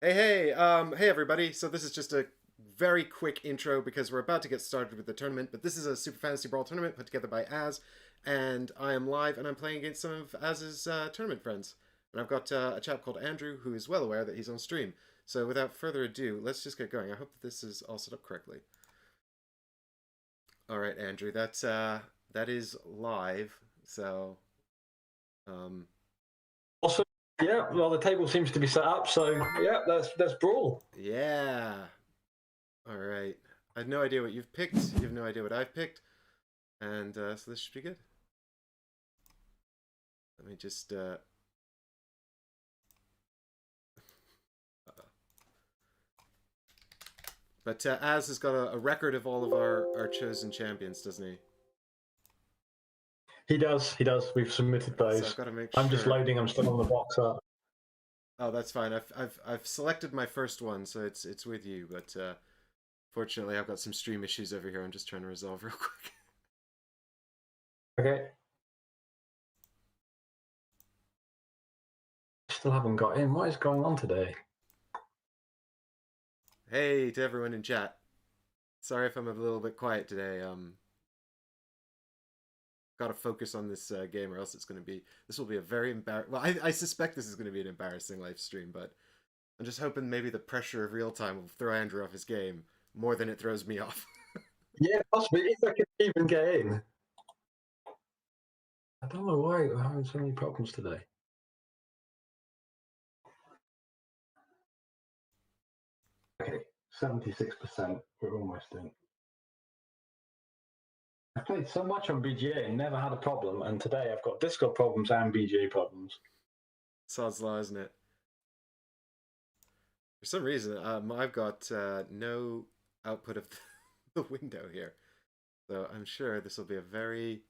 Hey everybody. So this is just a very quick intro because we're about to get started with the tournament, but this is a Super Fantasy Brawl tournament put together by Az, and I am live and I'm playing against some of Az's tournament friends. And I've got a chap called Andrew who is well aware that he's on stream. So without further ado, let's just get going. I hope that this is all set up correctly. All right, Andrew, that is live. So um Awesome. Yeah, well, the table seems to be set up, so yeah, let's brawl. yeah. All right. I have no idea what you've picked. You have no idea what I've picked. And so this should be good. Let me just but Az has got a record of all of our chosen champions, doesn't he? He does. He does. We've submitted So I've those. got to make I'm just sure. loading. I'm still on the box up. Oh, that's fine. I've selected my first one, so it's with you. But fortunately, I've got some stream issues over here. I'm just trying to resolve real quick. Okay. Still haven't got in. What is going on today? Hey to everyone in chat. Sorry if I'm a little bit quiet today. Got to focus on this game, or else this will be a very embarrassing. Well, I suspect this is going to be an embarrassing live stream, but I'm just hoping maybe the pressure of real time will throw Andrew off his game more than it throws me off. Yeah, possibly. If I can even get in. I don't know why we're having so many problems today. Okay, 76%. We're almost in. I've played so much on BGA and never had a problem, and today I've got Discord problems and BGA problems. Sod's law, isn't it? For some reason, I've got no output of the window here, so I'm sure this will be a very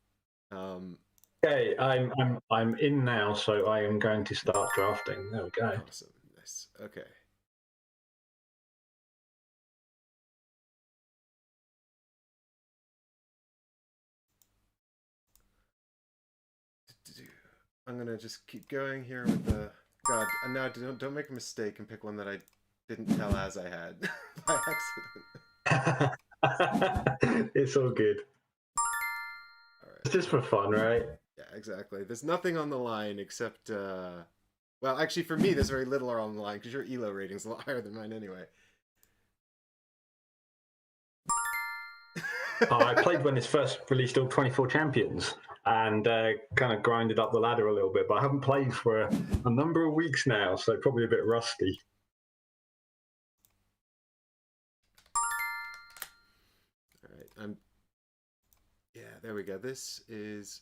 Okay, I'm in now, so I am going to start drafting. There we go. awesome, nice. Okay. I'm gonna just keep going here with the God. And now don't make a mistake and pick one that I didn't tell Az I had by accident. It's all good. All right. It's just for fun, right? Yeah, exactly. There's nothing on the line except, well, actually, for me, there's very little on the line because your ELO rating's a lot higher than mine anyway. I played when it's first released all 24 champions and kind of grinded up the ladder a little bit, but I haven't played for a number of weeks now, so probably a bit rusty. All right, yeah, there we go. This is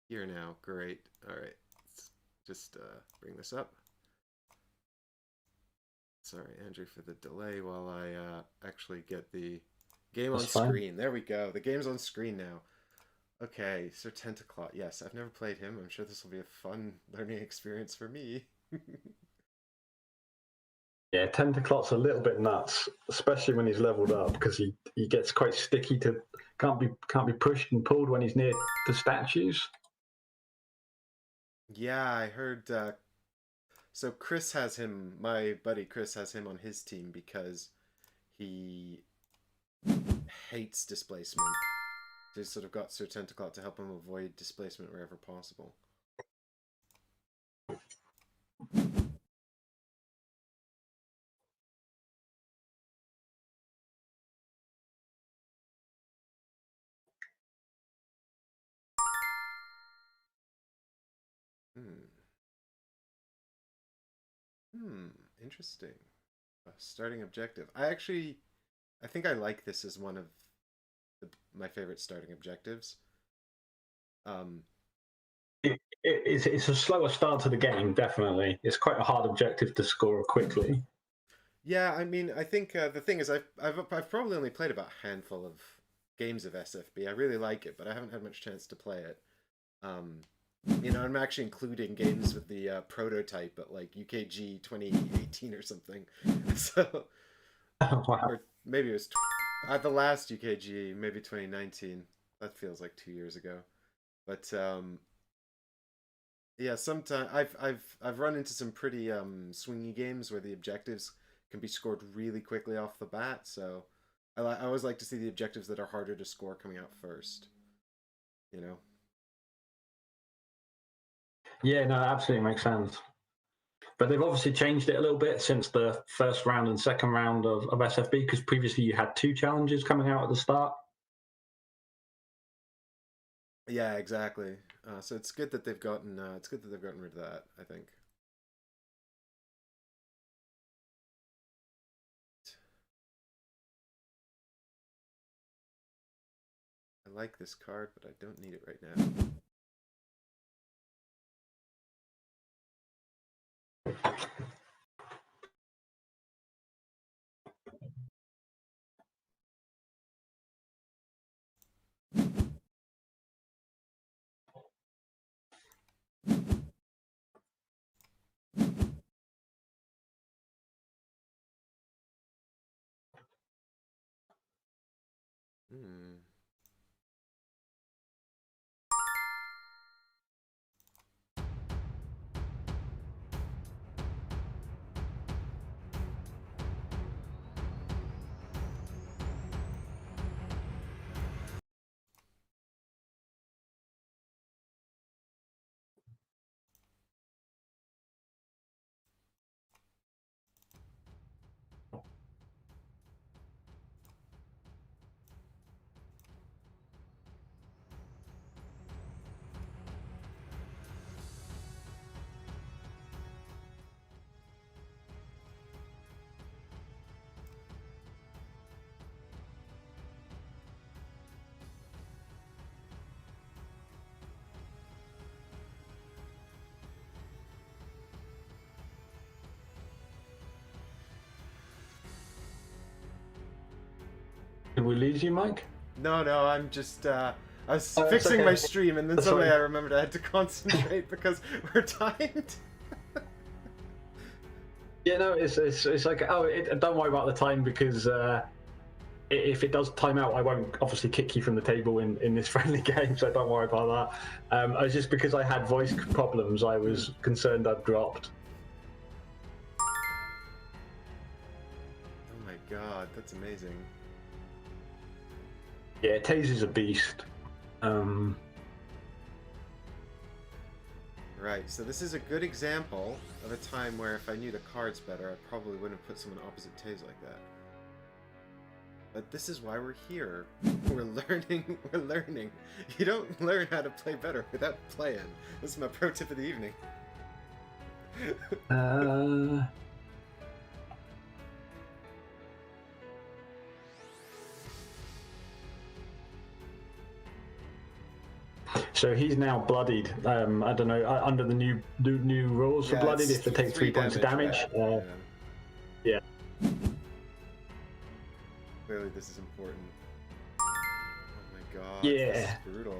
here now. Great. All right, let's just bring this up. Sorry, Andrew, for the delay while I actually get the game on screen. There we go. The game's on screen now. Okay, Sir Tentaclot. Yes, I've never played him. I'm sure this will be a fun learning experience for me. Yeah, Tentaclot's a little bit nuts, especially when he's leveled up, because he gets quite sticky to can't be pushed and pulled when he's near the statues. Yeah, I heard. So Chris has him. My buddy Chris has him on his team because he hates displacement. So he's sort of got Sir Tentaclot to help him avoid displacement wherever possible. Interesting. Starting objective. I think I like this as one of my favorite starting objectives. It's a slower start to the game, definitely. It's quite a hard objective to score quickly. Yeah, I mean, I think the thing is, I've probably only played about a handful of games of SFB. I really like it, but I haven't had much chance to play it. I'm actually including games with the prototype at like UKG 2018 or something. So, Wow. or maybe it was at the last UKG, maybe 2019. That feels like 2 years ago. But yeah, sometimes I've run into some pretty swingy games where the objectives can be scored really quickly off the bat. So I always like to see the objectives that are harder to score coming out first. You know. Yeah, no, absolutely makes sense. But they've obviously changed it a little bit since the first round and second round of SFB, because previously you had 2 challenges coming out at the start. Yeah, exactly. So it's good that they've gotten rid of that, I think. I like this card, but I don't need it right now. Hmm. Did we lose you, Mike? No, I'm just I was Oh, fixing okay. my stream, and then That's suddenly fine. I remembered I had to concentrate because we're timed. Yeah, no, it's like, don't worry about the time, because if it does time out, I won't obviously kick you from the table in this friendly game, so don't worry about that. I was just, because I had voice problems, I was concerned I'd dropped. Oh my god, that's amazing. Yeah, Taze is a beast. Right, so this is a good example of a time where if I knew the cards better, I probably wouldn't have put someone opposite Taze like that. But this is why we're here. We're learning. We're learning. You don't learn how to play better without playing. This is my pro tip of the evening. So he's now bloodied. I don't know, under the new rules for bloodied, if they take 3 points of damage. Yeah. Clearly, this is important. Oh my god. Yeah. This is brutal.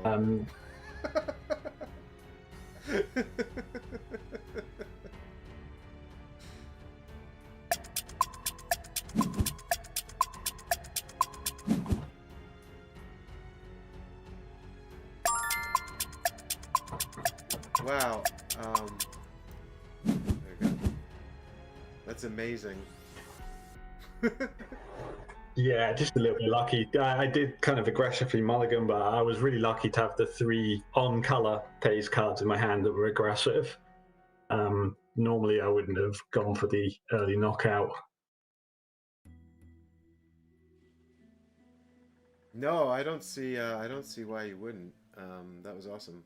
Wow. There we go. That's amazing. Yeah, just a little bit lucky. I did kind of aggressively mulligan, but I was really lucky to have the 3 on-color Taze cards in my hand that were aggressive. Normally, I wouldn't have gone for the early knockout. No, I don't see why you wouldn't. That was awesome.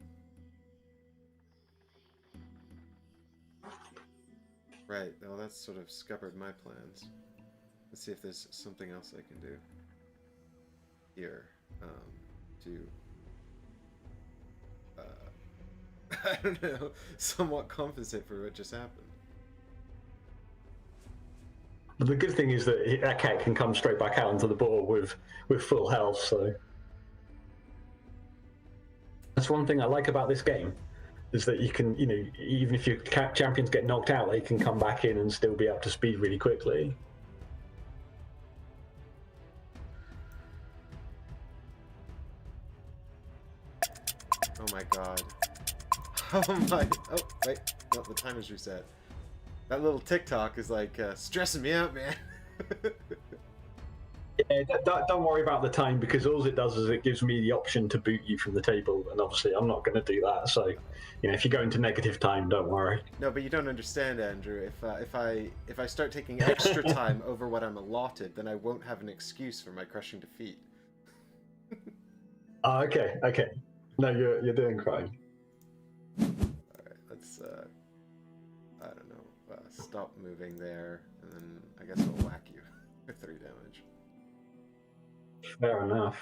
Right. Well, that's sort of scuppered my plans. Let's see if there's something else I can do here to I don't know, somewhat compensate for what just happened. But the good thing is that that cat can come straight back out onto the board with full health. So that's one thing I like about this game, is that you can, even if your champions get knocked out, they can come back in and still be up to speed really quickly. Oh my god. Oh my. Oh, wait. No, the timer's reset. That little TikTok is like stressing me out, man. Yeah, don't worry about the time because all it does is it gives me the option to boot you from the table, and obviously I'm not going to do that. So, if you go into negative time, don't worry. No, but you don't understand, Andrew. If I start taking extra time over what I'm allotted, then I won't have an excuse for my crushing defeat. Oh, okay. No, you're doing fine. All right, let's I don't know, stop moving there, and then I guess I'll whack you for 3 damage. Fair enough.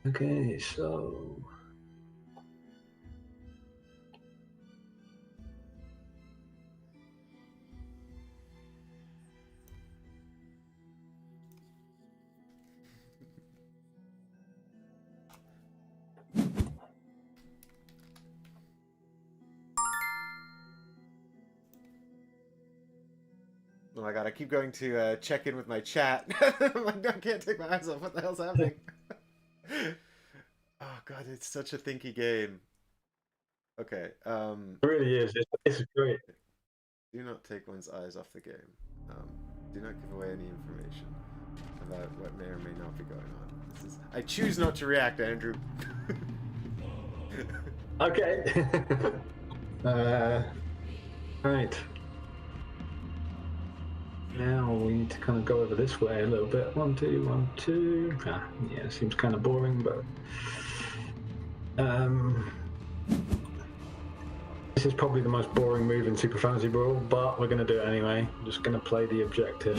Okay, so Oh my god, I keep going to check in with my chat. I'm like, I can't take my eyes off. What the hell's happening? Oh god, it's such a thinky game. Okay, it really is. It's great. do not take one's eyes off the game. Do not give away any information about what may or may not be going on. I choose not to react, Andrew. Okay. Right. Now we need to kind of go over this way a little bit. 1, 2, 1, 2. Yeah, seems kind of boring, but this is probably the most boring move in Super Fantasy Brawl, but we're going to do it anyway. I'm just going to play the objective.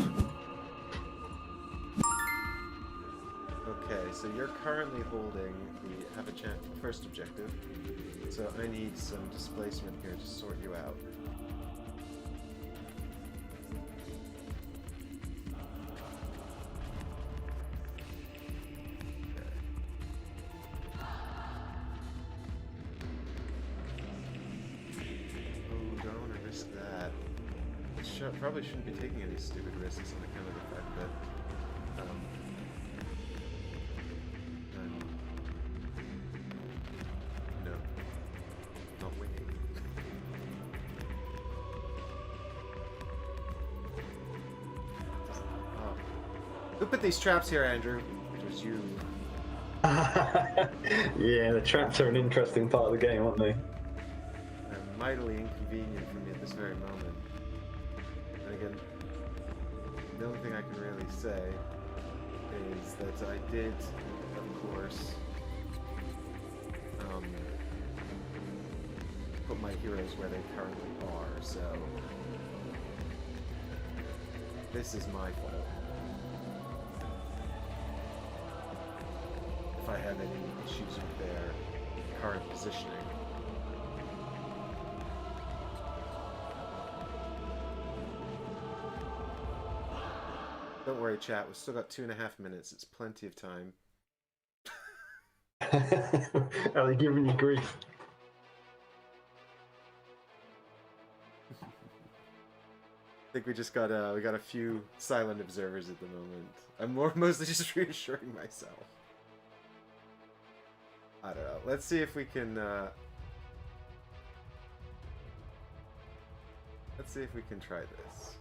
Okay, so you're currently holding the have a chance first objective. So I need some displacement here to sort you out. Probably shouldn't be taking any stupid risks on account of the fact that no, not winning. Who put these traps here, Andrew? It was you. Yeah, the traps are an interesting part of the game, aren't they? They're mightily inconvenient for me at this very moment. Again, the only thing I can really say is that I did, of course, put my heroes where they currently are, so this is my fault. If I have any issues with their current positioning. Don't worry, chat. We've still got 2.5 minutes. It's plenty of time. Are they giving you grief? I think we just got we got a few silent observers at the moment. I'm mostly just reassuring myself. I don't know. Let's see if we can. Let's see if we can try this.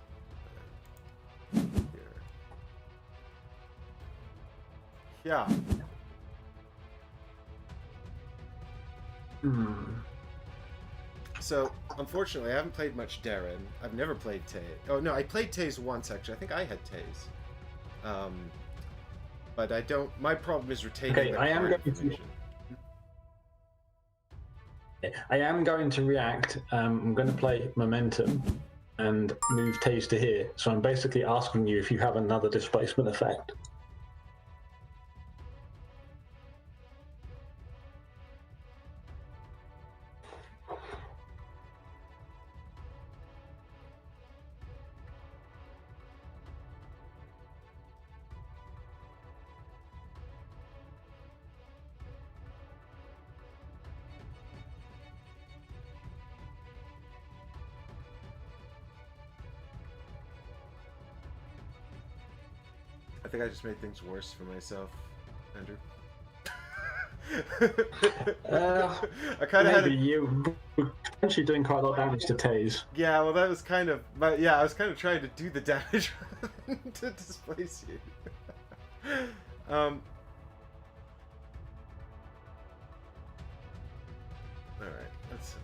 Yeah. So, unfortunately, I haven't played much Darren. I've never played Tay. Oh, no, I played Taze once, actually. I think I had Taze. But I don't... My problem is retaining the card information. I am going to react. I'm going to play Momentum and move Taze to here. So I'm basically asking you if you have another displacement effect. I think I just made things worse for myself, Andrew. I kind of had Maybe a, you were potentially doing quite a lot of damage to Taze. yeah. Well, that was kind of, but yeah, I was kind of trying to do the damage rather than to displace you. All right, let's.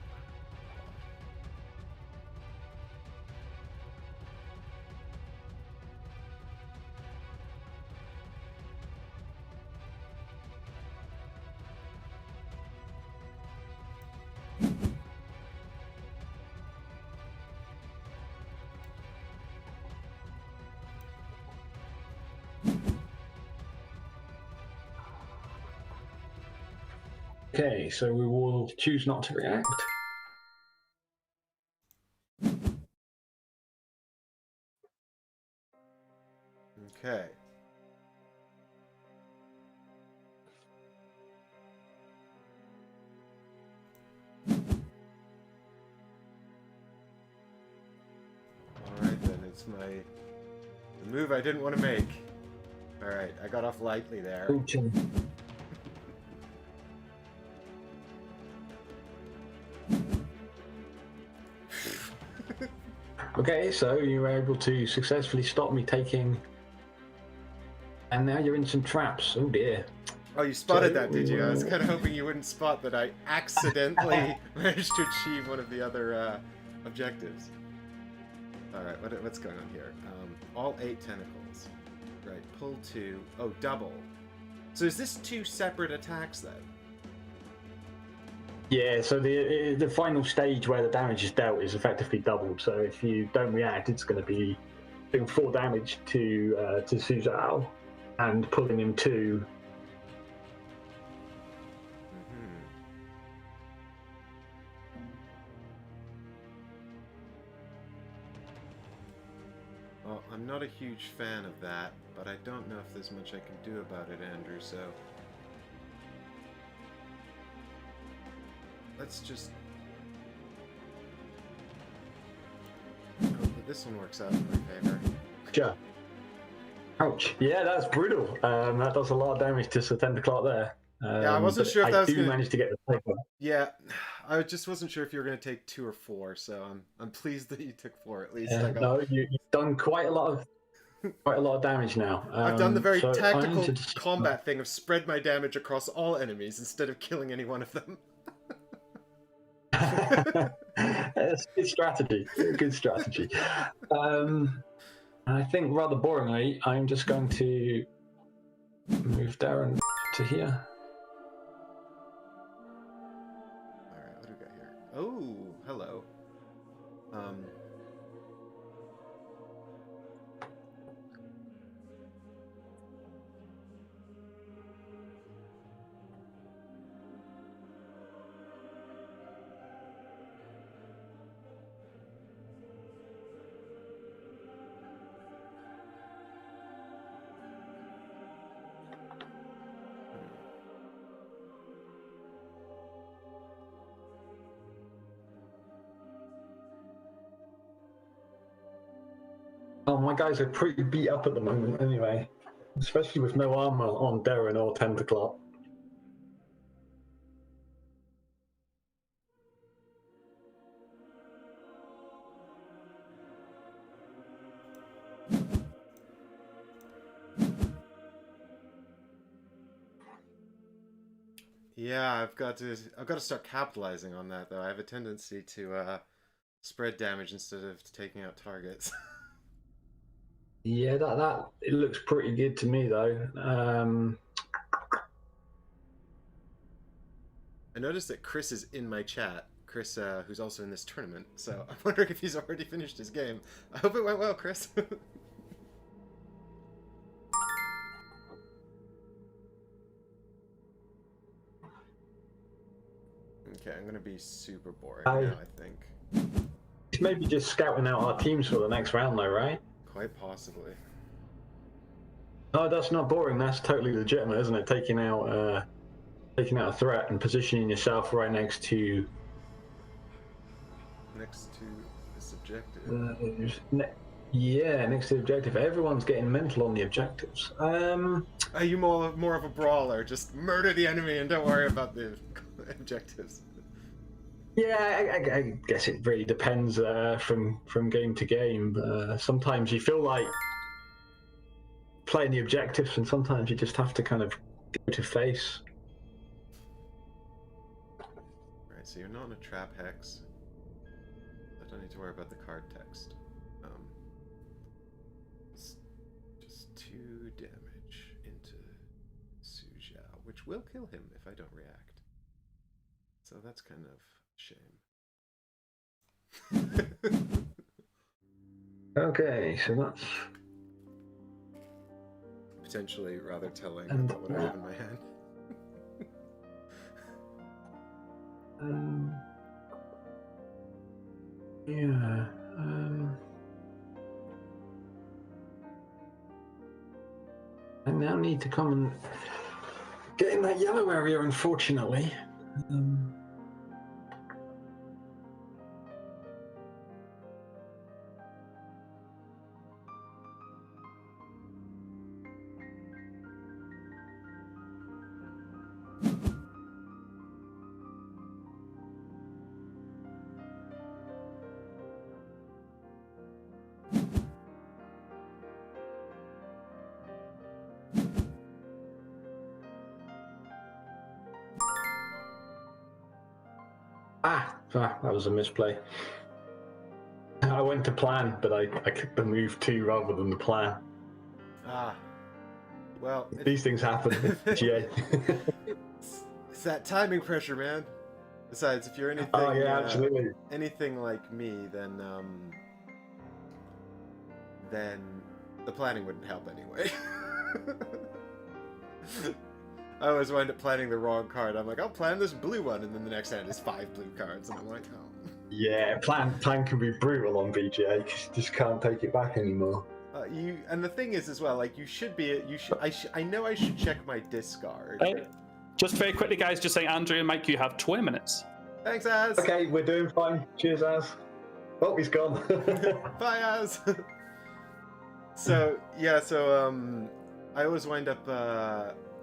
Okay, so we will choose not to react. Okay. Alright then, it's the move I didn't want to make. Alright, I got off lightly there. Okay. Okay, so you were able to successfully stop me taking, and now you're in some traps. Oh dear. Oh, you spotted that, did you? I was kind of hoping you wouldn't spot that I accidentally managed to achieve one of the other objectives. Alright, what's going on here? All 8 tentacles. Right, pull 2. Oh, double. So is this 2 separate attacks then? Yeah, so the final stage where the damage is dealt is effectively doubled. So if you don't react, it's going to be doing 4 damage to Suzhou and pulling him 2. Well, I'm not a huge fan of that, but I don't know if there's much I can do about it, Andrew, so... Let's just... hope that this one works out in my favor. Sure. Ouch. Yeah, that's brutal. That does a lot of damage to Sir Tentaclot there. Yeah, I wasn't sure if that was gonna... manage to get the takeover. Yeah, I just wasn't sure if you were going to take 2 or 4, so I'm pleased that you took 4 at least. No, you've done quite a lot of damage now. I've done the very tactical combat thing of spread my damage across all enemies instead of killing any one of them. That's good strategy. Good strategy. I think rather boringly, I'm just going to move Darren to here. Alright, what do we got here? Oh, hello. Oh, my guys are pretty beat up at the moment anyway. Especially with no armor on Darren or Tentaclot. Yeah, I've got to start capitalizing on that though. I have a tendency to spread damage instead of taking out targets. Yeah, that it looks pretty good to me though. I noticed that Chris is in my chat. Chris, who's also in this tournament. So I'm wondering if he's already finished his game. I hope it went well, Chris. Okay, I'm gonna be super boring now, I think. Maybe just scouting out our teams for the next round though, right? Quite possibly. No, that's not boring. That's totally legitimate, isn't it? Taking out a threat and positioning yourself right next to this objective. Yeah, next to the objective. Everyone's getting mental on the objectives. Are you more of a brawler? Just murder the enemy and don't worry about the objectives. Yeah, I guess it really depends from game to game. Sometimes you feel like playing the objectives, and sometimes you just have to kind of go to face. Alright, so you're not in a trap hex. I don't need to worry about the card text. It's just 2 damage into Suja, which will kill him if I don't react. So that's kind of a shame. Okay, so that's Potentially rather telling about what I have in my hand. Yeah. I now need to come and get in that yellow area, unfortunately. That was a misplay. I went to plan, but I clicked the move 2 rather than the plan. Well, these things happen. BGA. It's that timing pressure, man. Besides, if you're anything, absolutely. Anything like me, then the planning wouldn't help anyway. I always wind up planning the wrong card. I'm like, I'll plan this blue one, and then the next hand is 5 blue cards, and I'm like, oh. Yeah, plan can be brutal on BGA because you just can't take it back anymore. And the thing is as well, like I know I should check my discard. Hey, just very quickly, guys, just saying, Andrew and Mike, you have 20 minutes. Thanks, Az. Okay, we're doing fine. Cheers, Az. Oh, he's gone. Bye, Az. So I always wind up.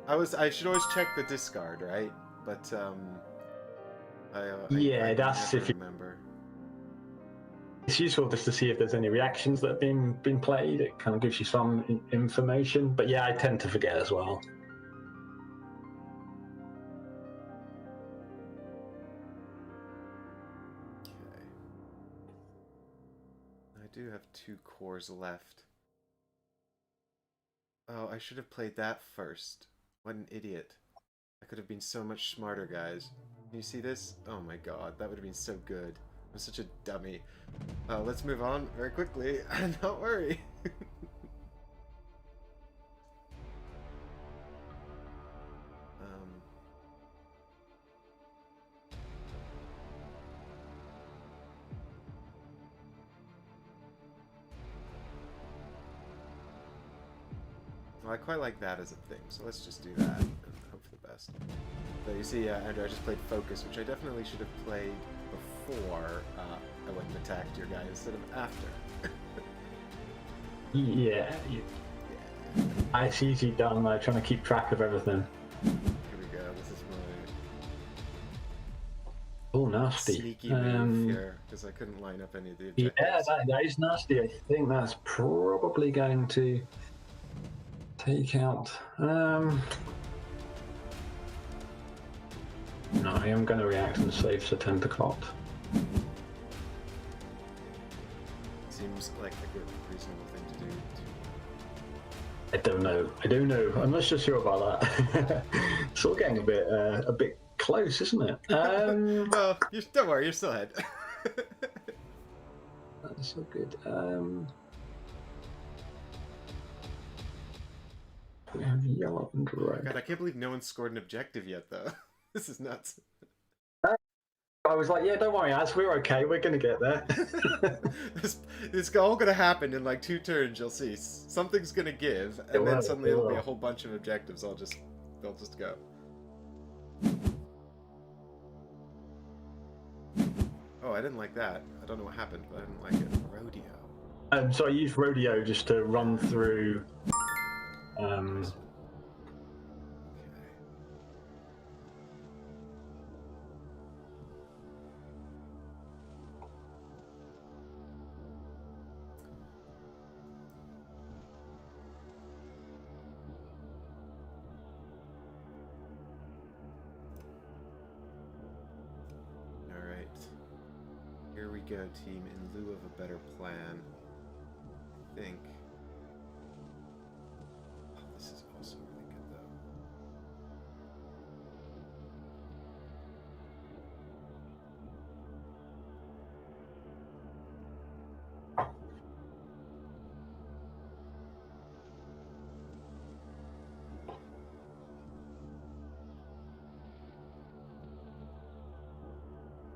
I should always check the discard, right? But I that's if you remember. It's useful just to see if there's any reactions that have been played. It kind of gives you some information. But yeah, I tend to forget as well. Okay. I do have 2 cores left. Oh, I should have played that first. What an idiot. I could have been so much smarter, guys. Can you see this? Oh my god, that would have been so good. I'm such a dummy. Let's move on very quickly. Don't worry. Well, I quite like that as a thing, so let's just do that and hope for the best. So you see, Andrew, I just played Focus, which I definitely should have played before I went and attacked your guy instead of after. Yeah. It's easy done, like trying to keep track of everything. Here we go, this is my Oh, nasty. sneaky move here, because I couldn't line up any of the objectives. Yeah, that is nasty. I think that's probably going to take out... No, I am going to react and save the Tentaclot. Seems like a good, reasonable thing to do. I don't know. I'm not so sure about that. It's all getting a bit close, isn't it? Well, don't worry, you're still ahead. That's so good. We have yellow and red. God, I can't believe no one's scored an objective yet, though. This is nuts. I was like, yeah, don't worry, Az, we're okay. We're going to get there. It's all going to happen in like 2 turns, you'll see. Something's going to give, and then suddenly there'll be a whole bunch of objectives. They'll just go. Oh, I didn't like that. I don't know what happened, but I didn't like it. Rodeo. So I used rodeo just to run through. Okay. Alright. Here we go, team, in lieu of a better plan. I think. Oh, this is also really good, though.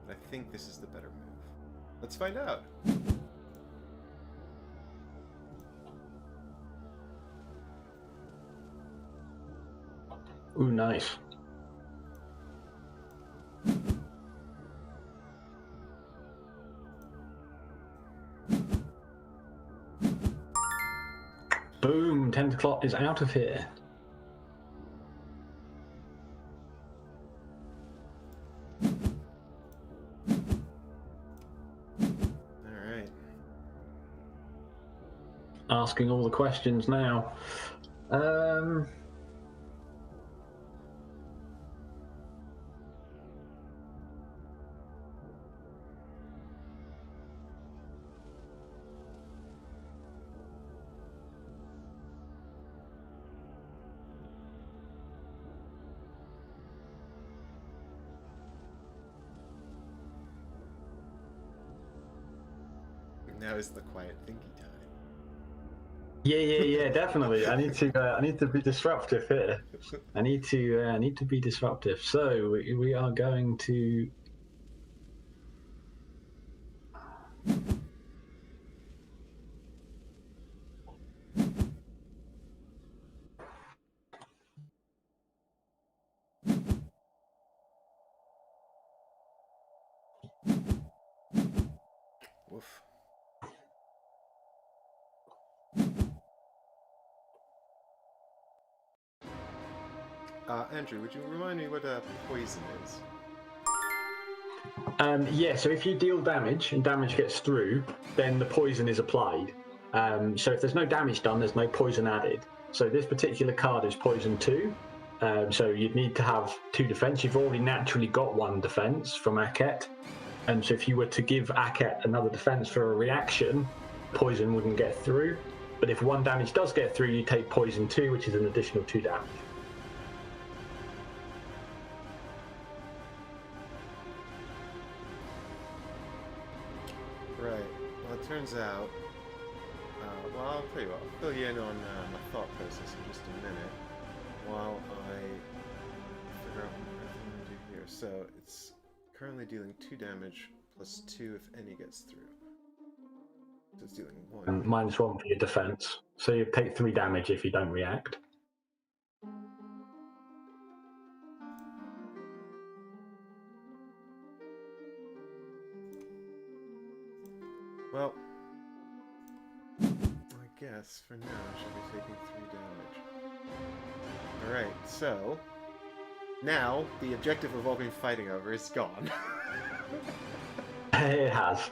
I think this is the better move. Let's find out. Ooh, nice. Boom, 10 o'clock is out of here. Alright. Asking all the questions now. Now is the quiet thinky time. Yeah, definitely. I need to be disruptive here. I need to be disruptive. So we are going to. Woof. Andrew, would you remind me what poison is? Yeah, so if you deal damage and damage gets through, then the poison is applied. So if there's no damage done, there's no poison added. So this particular card is poison 2. So you'd need to have 2 defense. You've already naturally got 1 defense from Aket. And so if you were to give Aket another defense for a reaction, poison wouldn't get through. But if 1 damage does get through, you take poison 2, which is an additional 2 damage. Right. Well, it turns out. Well, I'll tell you what. I'll fill you in on my thought process in just a minute while I figure out what I'm going to do here. So it's currently dealing 2 damage plus 2 if any gets through. So it's dealing 1. And -1 for your defense. So you take 3 damage if you don't react. Well, I guess for now I should be taking 3 damage. Alright, so now the objective we've all been fighting over is gone. It has.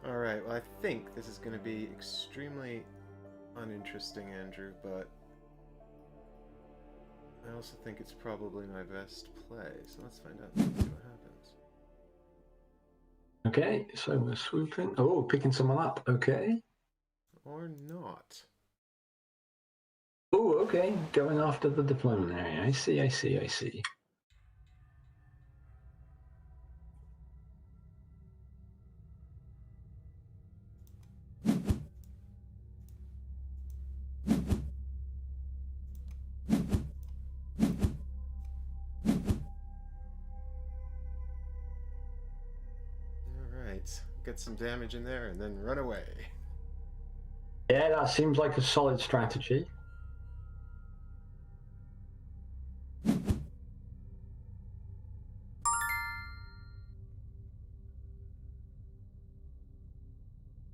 Alright, well, I think this is going to be extremely uninteresting, Andrew, but I also think it's probably my best play, so let's find out and see what happens. Okay, so we're swooping. Oh, picking someone up. Okay. Or not. Oh, okay. Going after the deployment area. I see, I see, I see. Alright, get some damage in there and then run away. Yeah, that seems like a solid strategy.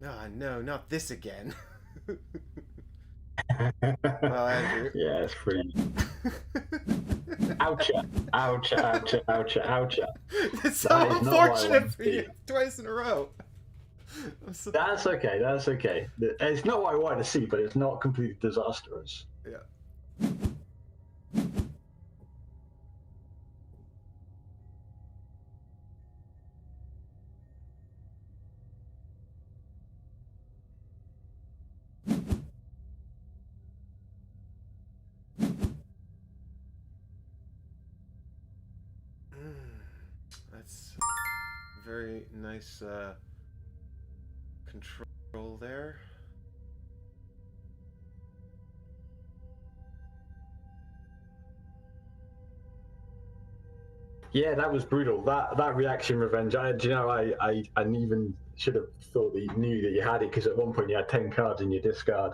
Ah, no, not this again. Well, Andrew. Yeah, it's pretty. Oucha, oucha, oucha, oucha, oucha. It's so unfortunate for you twice in a row. That's okay, that's okay. It's not what I wanted to see, but it's not completely disastrous. Yeah. That's very nice control there. Yeah, that was brutal. That reaction revenge. I even should have thought that you knew that you had it, because at one point you had 10 cards in your discard.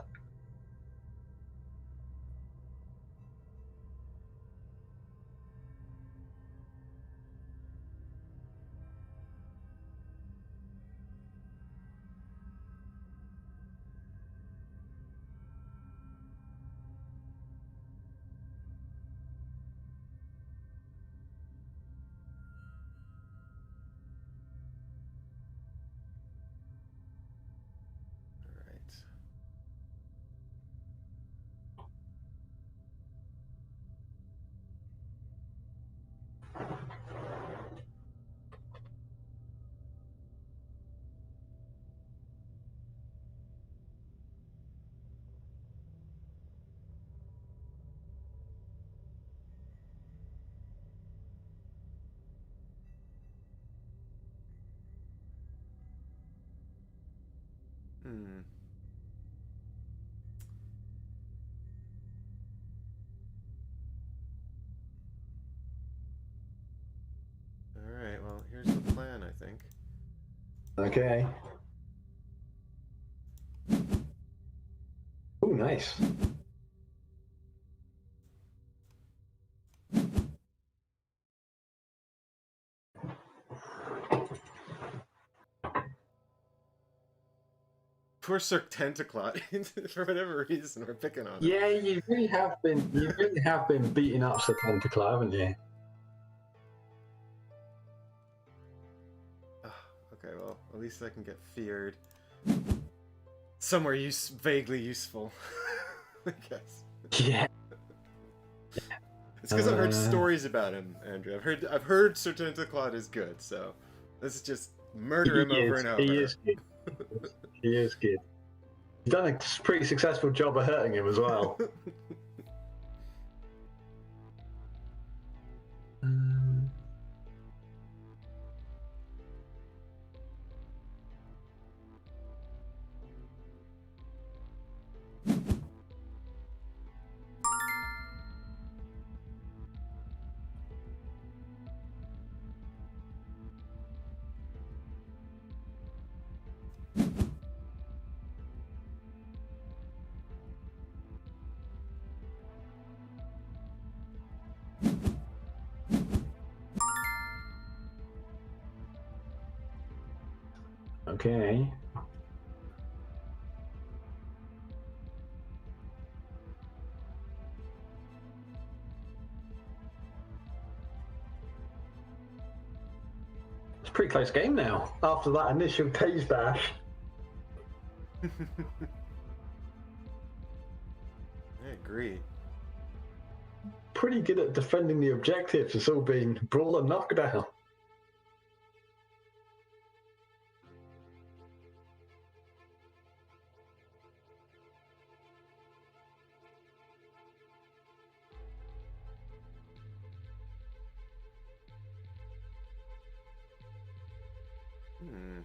Hmm. Alright, well, here's the plan, I think. Okay. Oh, nice. Poor Sir Tentaclot, for whatever reason, we're picking on him. Yeah, you really have been beating up Sir Tentaclar, haven't you? Okay, well, at least I can get feared. Somewhere vaguely useful, I guess. Yeah. It's because I've heard stories about him, Andrew. I've heard Sir Tentaclot is good, so let's just murder him over and over. He is good. He is good. He's done a pretty successful job of hurting him as well. Okay. It's a pretty close game now after that initial tase dash. I agree. Pretty good at defending the objectives. It's all been brawl and knockdown. Hmm.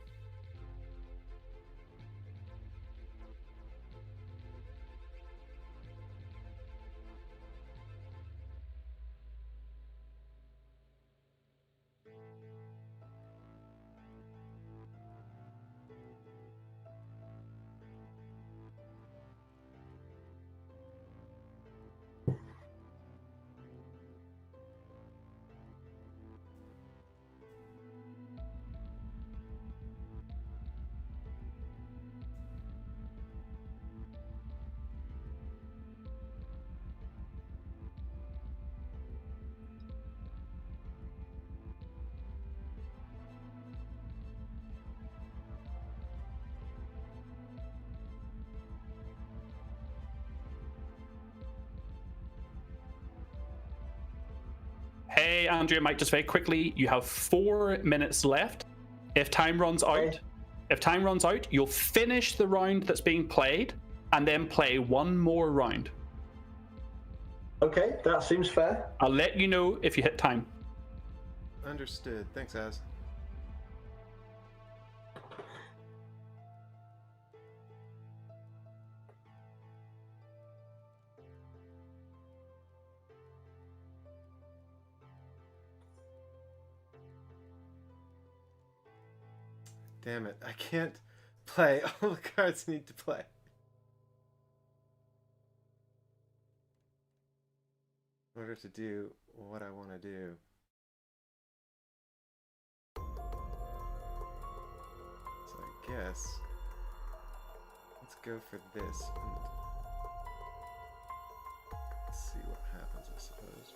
Hey, Andrea, Mike, just very quickly, you have 4 minutes left. If time runs out, you'll finish the round that's being played and then play one more round. Okay, that seems fair. I'll let you know if you hit time. Understood. Thanks, Az. Damn it, I can't play all the cards I need to play. In order to do what I want to do. So I guess let's go for this and see what happens, I suppose.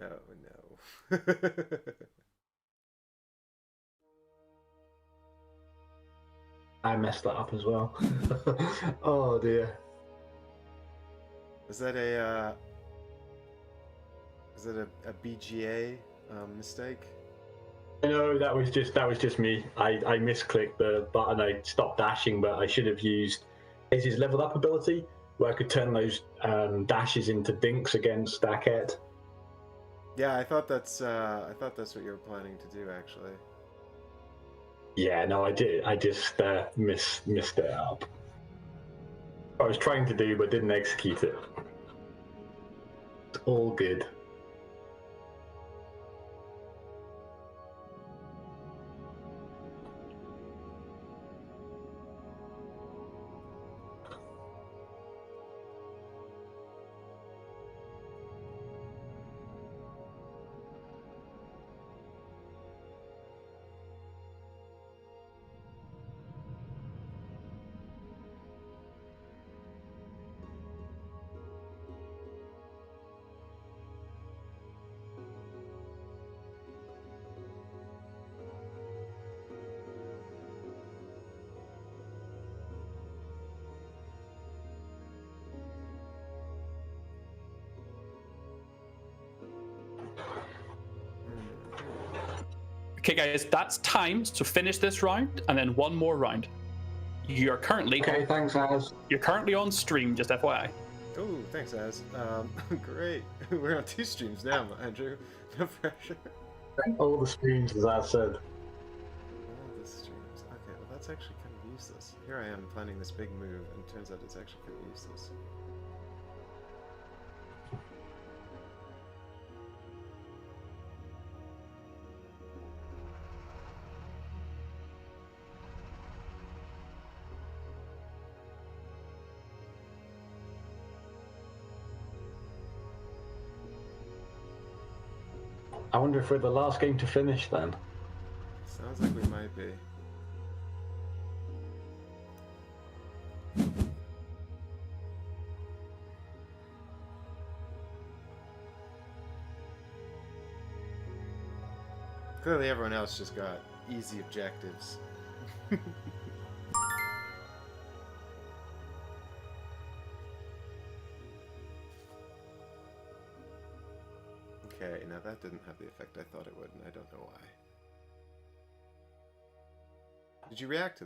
Oh no. I messed that up as well. Oh dear. Is that a BGA mistake? No, that was just me. I misclicked the button. I stopped dashing, but I should have used his leveled up ability, where I could turn those dashes into dinks against Stackette. Yeah, I thought that's what you were planning to do, actually. Yeah, no, I did. I just missed it up. I was trying to do, but didn't execute it. It's all good. Okay, guys, that's time. So finish this round, and then one more round. You're currently Okay, thanks, Az. You're currently on stream, just FYI. Oh, thanks, Az. Great. We're on 2 streams now, Andrew. No pressure. All the streams, as I said. All the streams. Okay, well that's actually kind of useless. Here I am planning this big move, and it turns out it's actually kind of useless. I wonder if we're the last game to finish then. Sounds like we might be. Clearly everyone else just got easy objectives. Okay, now that didn't have the effect I thought it would, and I don't know why. Did you react to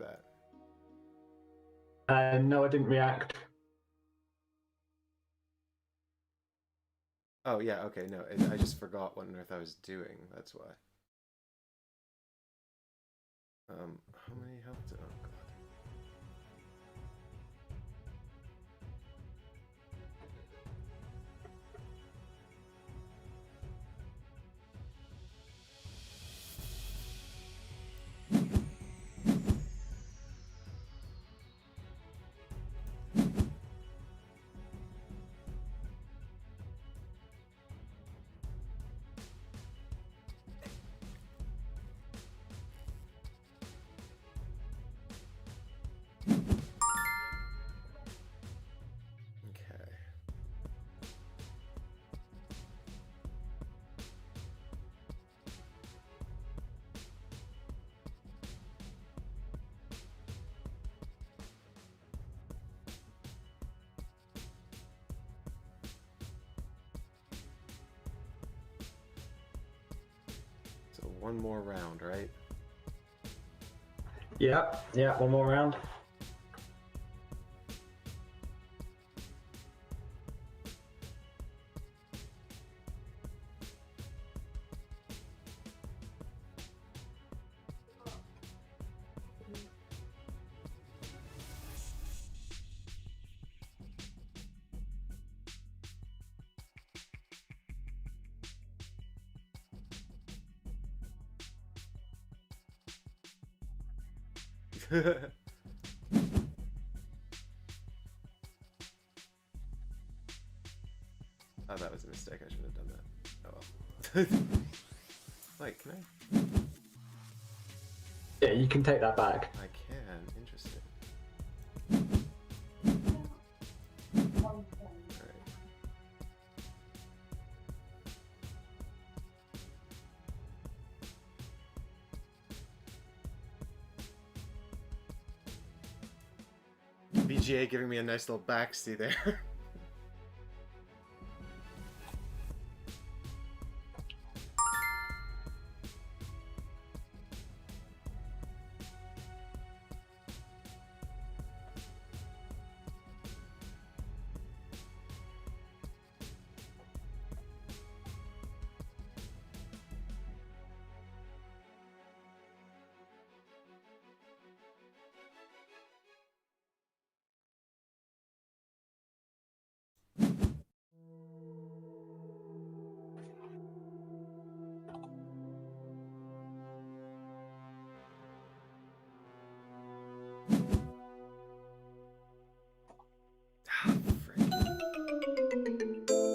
that? No, I didn't react. Oh, yeah, okay, no, I just forgot what on earth I was doing, that's why. How many health do... Oh, God. Okay. So one more round, right? Yeah, one more round. Oh, that was a mistake. I shouldn't have done that. Oh well. Wait, can I? Yeah, you can take that back. I can. Interesting. Alright. BGA giving me a nice little backseat there.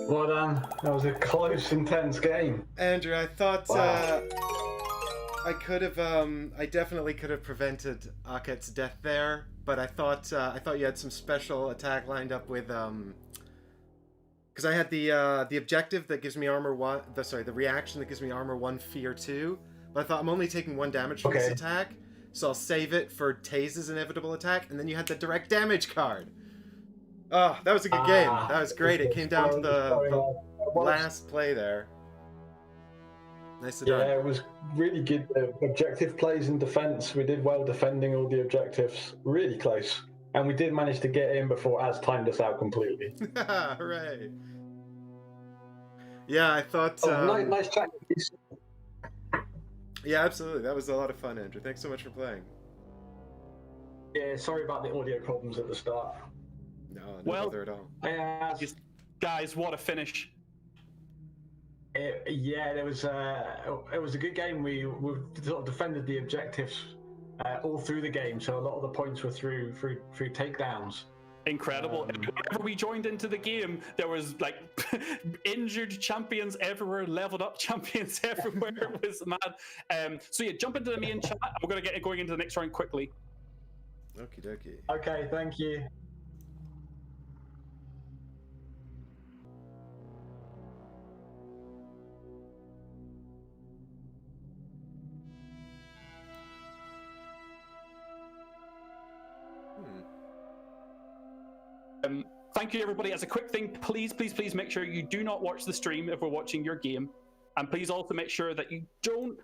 Well done. That was a close, intense game. Andrew, I thought Wow. I could have, I definitely could have prevented Aket's death there, but I thought you had some special attack lined up with, because I had the objective that gives me armor 1, the reaction that gives me armor 1, fear 2, but I thought I'm only taking 1 damage from this attack, so I'll save it for Taze's inevitable attack, and then you had the direct damage card. Oh, that was a good game. That was great. It came down to the last play there. Nicely Yeah, done. it was really good objective plays in defence. We did well defending all the objectives. Really close. And we did manage to get in before Az timed us out completely. Hooray! Yeah, I thought. Nice chat. Yeah, absolutely. That was a lot of fun, Andrew. Thanks so much for playing. Yeah, sorry about the audio problems at the start. No Well- bother at all. Yeah, Guys, what a finish. it was a good game. We sort of defended the objectives all through the game, so a lot of the points were through takedowns. Incredible. Whenever we joined into the game, there was like injured champions everywhere, leveled up champions everywhere. It was mad. So yeah, jump into the main chat. We're going to get going into the next round quickly. Okie dokie. Okay, thank you. Thank you, everybody. As a quick thing, please make sure you do not watch the stream if we're watching your game. And please also make sure that you don't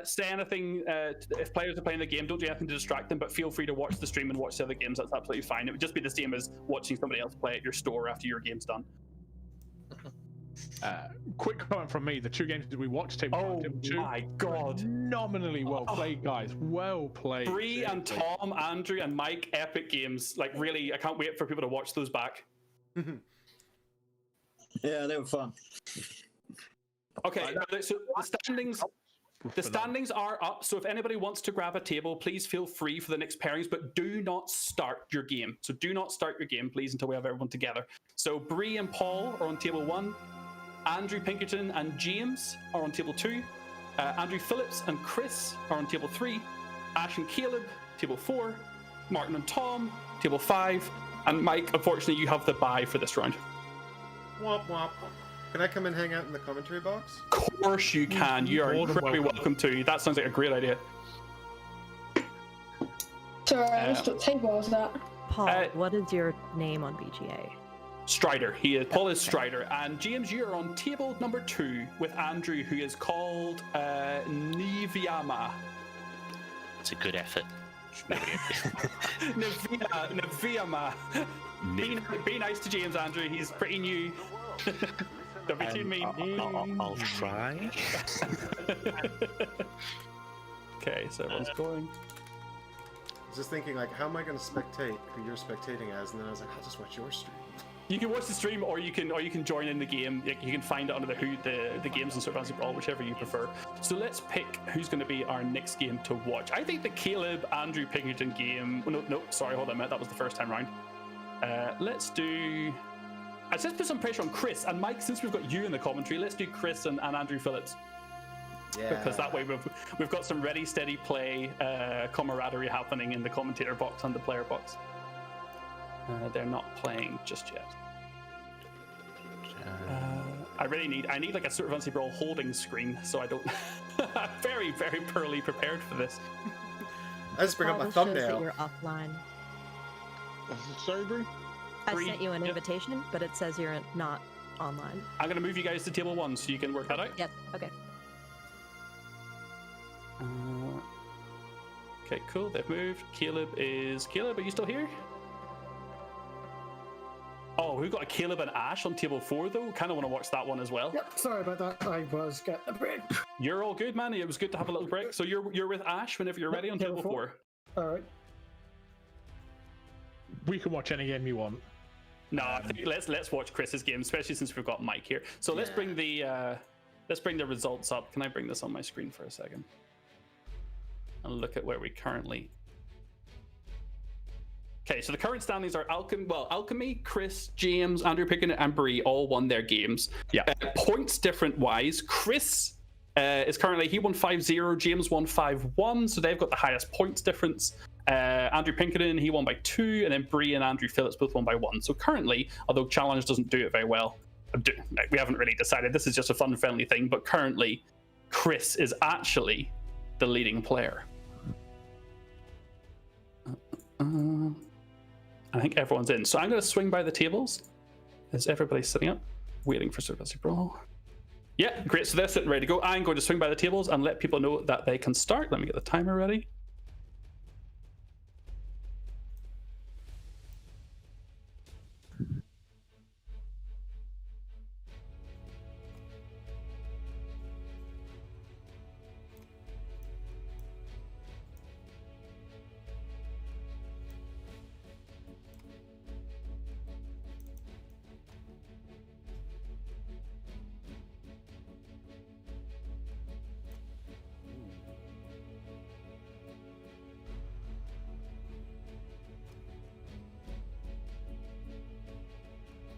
say anything. If players are playing the game, don't do anything to distract them, but feel free to watch the stream and watch the other games. That's absolutely fine. It would just be the same as watching somebody else play at your store after your game's done. Quick comment from me: the two games that we watched, Table 1 and Table 2, my God. phenomenally well played, guys. Well played. Bree and Tom, Andrew and Mike, epic games. Like really, I can't wait for people to watch those back. Yeah, they were fun. Okay, so the standings are up. So if anybody wants to grab a table, please feel free for the next pairings, but do not start your game. So do not start your game, please, until we have everyone together. So Bree and Paul are on table 1. Andrew Pinkerton and James are on table 2. Andrew Phillips and Chris are on table 3. Ash and Caleb, table 4. Martin and Tom, table 5. And Mike, unfortunately, you have the bye for this round. Womp womp. Can I come and hang out in the commentary box? Of course you can. You are More than incredibly welcome to. That sounds like a great idea. Sorry, I just what table was that? Paul, what is your name on BGA? Strider. Paul is Strider. And James, you are on table number 2 with Andrew, who is called Niviama. It's a good effort. Niviama. Be nice to James, Andrew. He's pretty new. Don't be too mean. I'll try. Okay, so everyone's going. I was just thinking, like, how am I going to spectate who you're spectating as? And then I was like, I'll just watch your stream. You can watch the stream, or you can join in the game. You can find it under the games in Super Fantasy Brawl, whichever you prefer. So let's pick who's going to be our next game to watch. I think the Caleb Andrew Pinkerton game. No, sorry, hold on a minute. That was the first time round. Let's do. Let's put some pressure on Chris and Mike. Since we've got you in the commentary, let's do Chris and Andrew Phillips. Yeah. Because that way we've got some ready, steady play camaraderie happening in the commentator box and the player box. They're not playing just yet. I need like a Super Fantasy Brawl holding screen, so I don't. I'm very, very poorly prepared for this. I just bring up my Paul, this shows that thumbnail. you're offline. Sorry, Bree? I Bree, sent you an yep. invitation, but it says you're not online. I'm going to move you guys to table 1 so you can work that out. Yes, okay. Okay, cool. They've moved. Caleb, are you still here? Oh, we've got a Caleb and Ash on table 4 though. Kind of want to watch that one as well. Yep, sorry about that. I was getting a break. You're all good, man. It was good to have a little break. So you're with Ash whenever you're ready on table 4. Alright. We can watch any game you want. No, I think let's watch Chris's game, especially since we've got Mike here. So let's bring the results up. Can I bring this on my screen for a second? And look at where we currently. Okay, so the current standings are Alchemy, Chris, James, Andrew Pinkerton, and Bree all won their games. Yeah. Points different wise, Chris is currently, he won 5-0, James won 5-1, so they've got the highest points difference. Andrew Pinkerton, he won by 2, and then Bree and Andrew Phillips both won by 1. So currently, although Challenge doesn't do it very well, we haven't really decided, this is just a fun, friendly thing, but currently, Chris is actually the leading player. I think everyone's in. So I'm going to swing by the tables. Is everybody sitting up, waiting for Super Fantasy Brawl? Yeah, great. So they're sitting ready to go. I'm going to swing by the tables and let people know that they can start. Let me get the timer ready.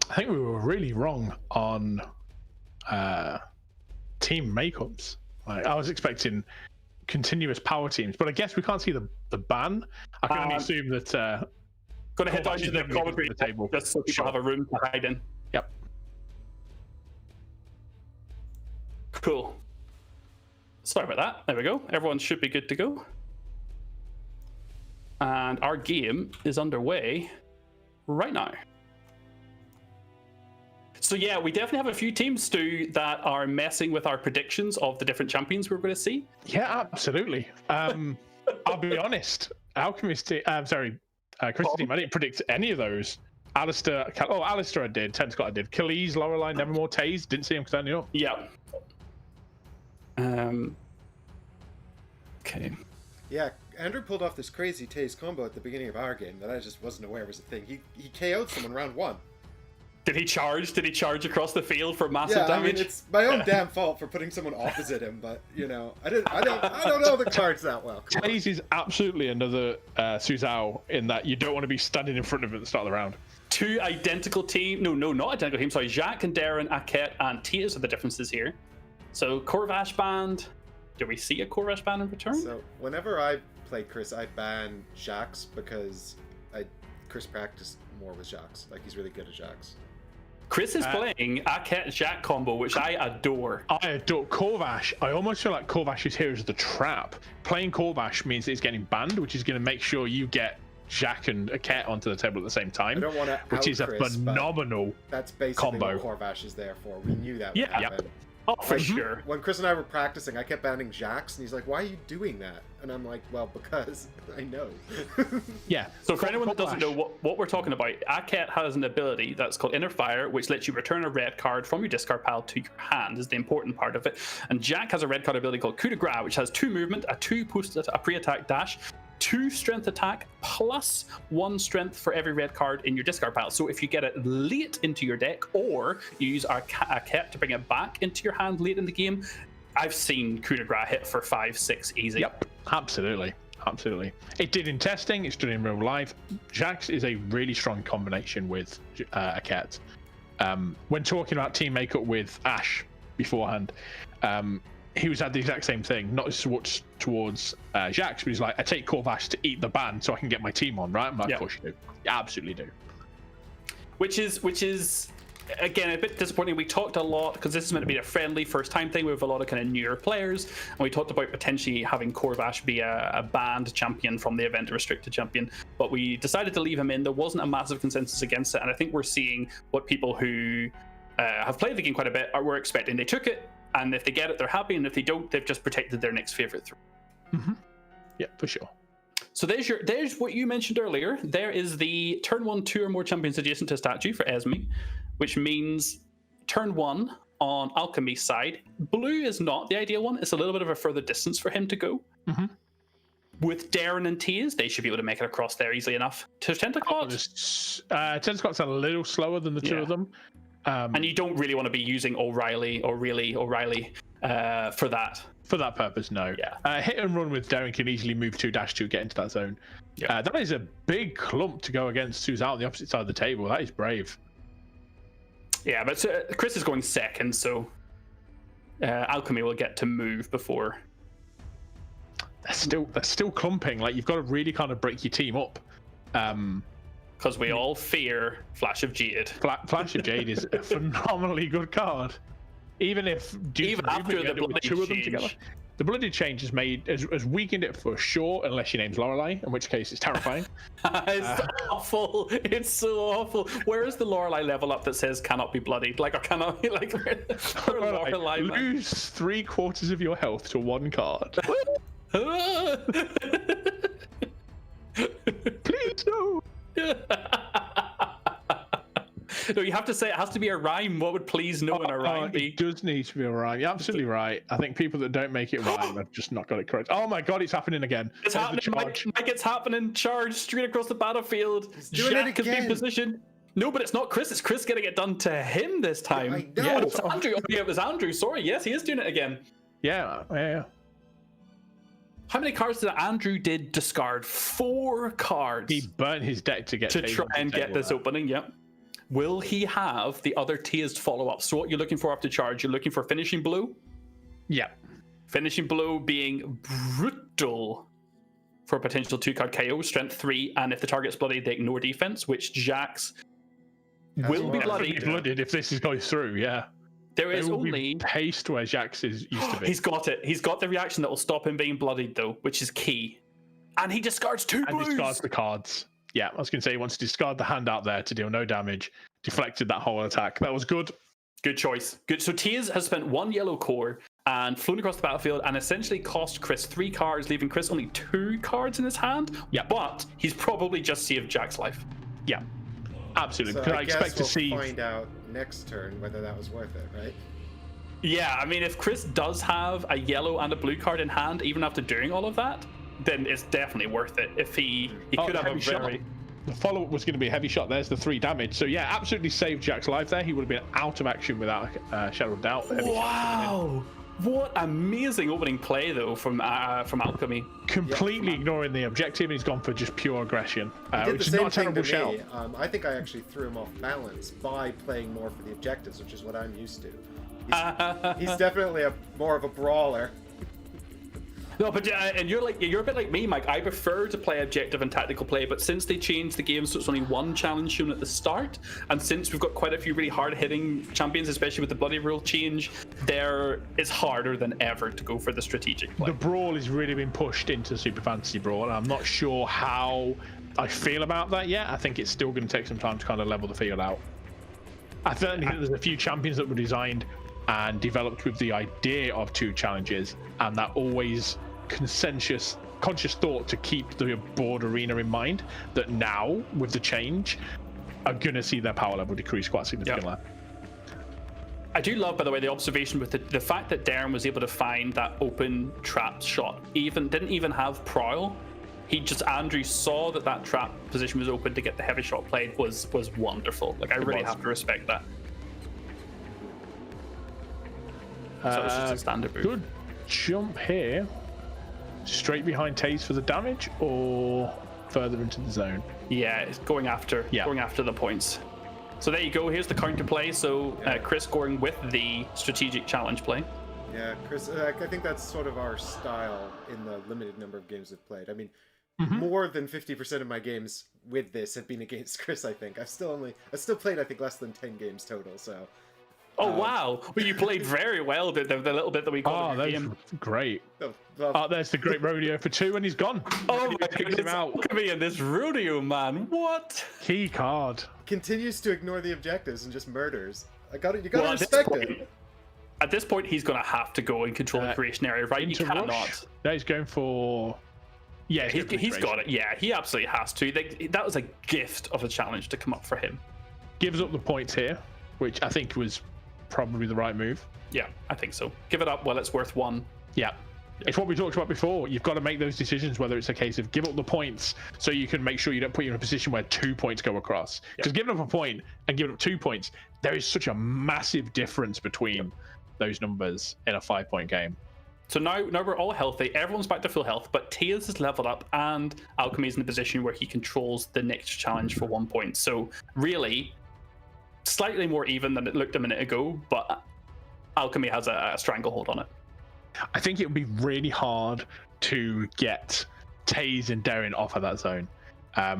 I think we were really wrong on team makeups. Like, I was expecting continuous power teams, but I guess we can't see the ban. I can only assume that. Going to head down to the commentary table just so people have a room to hide in. Yep. Cool. Sorry about that. There we go. Everyone should be good to go. And our game is underway right now. So yeah, we definitely have a few teams, Stu, that are messing with our predictions of the different champions we're going to see. Yeah, absolutely. I'll be honest. Alchemist team, Chris's team, I didn't predict any of those. Alistair I did. Tentacott I did. Khalees, Lorelei, Nevermore, Taze, didn't see him standing up. Yeah. Okay. Yeah, Andrew pulled off this crazy Taze combo at the beginning of our game that I just wasn't aware was a thing. He KO'd someone round 1. Did he charge? Did he charge across the field for massive Yeah, damage? I mean, it's my own damn fault for putting someone opposite him, but you know, I don't know the cards that well. Taze is absolutely another Suzhou in that you don't want to be standing in front of it at the start of the round. Two identical teams. No, not identical teams. Sorry, Jacques and Darren, Aket and Tias are the differences here. So Corvash banned. Do we see a Corvash ban in return? So whenever I played Chris, I banned Jax because Chris practiced more with Jax. Like, he's really good at Jax. Chris is playing Aket Jack combo, which I adore. I adore Corvash. I almost feel like Corvash is here as the trap. Playing Corvash means that he's getting banned, which is going to make sure you get Jack and Aket onto the table at the same time. I don't want to which is Chris, a phenomenal that's basically combo. what Corvash is there for. We knew that would Yeah. happen. Oh, for sure. When Chris and I were practicing, I kept banning Jax, and he's like, "Why are you doing that?" And I'm like, "Well, because I know." Yeah. So for anyone that doesn't know what we're talking about, Aket has an ability that's called Inner Fire, which lets you return a red card from your discard pile to your hand, is the important part of it. And Jack has a red card ability called Coup de Grace, which has 2 movement, a 2 pre-attack dash, 2 strength attack, plus 1 strength for every red card in your discard pile. So if you get it late into your deck, or you use Aket to bring it back into your hand late in the game, I've seen Coup de Grace hit for 5-6 easy. Yep, absolutely. It did in testing, it's done in real life. Jax is a really strong combination with Aket. When talking about team makeup with Ash beforehand, he was at the exact same thing, not so much towards Jax, but he's like, I take Corvash to eat the ban so I can get my team on, right? I'm like, Yeah. Of course you do. You absolutely do. Which is again a bit disappointing. We talked a lot because this is meant to be a friendly first time thing with a lot of kind of newer players, and we talked about potentially having Corvash be a banned champion from the event, a restricted champion, but we decided to leave him in. There wasn't a massive consensus against it, and I think we're seeing what people who have played the game quite a bit were expecting. They took it, and if they get it, they're happy, and if they don't, they've just protected their next favorite through. Mm-hmm. Yeah, for sure. So there's what you mentioned earlier. There is the turn 1 2 or more champions adjacent to a statue for Esme, which means turn 1 on Alchemy's side. Blue is not the ideal one. It's a little bit of a further distance for him to go. Mm-hmm. With Darren and Tias, they should be able to make it across there easly enough. To Tentacott, Tenskott's a little slower than the two of them. And you don't really want to be using O'Reilly for that. For that purpose, no. Yeah. Hit and run with Darren can easily move 2-2, get into that zone. Yeah. That is a big clump to go against who's out on the opposite side of the table. That is brave. Yeah, but Chris is going second, so Alchemy will get to move before. They're still clumping. Like, you've got to really kind of break your team up. Because we all fear Flash of Jade. Flash of Jade is a phenomenally good card. Even if Even after the bloody two of them change. together. The blooded change has weakened it for sure, unless your name's Lorelei, in which case it's terrifying. It's awful. It's so awful. Where is the Lorelei level up that says cannot be bloodied? Like, or cannot like Lorelei, man. Lose 3/4 of your health to 1 card. Please no. No, you have to say it has to be a rhyme. What would please no in a rhyme be? It does need to be a rhyme. You're absolutely right. I think people that don't make it rhyme have just not got it correct. Oh my god, it's happening again. It's There's happening, Mike, it's happening. Charge straight across the battlefield. doing it Jack has been again. positioned. No, but it's not Chris. It's Chris getting it done to him this time. I know. Yeah, it's Andrew. Oh, yeah, it was Andrew. Sorry. Yes, he is doing it again. Yeah. How many cards did Andrew discard? 4 cards. He burnt his deck to get to try and get this opening. Yep. Will he have the other tased follow-up? So what you're looking for after charge? You're looking for finishing blow. Yeah. Finishing blow being brutal for a potential 2-card KO, strength 3, and if the target's bloody, they ignore defense, which Jax will be bloodied. If this goes through. Yeah. There is only haste where Jax used to be. He's got it. He's got the reaction that will stop him being bloodied, though, which is key. And he discards 2 blues. And discards the cards. Yeah, I was going to say he wants to discard the hand out there to deal no damage. Deflected that whole attack. That was good. Good choice. Good. So Tiaz has spent 1 yellow core and flown across the battlefield and essentially cost Chris 3 cards, leaving Chris only 2 cards in his hand. Yeah. But he's probably just saved Jack's life. Yeah. Absolutely. So Because I guess expect to see. find out next turn whether that was worth it, right? Yeah, I mean, if Chris does have a yellow and a blue card in hand, even after doing all of that, then it's definitely worth it. If he could have a very... The follow-up was going to be a heavy shot. There's the 3 damage. So yeah, absolutely saved Jack's life there. He would have been out of action without a shadow of doubt. Wow! What amazing opening play though from Alchemy. Completely ignoring the objective, and he's gone for just pure aggression, He did which the is same not a thing terrible to shell. me. I think I actually threw him off balance by playing more for the objectives, which is what I'm used to. He's definitely more of a brawler. No, but and you're a bit like me, Mike. I prefer to play objective and tactical play, but since they changed the game so it's only 1 challenge shown at the start, and since we've got quite a few really hard-hitting champions, especially with the bloody rule change, it's harder than ever to go for the strategic play. The brawl has really been pushed into Super Fantasy Brawl, and I'm not sure how I feel about that yet. I think it's still going to take some time to kind of level the field out. I certainly think there's a few champions that were designed and developed with the idea of 2 challenges, and that always conscious thought to keep the broad arena in mind, that now with the change are going to see their power level decrease quite significantly. Yep. I do love, by the way, the observation with the fact that Darren was able to find that open trap shot, didn't even have prowl. Andrew saw that trap position was open to get the heavy shot played was wonderful. Like, I really have to respect that. So it's just a standard move. Good jump here. Straight behind Taze for the damage, or further into the zone? Yeah, it's going after the points. So there you go. Here's the counter play. So Chris going with the strategic challenge play. Yeah, Chris, I think that's sort of our style in the limited number of games we've played. I mean, more than 50% of my games with this have been against Chris, I think. I've still played, I think, less than 10 games total, so... Oh, wow. Well, you played very well, the little bit that we got in the game. Great. There's the great rodeo for 2, and he's gone. Oh, my goodness. Him out. Look at me in this rodeo, man. What? Key card. Continues to ignore the objectives and just murders. You gotta respect it. At this point, he's going to have to go and control the creation area, right? You cannot. No, he's going for... Yeah, he's got it. Yeah, he absolutely has to. That was a gift of a challenge to come up for him. Gives up the points here, which I think was probably the right move. Yeah, I think so. Give it up while it's worth 1. Yeah. It's what we talked about before. You've got to make those decisions, whether it's a case of give up the points so you can make sure you don't put you in a position where 2 points go across. Because giving up a point and giving up 2 points, there is such a massive difference between those numbers in a 5-point game. So now we're all healthy. Everyone's back to full health, but Tails is leveled up and Alchemy is in a position where he controls the next challenge for 1 point. So really, slightly more even than it looked a minute ago, but Alchemy has a stranglehold on it. I think it would be really hard to get Taze and Darren off of that zone. I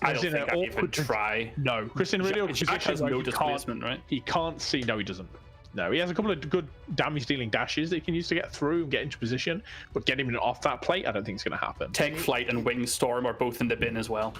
don't think I even try. No, Chris in a really awkward Jack position has no displacement, right? He can't see. No, he doesn't. No, he has a couple of good damage-dealing dashes that he can use to get through and get into position, but getting him off that plate, I don't think it's going to happen. Take Flight and Wing Storm are both in the bin as well.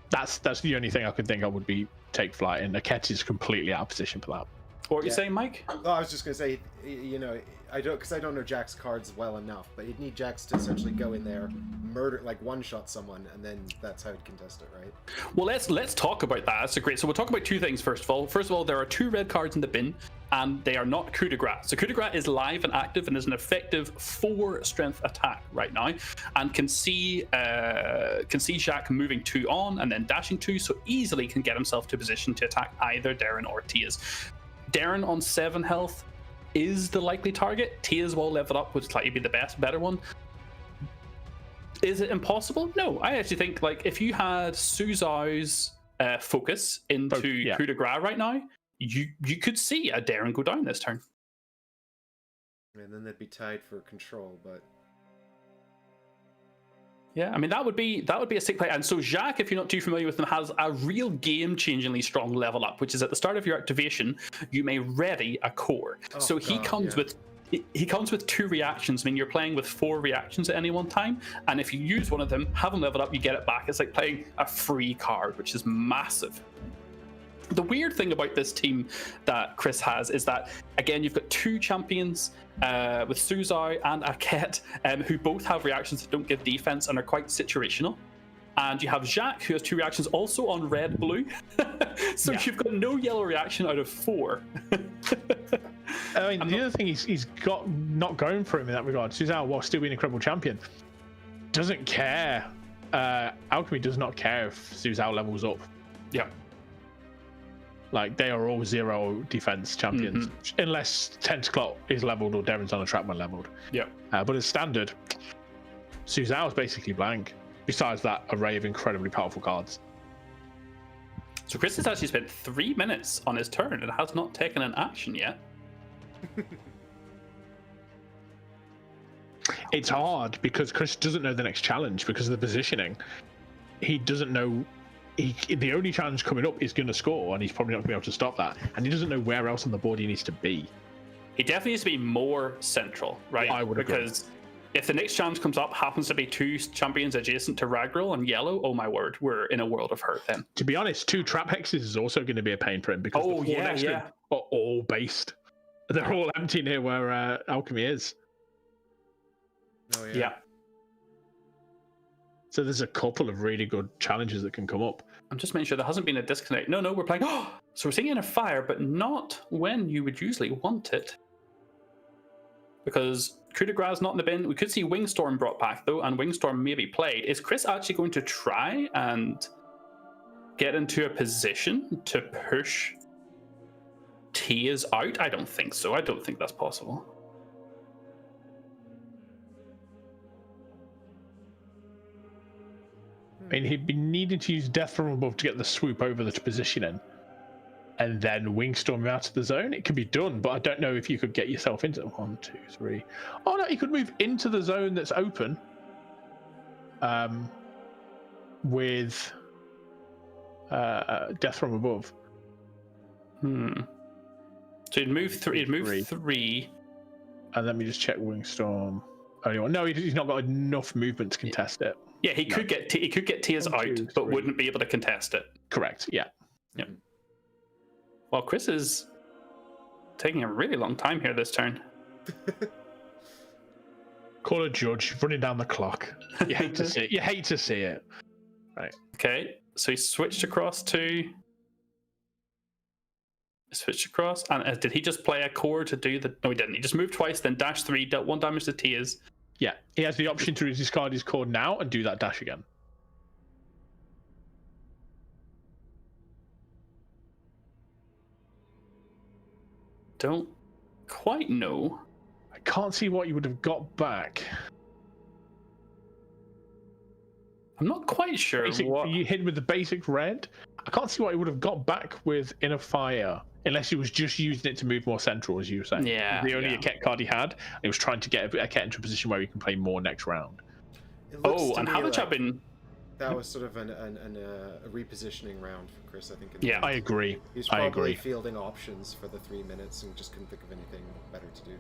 That's the only thing I could think of would be Take Flight, and Aket is completely out of position for that. What were you saying, Mike? Oh, I was just gonna say, you know, I don't know Jack's cards well enough, but you'd need Jax to essentially go in there, murder, like one-shot someone, and then that's how he'd contest it, right? Well, let's talk about that. That's a great. So we'll talk about two things first of all. First of all, there are 2 red cards in the bin, and they are not coup de grace. So coup de grace is live and active and is an effective 4 strength attack right now, and can see Jack moving 2 on and then dashing 2, so easily can get himself to position to attack either Darren or Tiaz. Darren on 7 health is the likely target. Tiaz will level up, which is likely to be the better one. Is it impossible? No, I actually think like if you had Su Zhao's focus into coup de grace right now, you could see a Darren go down this turn. And then they'd be tied for control, but yeah, I mean that would be a sick play. And so Jacques, if you're not too familiar with him, has a real game-changingly strong level up, which is at the start of your activation, you may ready a core. So he comes with 2 reactions. I mean, you're playing with 4 reactions at any one time, and if you use one of them, have them leveled up, you get it back. It's like playing a free card, which is massive. The weird thing about this team that Chris has is that, again, you've got 2 champions with Su Zhao and Aket, who both have reactions that don't give defense and are quite situational. And you have Jacques, who has 2 reactions also on red-blue. So you've got no yellow reaction out of 4. I mean, the other thing he's got not going for him in that regard, Su Zhao, while still being a incredible champion, doesn't care. Alchemy does not care if Su Zhao levels up. Yeah. Like, they are all 0 defense champions, unless Tentacle is leveled or Darren's on a track when leveled. Yeah. But as standard, Su Zhao is basically blank, besides that array of incredibly powerful cards. So Chris has actually spent 3 minutes on his turn and has not taken an action yet. It's hard because Chris doesn't know the next challenge because of the positioning. He doesn't know. The only challenge coming up is going to score, and he's probably not going to be able to stop that. And he doesn't know where else on the board he needs to be. He definitely needs to be more central, right? I would agree. Because if the next challenge comes up happens to be 2 champions adjacent to Ragdoll and yellow, oh my word, we're in a world of hurt then. To be honest, 2 trap hexes is also going to be a pain for him because the 4 next to him are all based. They're all empty near where Alchemy is. oh Yeah. So there's a couple of really good challenges that can come up. I'm just making sure there hasn't been a disconnect. No, we're playing. So we're seeing in a fire, but not when you would usually want it. Because coup de grace is not in the bin. We could see Wingstorm brought back, though, and Wingstorm may be played. Is Chris actually going to try and get into a position to push Tiaz out? I don't think so. I don't think that's possible. I mean, he'd be needing to use Death from Above to get the swoop over the positioning, and then Wingstorm him out of the zone. It could be done, but I don't know if you could get yourself into 1, 2, 3. Oh no, you could move into the zone that's open. With Death from Above. So he'd move 3. He'd move 3. And let me just check Wingstorm. Only one. No, he's not got enough movement to contest it. Yeah, he could get Tiaz 1, 2, out, but 3. wouldn't be able to contest it. Correct. Yeah. Yeah. Well, Chris is taking a really long time here this turn. Call a judge running down the clock. You hate to see it. You hate to see it. Right. Okay, so he switched across, and did he just play a core to do the? No, he didn't. He just moved twice, then dash 3, dealt 1 damage to Tiaz. Yeah, he has the option to discard his core now and do that dash again. Don't quite know. I can't see what you would have got back. I'm not quite sure what you hit with the basic red. I can't see what he would have got back with Inner Fire, unless he was just using it to move more central, as you were saying. Yeah. The only Aket card he had, and he was trying to get Aket into a position where he can play more next round. Oh, and how much I've been that was sort of a repositioning round for Chris, I think. Yeah, I agree. He was I probably agree. fielding options for the 3 minutes and just couldn't think of anything better to do.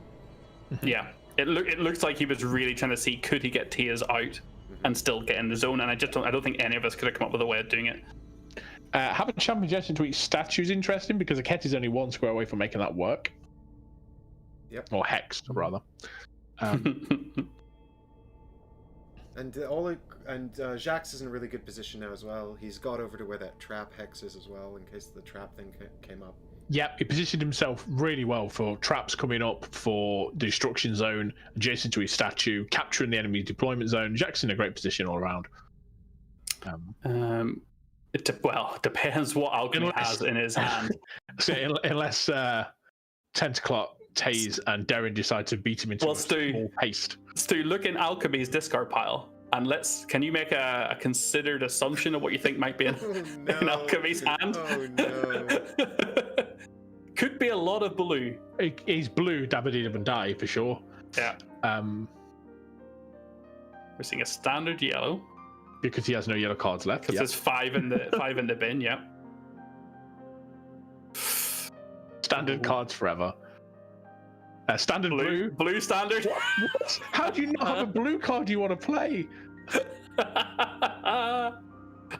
Yeah, it looks like he was really trying to see could he get Tia's out and still get in the zone, and I don't think any of us could have come up with a way of doing it. Having champion Jensen to each statue is interesting because Aket is only 1 square away from making that work. Yep. Or hexed, rather. And Jax is in a really good position now as well. He's got over to where that trap hex is as well, in case the trap thing came up. Yep, he positioned himself really well for traps coming up, for the destruction zone, adjacent to his statue, capturing the enemy deployment zone. Jack's in a great position all around. It depends what Alchemy has in his hand. So unless Tentaclot, Taze, and Darren decide to beat him into a small paste. Stu, look in Alchemy's discard pile, and can you make a considered assumption of what you think might be in Alchemy's hand? Oh no. Could be a lot of blue. He's blue, Dabba and die for sure. Yeah. We're seeing a standard yellow. Because he has no yellow cards left. Because there's 5 in the bin, yeah. Standard cards forever. Standard blue. Blue standard. What? How do you not have a blue card you want to play?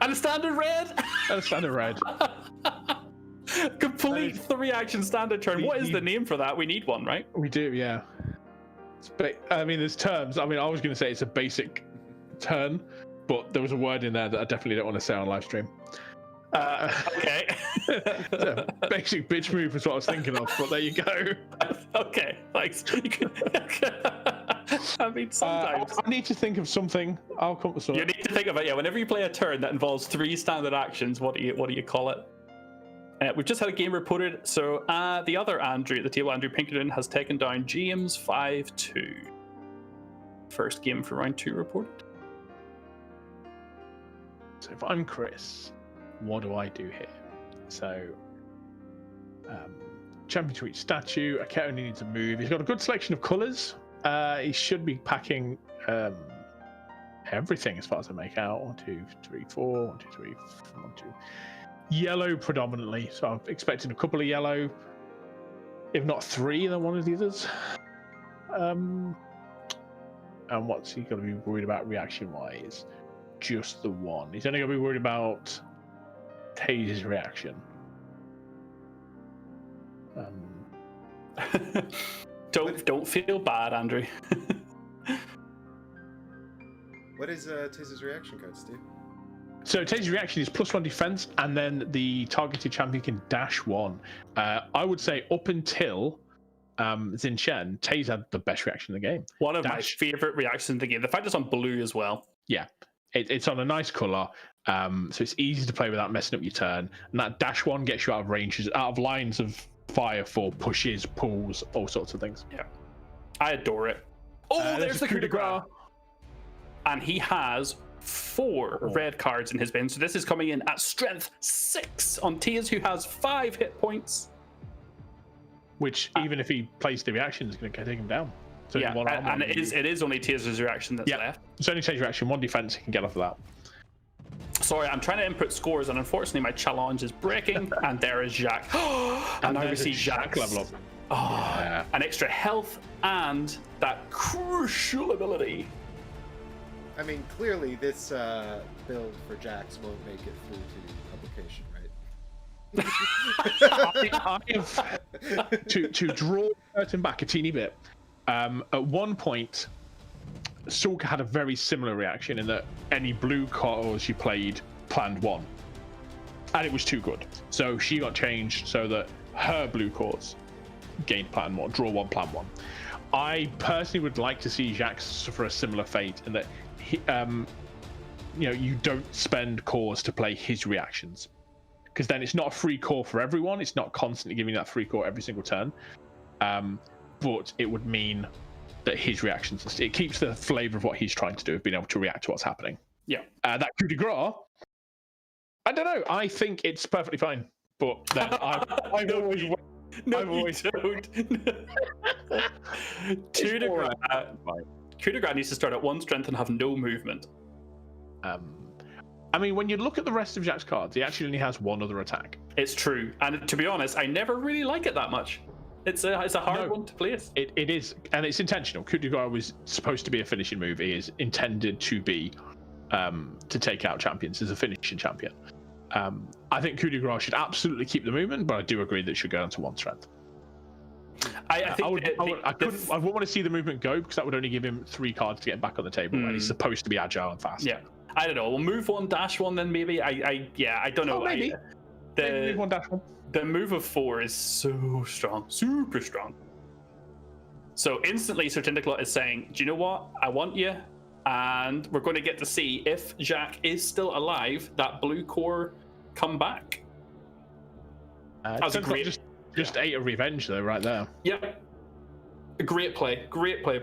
And a standard red. And a standard red. Complete 3-action standard turn. What is the name for that? We need one, right? We do, yeah. I mean, there's terms. I mean, I was going to say it's a basic turn, but there was a word in there that I definitely don't want to say on live stream. Okay. Basic bitch move is what I was thinking of, but there you go. Okay, thanks. I mean, sometimes I need to think of something. I'll come up with something. You need to think of it. Yeah, whenever you play a turn that involves 3 standard actions, what do you call it? We've just had a game reported. So the other Andrew at the table, Andrew Pinkerton, has taken down James 5-2. First game for round 2 reported. So if I'm Chris, what do I do here? So, champion to each statue. Aket only needs a move. He's got a good selection of colours. He should be packing everything as far as I make out. 1, 2, 3, 4. 1, 2, 3, 1, 2. Yellow predominantly. So I'm expecting a couple of yellow, if not 3, then one of the others. And what's he going to be worried about reaction-wise? Just the one. He's only going to be worried about Taze's reaction. Don't feel bad, Andrew. What is Taze's reaction card, Steve? So Taze's reaction is +1 defense, and then the targeted champion can dash 1. I would say up until Xin Shen, Taze had the best reaction in the game. One of my favorite reactions in the game. The fact it's on blue as well. Yeah. It's on a nice colour, so it's easy to play without messing up your turn. And that dash 1 gets you out of ranges, out of lines of fire for pushes, pulls, all sorts of things. Yeah, I adore it. Oh, there's the coup de grace. And he has 4 red cards in his bin. So this is coming in at strength 6 on Tia's, who has 5 hit points. Which, even if he plays the reaction, is going to take him down. So yeah, and it is only Tia's reaction that's left. It's only Taze's reaction, 1 defense, he can get off of that. Sorry, I'm trying to input scores, and unfortunately my challenge is breaking, and there is Jacques. And now we see Jacques level up. An extra health and that crucial ability. I mean, clearly this build for Jax won't make it through to publication, right? to draw the curtain back a teeny bit, at one point, Sulka had a very similar reaction in that any blue cards she played planned 1. And it was too good. So she got changed so that her blue cards gained plan 1, draw 1, plan 1. I personally would like to see Jacques suffer a similar fate in that he, you don't spend cores to play his reactions. Because then it's not a free core for everyone. It's not constantly giving that free core every single turn. But it would mean that his reactions, it keeps the flavor of what he's trying to do, of being able to react to what's happening. Yeah. That coup de grace, I don't know. I think it's perfectly fine. But then I've always... No, you don't. Coup de grace needs to start at 1 strength and have no movement. I mean, when you look at the rest of Jack's cards, he actually only has one other attack. It's true, and to be honest, I never really like it that much. It's a hard one to place. It is, and it's intentional. Coup de grace was supposed to be a finishing move. It is intended to be to take out champions as a finishing champion. I think coup de grace should absolutely keep the movement, but I do agree that it should go down to 1 strength. I wouldn't want to see the movement go because that would only give him 3 cards to get back on the table, and he's supposed to be agile and fast. Yeah, I don't know. We'll move 1, dash 1, then maybe. I don't know. Maybe. Maybe move 1, dash 1. The move of 4 is so strong, super strong. So instantly, Sir Tindaclot is saying, "Do you know what? I want you." And we're going to get to see if Jack is still alive, that blue core come back. That was just ate a revenge though, right there. Yep. Great play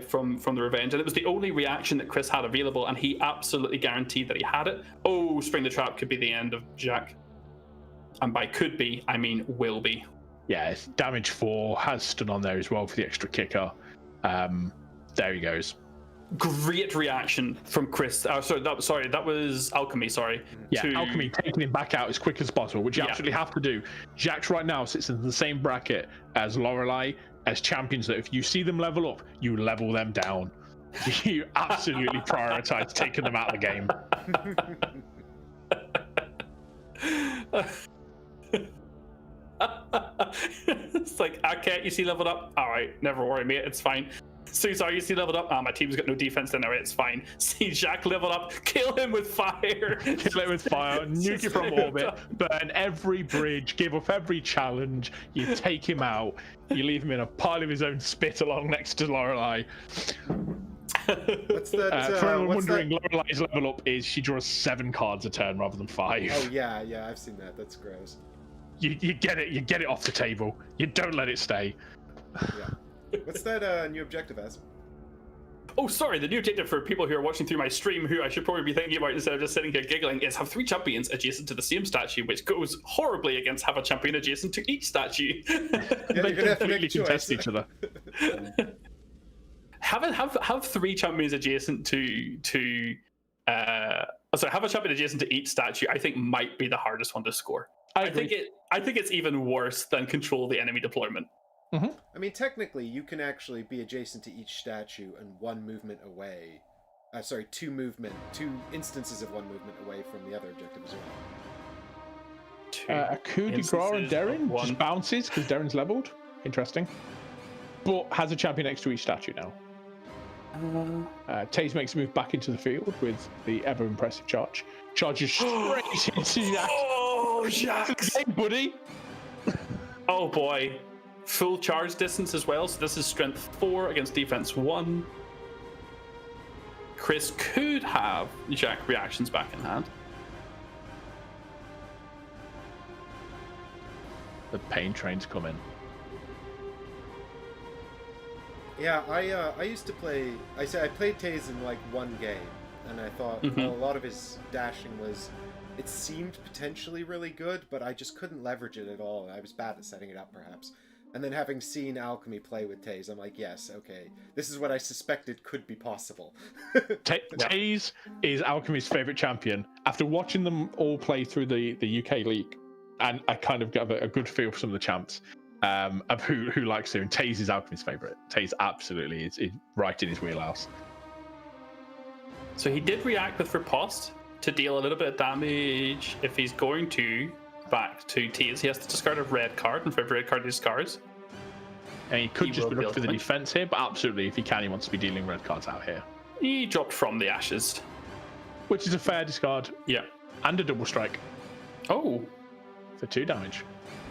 from the revenge, and it was the only reaction that Chris had available, and he absolutely guaranteed that he had it. Oh, Spring the Trap could be the end of Jack. And by could be, I mean will be. Yeah, it's damage 4 has stood on there as well for the extra kicker. There he goes. Great reaction from Chris. That was Alchemy. Yeah, Alchemy taking him back out as quick as possible, which you absolutely have to do. Jax right now sits in the same bracket as Lorelei, as champions that if you see them level up, you level them down. You absolutely prioritize taking them out of the game. It's like, okay, you see leveled up. All right, never worry, mate. It's fine. So sorry, you see leveled up. My team's got no defense then. All right, it's fine. See Jack leveled up. Kill him with fire. Kill him with fire. Nuke him from orbit. Burn every bridge. Give up every challenge. You take him out. You leave him in a pile of his own spit along next to Lorelei. What's that? For anyone wondering, Lorelei's level up is she draws 7 cards a turn rather than 5. Oh yeah, I've seen that. That's gross. You get it off the table. You don't let it stay. Yeah. What's that new objective as? Oh, sorry. The new objective for people who are watching through my stream, who I should probably be thinking about instead of just sitting here giggling, is have 3 champions adjacent to the same statue, which goes horribly against have a champion adjacent to each statue. They completely contest each other. Have 3 champions adjacent to have a champion adjacent to each statue. I think might be the hardest one to score. I think it's even worse than control the enemy deployment. Mm-hmm. I mean, technically, you can actually be adjacent to each statue and 1 movement away. 2 instances of 1 movement away from the other objective as well. A coup de grace and Darren just bounces because Darren's leveled. Interesting. But has a champion next to each statue now. Taze makes a move back into the field with the ever impressive charge. Charges straight into Jack. Oh, Jack! Hey, buddy! Oh boy. Full charge distance as well, so this is strength 4 against defense 1. Chris could have Jack reactions back in hand. The pain train's coming. Yeah, I used to play. I played Taze in like 1 game, and I thought a lot of his dashing it seemed potentially really good, but I just couldn't leverage it at all. I was bad at setting it up, perhaps. And then having seen Alchemy play with Taze, I'm like, yes, okay, this is what I suspected could be possible. Taze is Alchemy's favorite champion. After watching them all play through the UK league, and I kind of got a good feel for some of the champs of who likes who, and Taze is Alchemy's favorite. Taze absolutely is right in his wheelhouse. So he did react with Riposte to deal a little bit of damage. If he's going to back to Taze, he has to discard a red card, and for every red card he discards, and he could just look for the defense here, but absolutely, if he can, he wants to be dealing red cards out here. He dropped from the ashes, which is a fair discard. Yeah, and a double strike. Oh, for 2 damage.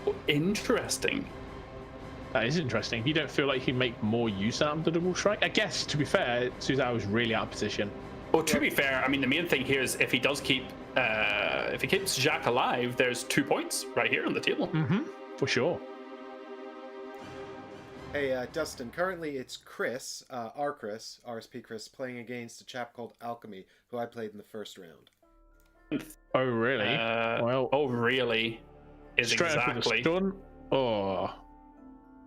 Oh, interesting. That is interesting. You don't feel like you can make more use out of the double strike? I guess, to be fair, Suzanne was really out of position. Well, to be fair, I mean, the main thing here is if he does keep, if he keeps Jack alive, there's 2 points right here on the table. Mm-hmm. For sure. Hey, Dustin, currently it's Chris, our Chris, RSP Chris, playing against a chap called Alchemy, who I played in the first round. Oh, really? Well, oh, really? Is straight exactly. After the stun. Oh.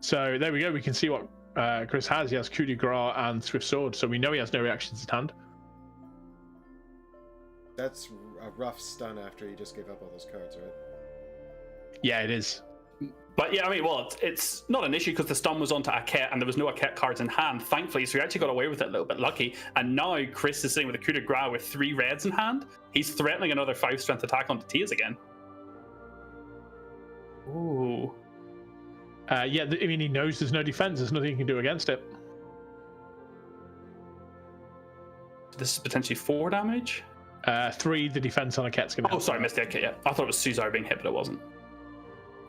So there we go. We can see what Chris has. He has Coup de Grace and Swift Sword, so we know he has no reactions at hand. That's a rough stun after he just gave up all those cards, right? Yeah, it is. But yeah, I mean, well, it's not an issue because the stun was onto Aket and there was no Aket cards in hand, thankfully, so he actually got away with it a little bit lucky. And now Chris is sitting with a coup de grace with 3 reds in hand. He's threatening another 5 strength attack onto Tia's again. Ooh. Yeah, I mean, he knows there's no defense. There's nothing he can do against it. This is potentially 4 damage? 3, the defense on Aket's going to... Oh, sorry, missed the Aket, yeah. I thought it was Suzar being hit, but it wasn't.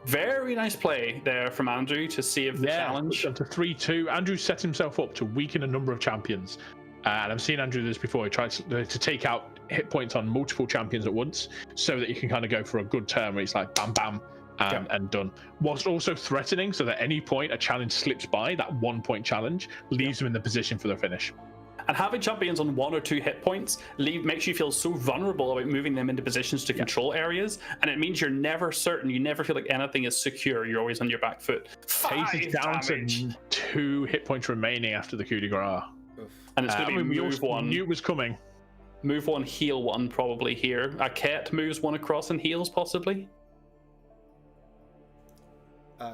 Very nice play there from Andrew to save the challenge. Up to 3-2. Andrew set himself up to weaken a number of champions. And I've seen Andrew do this before. He tried to take out hit points on multiple champions at once so that you can kind of go for a good turn where it's like bam, bam, and done. Whilst also threatening so that at any point a challenge slips by, that 1-point challenge leaves them in the position for the finish. And having champions on 1 or 2 hit points makes you feel so vulnerable about moving them into positions to control areas, and it means you're never certain. You never feel like anything is secure. You're always on your back foot. 5 Pace is down damage. to 2 hit points remaining after the coup de grace. And it's going to be move 1. Knew it was coming. Move 1, heal 1 probably here. Aket moves 1 across and heals possibly.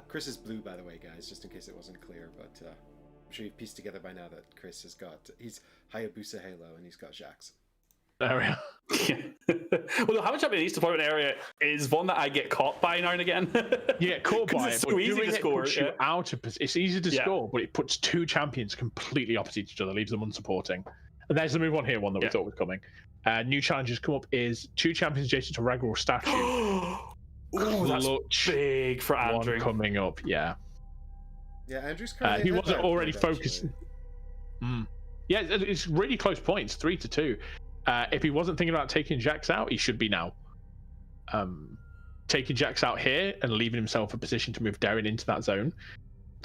Chris is blue, by the way, guys, just in case it wasn't clear, but I'm sure you've pieced together by now that Chris has got... He's Hayabusa Halo, and he's got Jax. There we are. Well, how much of an East deployment area is one that I get caught by now and again. You get caught by it's it, so easy to score. You out of, it's easy to score, but it puts 2 champions completely opposite each other, leaves them unsupporting. And there's the move on here, one that we thought was coming. New challenges come up is 2 champions adjacent to regular statue. Ooh, that's big for Andrew. One coming up, yeah. Yeah, Andrew's currently... he wasn't already focused. Yeah, it's really close points, 3-2. If he wasn't thinking about taking Jax out, he should be now. Taking Jax out here and leaving himself a position to move Darren into that zone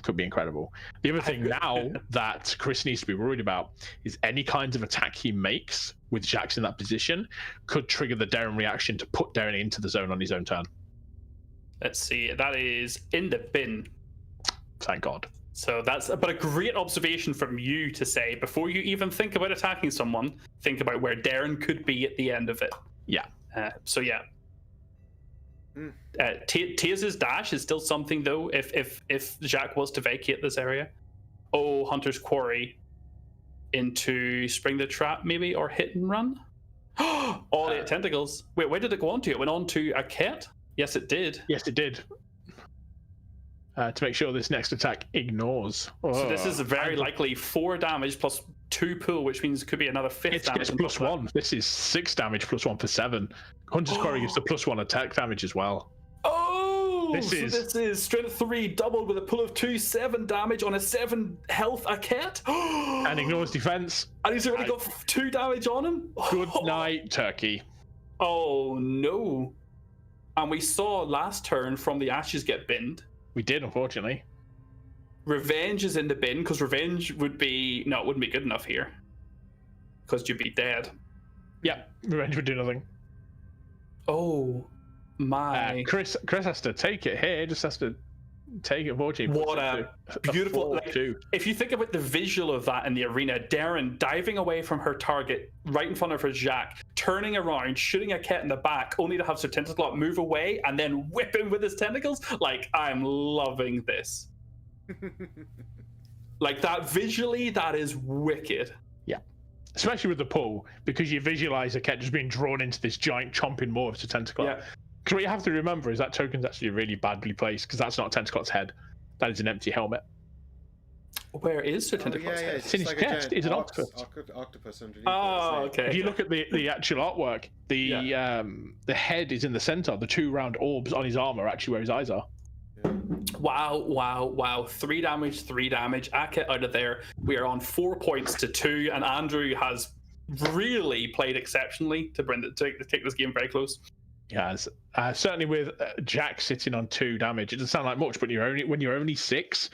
could be incredible. The other thing now that Chris needs to be worried about is any kinds of attack he makes with Jax in that position could trigger the Darren reaction to put Darren into the zone on his own turn. Let's see, that is in the bin. Thank God. So that's but a great observation from you to say before you even think about attacking someone, think about where Darren could be at the end of it. Yeah. So yeah. Tia's dash is still something though. If Jacques was to vacate this area, Hunter's Quarry into Spring the Trap maybe or Hit and Run. All 8 tentacles. Wait, where did it go on to? It went on to Aket. Yes, it did. Yes, it did. To make sure this next attack ignores. So this is very likely 4 damage plus 2 pull, which means it could be another 5th damage. It's +1. This is 6 damage +1 for 7. Hunter's Quarry gives the +1 attack damage as well. Oh, this is strength 3 doubled with a pull of 2, 7 damage on a 7 health Aket. And ignores defense. And he's already got 2 damage on him. Good night, Turkey. Oh no. And we saw last turn from the Ashes get binned. We did, unfortunately. Revenge is in the bin because Revenge would be... No, it wouldn't be good enough here. Because you'd be dead. Yeah, Revenge would do nothing. Oh, my... Chris has to take it here. Just has to take it, unfortunately. What a beautiful... Like, if you think about the visual of that in the arena, Darren diving away from her target right in front of her Jacques, turning around, shooting Aket in the back, only to have Sir Tentacle move away and then whip him with his tentacles. Like, I'm loving this. Like, that visually, that is wicked. Yeah. Especially with the pull, because you visualize Aket just being drawn into this giant chomping maw of Sir Tentacle. Yeah. Because what you have to remember is that token's actually really badly placed, because that's not Tentacle's head. That is an empty helmet. Where is Sir Tentacle's head? It's in his chest. It's an octopus. Octopus underneath. Oh, okay. If you look at the actual artwork, the head is in the center. The 2 round orbs on his arm are actually where his eyes are. Wow. 3 damage. Aket out of there. We are on 4 points to 2, and Andrew has really played exceptionally to take this game very close. Yes, certainly with Jack sitting on 2 damage. It doesn't sound like much, but when you're only 6,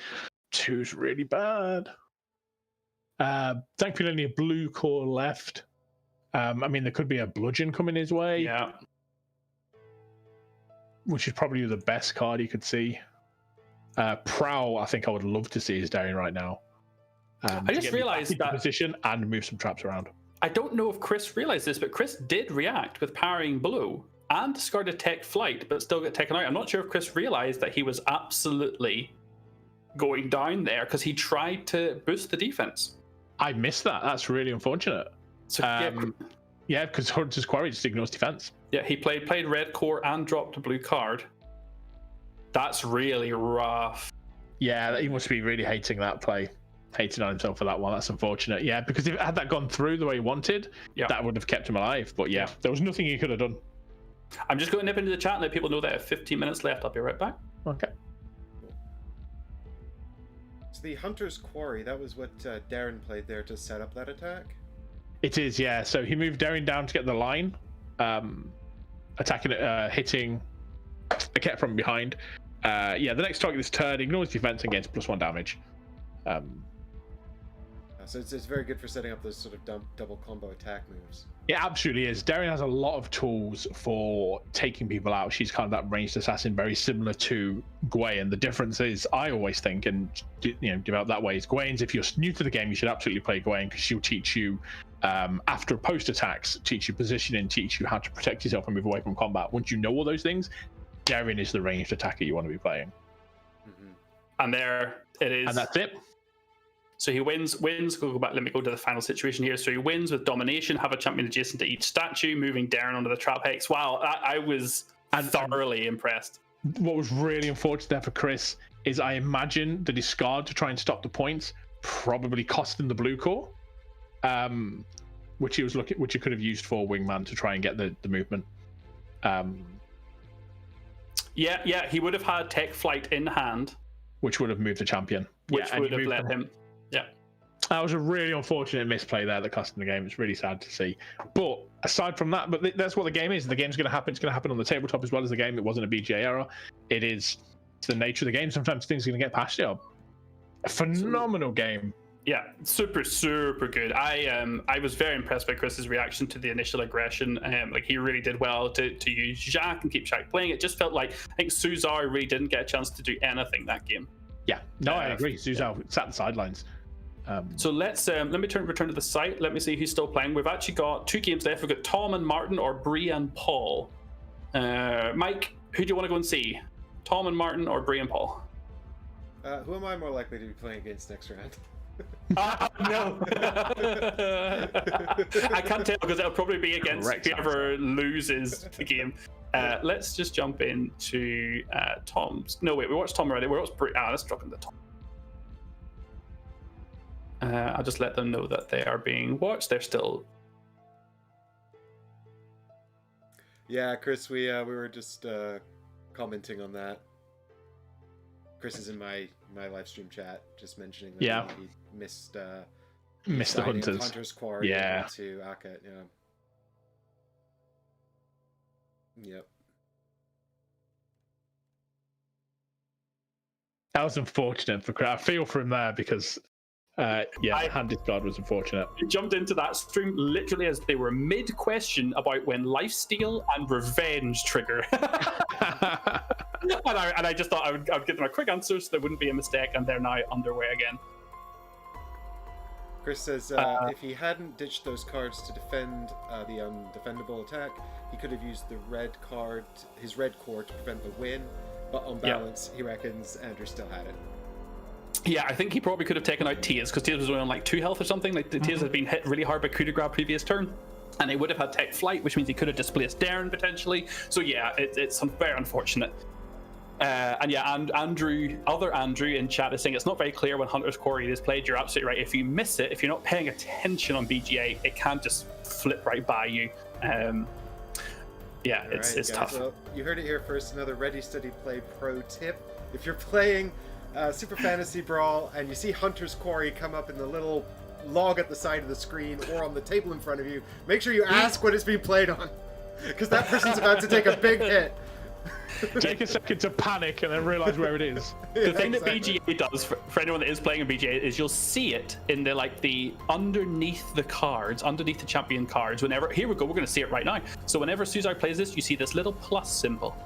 2's really bad. Thankfully, only a blue core left. I mean, there could be a bludgeon coming his way. Yeah. Which is probably the best card you could see. Prowl, I think I would love to see his Darien right now. I just realized that position and move some traps around. I don't know if Chris realized this, but Chris did react with parrying blow and discarded tech flight, but still got taken out. I'm not sure if Chris realized that he was absolutely going down there because he tried to boost the defense. I missed that. That's really unfortunate. So yeah, because Hunter's Quarry just ignores defense. yeah, he played red core and dropped a blue card. That's really rough. Yeah, he must be really hating that play. Hating on himself for that one. That's unfortunate. Yeah, because if had that gone through the way he wanted, that would have kept him alive. But yeah, there was nothing he could have done. I'm just going to nip into the chat and let people know that I have 15 minutes left. I'll be right back. Okay. So the Hunter's Quarry, that was what Darren played there to set up that attack? It is, yeah. So he moved Darren down to get the line, attacking it, hitting a cat from behind. Yeah, the next target this turn ignores defense and gains +1 damage. So it's very good for setting up those sort of double combo attack moves. It absolutely is. Darren has a lot of tools for taking people out. She's kind of that ranged assassin, very similar to Gwen. The difference is, I always think, and develop that way, is Gwen's, if you're new to the game, you should absolutely play Gwen because she'll teach you, after post attacks, teach you positioning, teach you how to protect yourself and move away from combat. Once you know all those things, Darren is the ranged attacker you want to be playing. And there it is. And that's it. So he wins. Go back. Let me go to the final situation here. So he wins with domination, have a champion adjacent to each statue, moving Darren onto the trap hex. Wow, I was thoroughly impressed. What was really unfortunate there for Chris is I imagine the discard to try and stop the points probably cost him the blue core, which he could have used for Wingman to try and get the movement. Yeah, he would have had tech flight in hand, which would have moved the champion, which would have let him. Yeah, that was a really unfortunate misplay there that cost him the game. It's really sad to see. But aside from that, that's what the game is. The game's going to happen. It's going to happen on the tabletop as well as the game. It wasn't a BGA error. It's the nature of the game. Sometimes things are going to get past you. A phenomenal game. Yeah, super good. I was very impressed by Chris's reaction to the initial aggression. Like he really did well to use Jacques and keep Jacques playing. It just felt like I think Suzar really didn't get a chance to do anything that game. Yeah, no, I agree. Suzar sat the sidelines. So let's let me return to the site. Let me see who's still playing. We've actually got 2 games left. We've got Tom and Martin or Bree and Paul. Mike, who do you want to go and see? Tom and Martin or Bree and Paul? Who am I more likely to be playing against next round? No. I can't tell because it'll probably be against whoever loses the game. Let's just jump into Tom's. No, wait, we watched Tom already. We watched Bree. Let's drop into Tom. I'll just let them know that they are being watched. They're still. Yeah, Chris, we were just commenting on that. Chris is in my live stream chat, just mentioning that he missed the Hunter's Quarry to Akhet. Yep. That was unfortunate for Chris. I feel for him there because hand discard was unfortunate. I jumped into that stream literally as they were mid-question about when lifesteal and revenge trigger. and I just thought I would give them a quick answer so there wouldn't be a mistake, and they're now underway again. Chris says if he hadn't ditched those cards to defend the undefendable attack, he could have used the red card, his red core, to prevent the win. But on balance, he reckons Andrew still had it. Yeah, I think he probably could have taken out Tiaz because Tiaz was only on like 2 health or something. Like Tiaz had been hit really hard by coup de grace previous turn, and he would have had tech flight, which means he could have displaced Darren potentially. So yeah, it's very unfortunate. And other Andrew in chat is saying it's not very clear when Hunter's Quarry is played. You're absolutely right. If you miss it, if you're not paying attention on BGA, it can just flip right by you. It's tough. Well, you heard it here first. Another Ready Steady Play pro tip: if you're playing Super Fantasy Brawl and you see Hunter's Quarry come up in the little log at the side of the screen or on the table in front of you, make sure you ask what it's being played on, because that person's about to take a big hit. Take a second to panic and then realize where it is. The thing that BGA does for anyone that is playing a BGA is you'll see it in the underneath the cards, underneath the champion cards. Whenever, here we go, we're going to see it right now. So whenever Suzai plays this, you see this little plus symbol.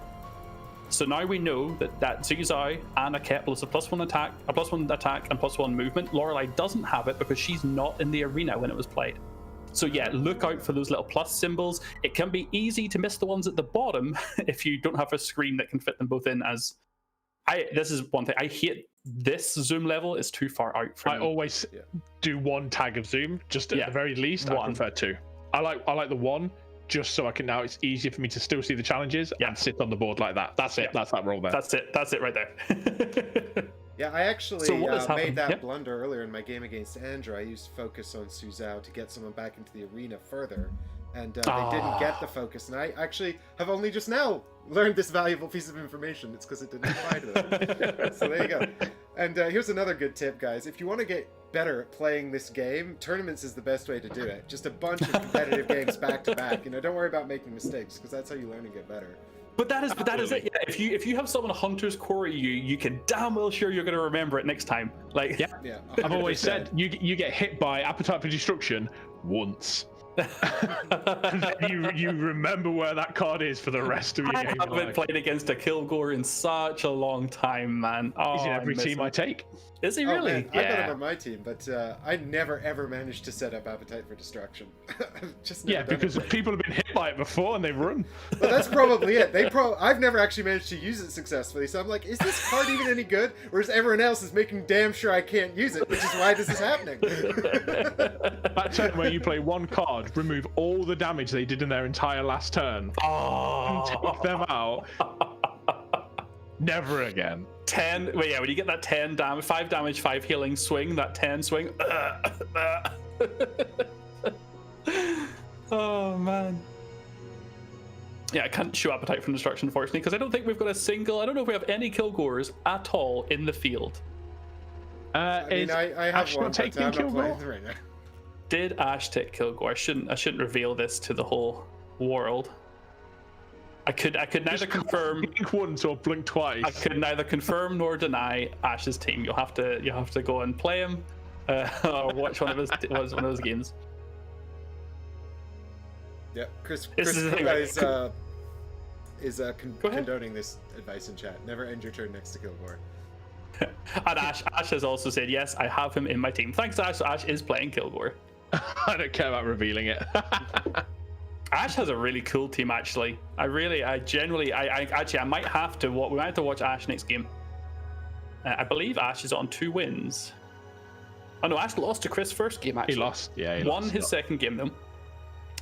So now we know that Suzai and Akhet plus a +1 attack, and +1 movement. Lorelei doesn't have it because she's not in the arena when it was played. So yeah, look out for those little plus symbols. It can be easy to miss the ones at the bottom if you don't have a screen that can fit them both in. This is one thing I hate. This zoom level is too far out for me. I always do one tag of zoom, just at the very least. I prefer two. I like the one, just so I can now. It's easier for me to still see the challenges and sit on the board like that. That's it. That's that roll there. That's it right there. Yeah, I actually made that blunder earlier in my game against Andrew. I used focus on Suzhou to get someone back into the arena further, and they didn't get the focus. And I actually have only just now learned this valuable piece of information. It's because it didn't apply to them. So there you go. And here's another good tip, guys. If you want to get better at playing this game, tournaments is the best way to do it. Just a bunch of competitive games back to back. Don't worry about making mistakes, because that's how you learn and get better. But that is it. Yeah, if you have someone Hunter's Quarry you can damn well sure you're going to remember it next time. Like yeah. I've always said you get hit by Appetite for Destruction once. And then you remember where that card is for the rest of your game. I haven't played against a Kilgore in such a long time, man. He's in every team I take. Is he really? Man, I got him on my team, but I never ever managed to set up Appetite for Destruction. Because people have been hit by it before and they run. Well, that's probably it. I've never actually managed to use it successfully, so I'm like, is this card even any good? Whereas everyone else is making damn sure I can't use it, which is why this is happening. That turn where you play one card, remove all the damage they did in their entire last turn, and take them out. Never again. 10. Well, yeah, when you get that 10 damage, 5 damage, 5 healing swing, that 10 swing. Oh man. Yeah, I can't show Appetite for Destruction, unfortunately, because I don't think we've got I don't know if we have any Kilgores at all in the field. I have one, but I'm not playing right now. Did Ash take Kilgore? I shouldn't reveal this to the whole world. I could neither confirm. Blink once or blink twice. I could neither confirm nor deny Ash's team. You'll have to go and play him, or watch one of his games. Yeah, Chris is the thing, right? is condoning this advice in chat. Never end your turn next to Kilgore. And Ash has also said, yes, I have him in my team. Thanks, Ash. So Ash is playing Kilgore. I don't care about revealing it. Ash has a really cool team, actually. I might have to. We might have to watch Ash next game. I believe Ash is on 2 wins. Oh no, Ash lost to Chris first game. Actually, he lost. Yeah, he won lost. his second game though.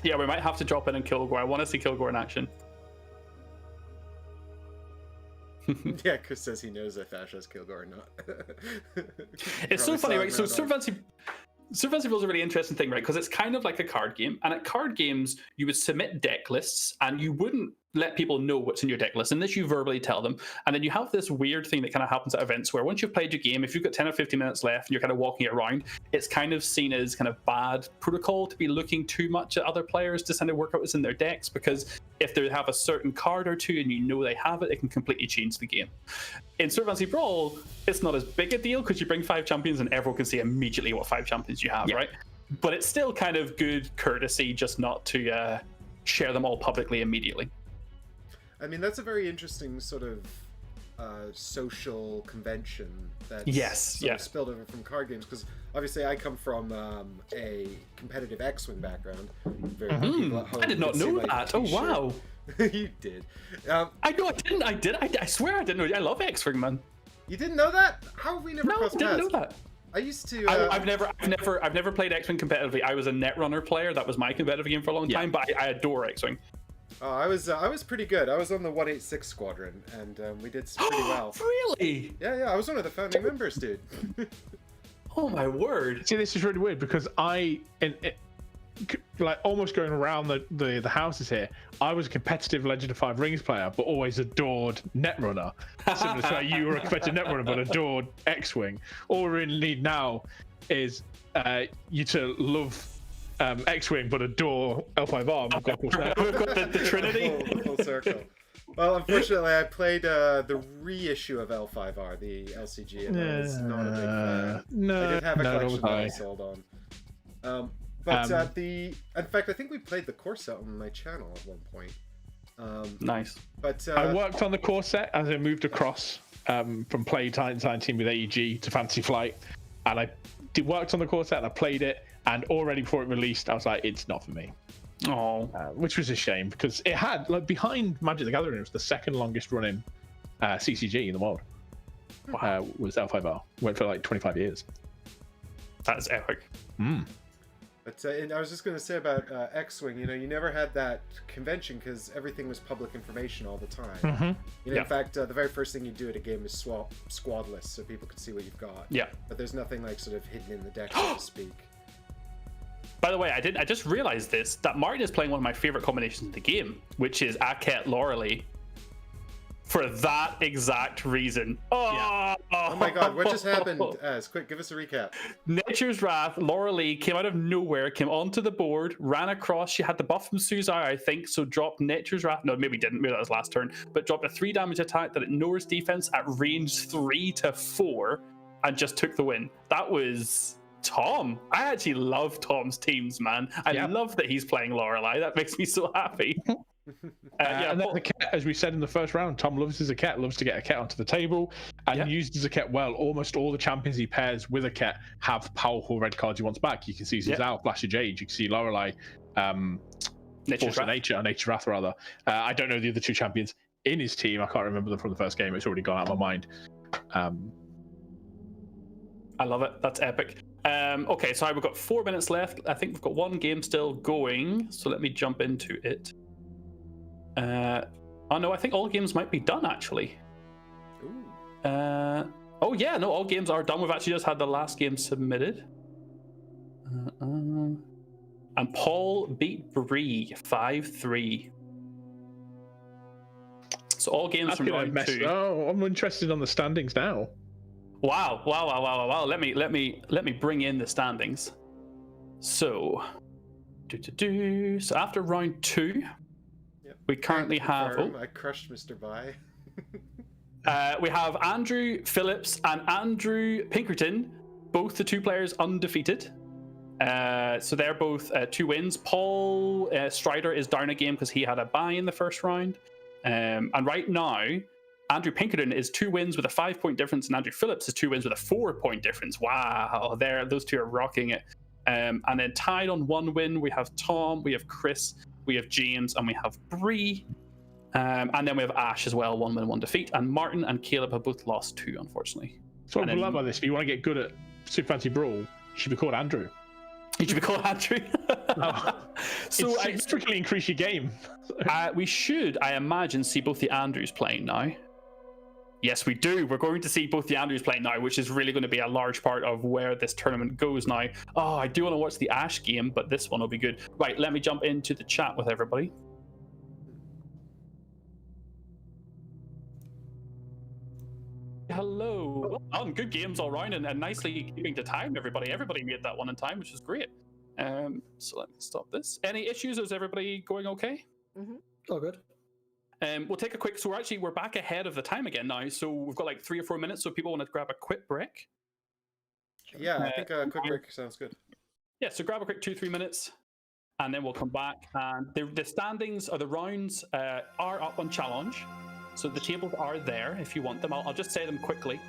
Yeah, we might have to drop in on Kilgore. I want to see Kilgore in action. Yeah, Chris says he knows if Ash has Kilgore or not. It's so funny, right? So Super Fantasy Brawl is a really interesting thing, right? Because it's kind of like a card game, and at card games, you would submit deck lists, and you wouldn't let people know what's in your deck list, unless you verbally tell them. And then you have this weird thing that kind of happens at events where once you've played your game, if you've got 10 or 15 minutes left and you're kind of walking around, it's kind of seen as kind of bad protocol to be looking too much at other players to kind of work out what's in their decks, because if they have a certain card or two and you know they have it, it can completely change the game. In Super Fantasy Brawl, it's not as big a deal because you bring 5 champions and everyone can see immediately what 5 champions you have, right? But it's still kind of good courtesy just not to share them all publicly immediately. I mean, that's a very interesting sort of social convention that spilled over from card games, because obviously I come from a competitive X-Wing background. Very few people at home I did not know that. Oh, wow. You did. I know I didn't. I did. I swear I didn't know. I love X-Wing, man. You didn't know that? How have we never crossed paths? No, I didn't know that. I used to. I've never played X-Wing competitively. I was a Netrunner player. That was my competitive game for a long time. But I adore X-Wing. Oh, I was pretty good. I was on the 186 squadron, and we did pretty well. Really? Yeah. I was one of the founding members, dude. Oh my word! See, this is really weird because like almost going around the houses here, I was a competitive Legend of Five Rings player, but always adored Netrunner. Similar to how you were a competitive Netrunner, but adored X-Wing. All we really need now is you to love X-Wing, but adore L5R. We've got the Trinity. Full circle. Well, unfortunately, I played the reissue of L5R, the LCG, and I was not a big fan. No, I did have a collection that I I sold on. But in fact, I think we played the core set on my channel at one point. Nice. But I worked on the core set as I moved across from play design team with AEG to Fantasy Flight, and I worked on the core set and I played it. and already before it released, I was like, it's not for me. Oh, Which was a shame because it had, like, behind Magic the Gathering, it was the second longest running CCG in the world. Was L5R. Went for like 25 years. that is epic. But and I was just going to say about X-Wing, you never had that convention because everything was public information all the time. In fact, the very first thing you do at a game is swap squad lists so people can see what you've got. Yeah. But there's nothing like sort of hidden in the deck, so to speak. By the way, I just realized this, that Martin is playing one of my favorite combinations in the game, which is Aket Lorelei. For that exact reason. Oh my god, what just happened? Quick, give us a recap. Nature's Wrath, Lorelei came out of nowhere, came onto the board, ran across. She had the buff from Suzai, I think, so dropped Nature's Wrath. No, maybe didn't. Maybe that was last turn. But dropped a 3 damage attack that ignores defense at range 3 to 4 and just took the win. That was Tom. I actually love Tom's teams, man. I love that he's playing Lorelei. That makes me so happy. And then the cat, as we said in the first round, Tom loves his cat, loves to get a cat onto the table and uses a cat well. Almost all the champions he pairs with a cat have powerful red cards he wants back. You can see Zizal, Flash of Age. You can see Lorelei, Force of Nature, Nature's Wrath rather. I don't know the other 2 champions in his team. I can't remember them from the first game. It's already gone out of my mind. I love it. That's epic. Okay, so we've got 4 minutes left. I think we've got 1 game still going. So let me jump into it. Oh no, I think all games might be done actually. Oh yeah, no, all games are done. We've actually just had the last game submitted. And Paul beat Bree 5-3. So all games from round 2. Oh, I'm interested on the standings now. Wow. Let me bring in the standings. So, so after round 2. We currently have. I crushed Mr. Vi. We have Andrew Phillips and Andrew Pinkerton, both the 2 players undefeated. So they're both 2 wins. Paul Strider is down a game because he had a bye in the first round. And right now, Andrew Pinkerton is 2 wins with a 5-point difference, and Andrew Phillips is 2 wins with a 4-point difference. Wow, those 2 are rocking it. And then tied on 1 win, we have Tom, we have Chris, we have James, and we have Bree. And then we have Ash as well, 1 win, 1 defeat. And Martin and Caleb have both lost 2, unfortunately. So what I love about this, if you want to get good at Super Fantasy Brawl, you should be called Andrew. You should be called Andrew. So significantly increase your game. We should, I imagine, see both the Andrews playing now. Yes, we do. We're going to see both the Andrews playing now, which is really going to be a large part of where this tournament goes now. Oh, I do want to watch the Ash game, but this one will be good. Right, let me jump into the chat with everybody. Hello. Well done. Good games all round and nicely keeping to time, everybody. Everybody made that one in time, which is great. So let me stop this. Any issues? Is everybody going okay? All good. We'll take a quick. So we're back ahead of the time again now. So we've got like 3 or 4 minutes. So people want to grab a quick break. Yeah, I think a quick break sounds good. Yeah, so grab a quick 2-3 minutes, and then we'll come back. And the standings or the rounds are up on challenge, so the tables are there if you want them. I'll just say them quickly.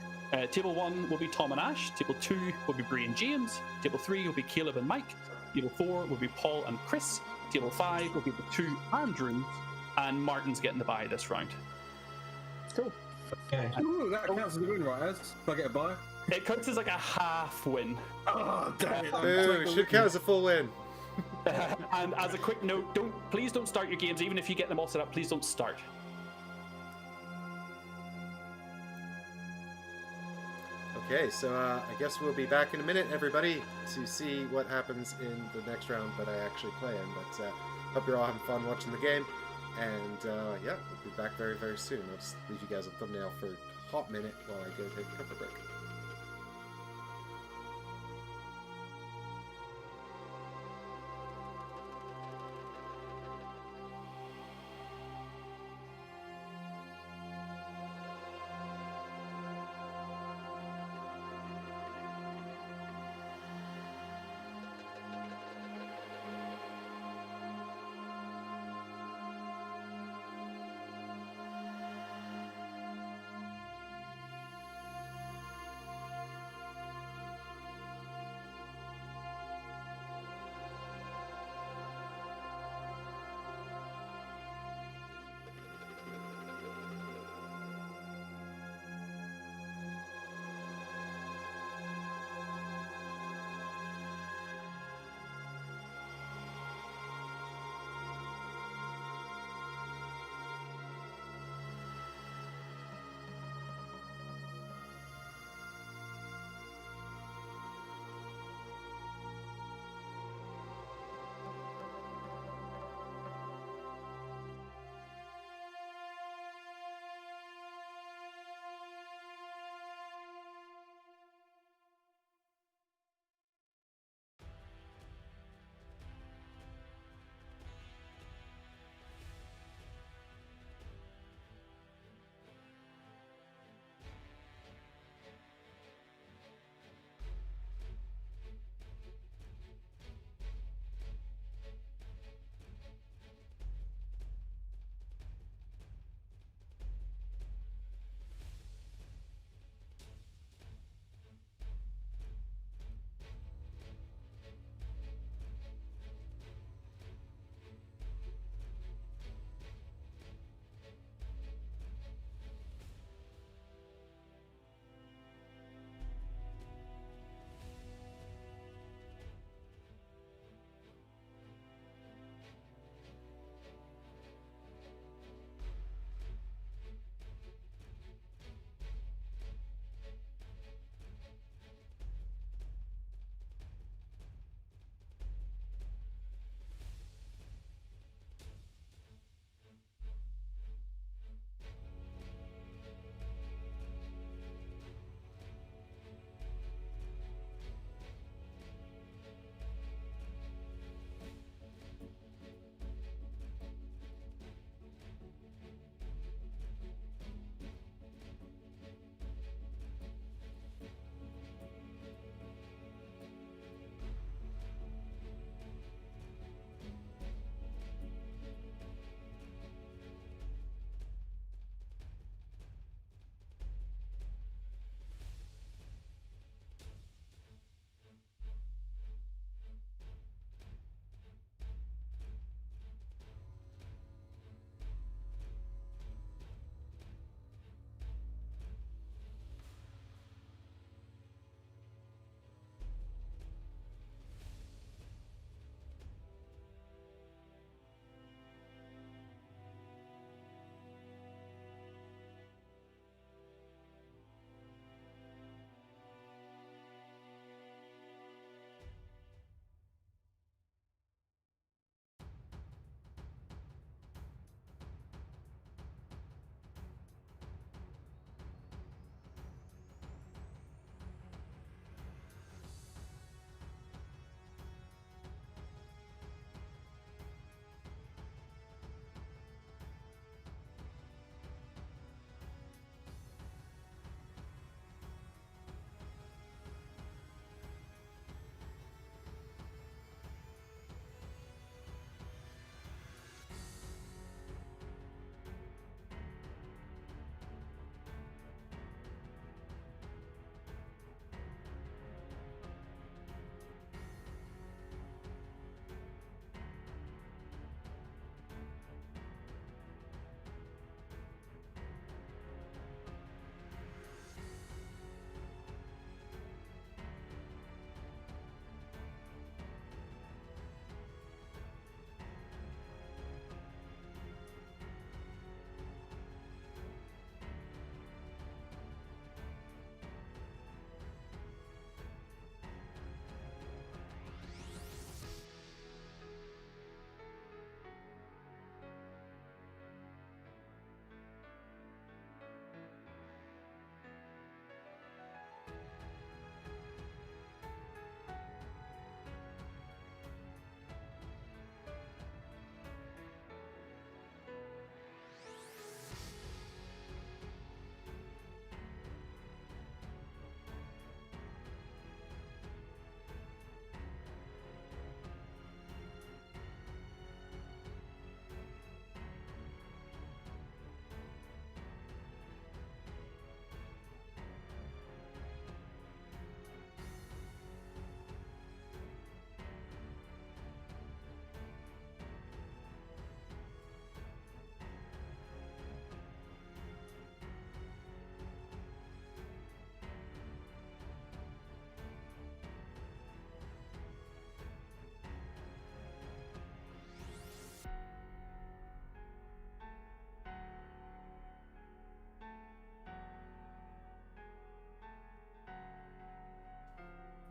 Table 1 will be Tom and Ash. Table 2 will be Bree and James. Table 3 will be Caleb and Mike. Table 4 will be Paul and Chris. Table 5 will be the 2 Andrews. And Martin's getting the bye this round. Cool. Okay. Ooh, that counts as a win, right? If I get a bye. It counts as like a half win. Oh, damn it. Boo, should count as a full win. And as a quick note, please don't start your games, even if you get them all set up, please don't start. Okay, so I guess we'll be back in a minute, everybody, to see what happens in the next round that I actually play in. But hope you're all having fun watching the game. And yeah, we'll be back very, very soon. I'll just leave you guys a thumbnail for a hot minute while I go take a cover break.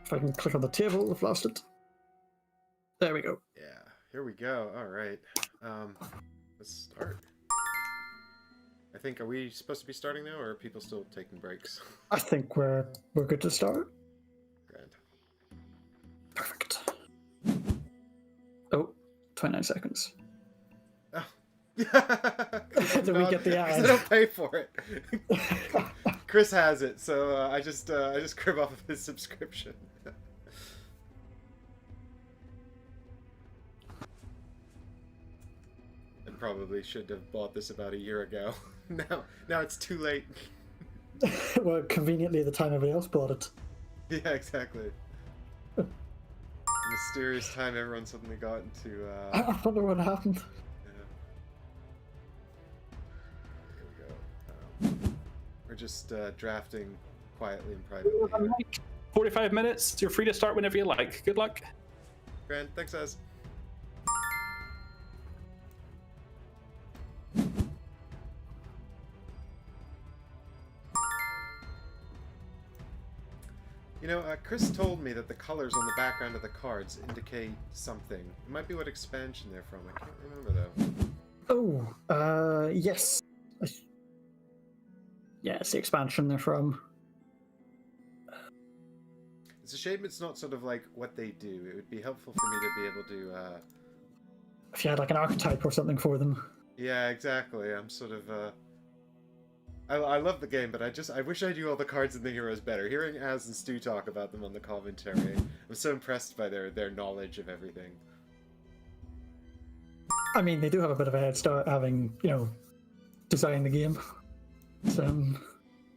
If I can click on the table, I've lost it. There we go. Yeah, here we go. All right. Let's start. I think, are we supposed to be starting now, or are people still taking breaks? I think we're good to start. Grand. Perfect. Oh, 29 seconds. Oh. Do we get the ad? I don't pay for it. Chris has it, so I just crib off of his subscription. And probably should have bought this about a year ago. Now it's too late. Well, conveniently, the time everybody else bought it. Yeah, exactly. Mysterious time everyone suddenly got into. I wonder what happened. Here we go. We're just drafting quietly and privately. 45 minutes. You're free to start whenever you like. Good luck. Grand, thanks, Az. You know, Chris told me that the colors on the background of the cards indicate something. It might be what expansion they're from. I can't remember, though. Oh, yes. Yeah, it's the expansion they're from. It's a shame it's not sort of like what they do. It would be helpful for me to be able to... If you had like an archetype or something for them. Yeah, exactly. I'm sort of... I love the game, but I wish I knew all the cards in the heroes better. Hearing Az and Stu talk about them on the commentary, I'm so impressed by their knowledge of everything. I mean, they do have a bit of a head start having, designed the game.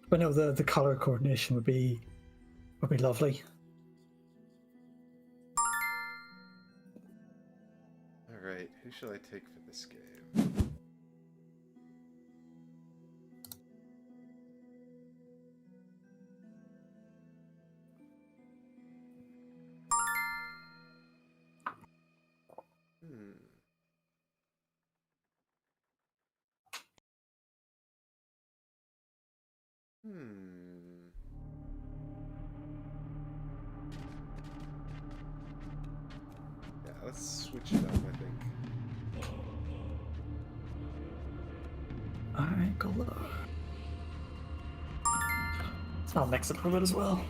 But no, the color coordination would be lovely. All right, who shall I take for this game? Yeah, let's switch it up, I think. Alright, go low. I'll mix it a little bit as well.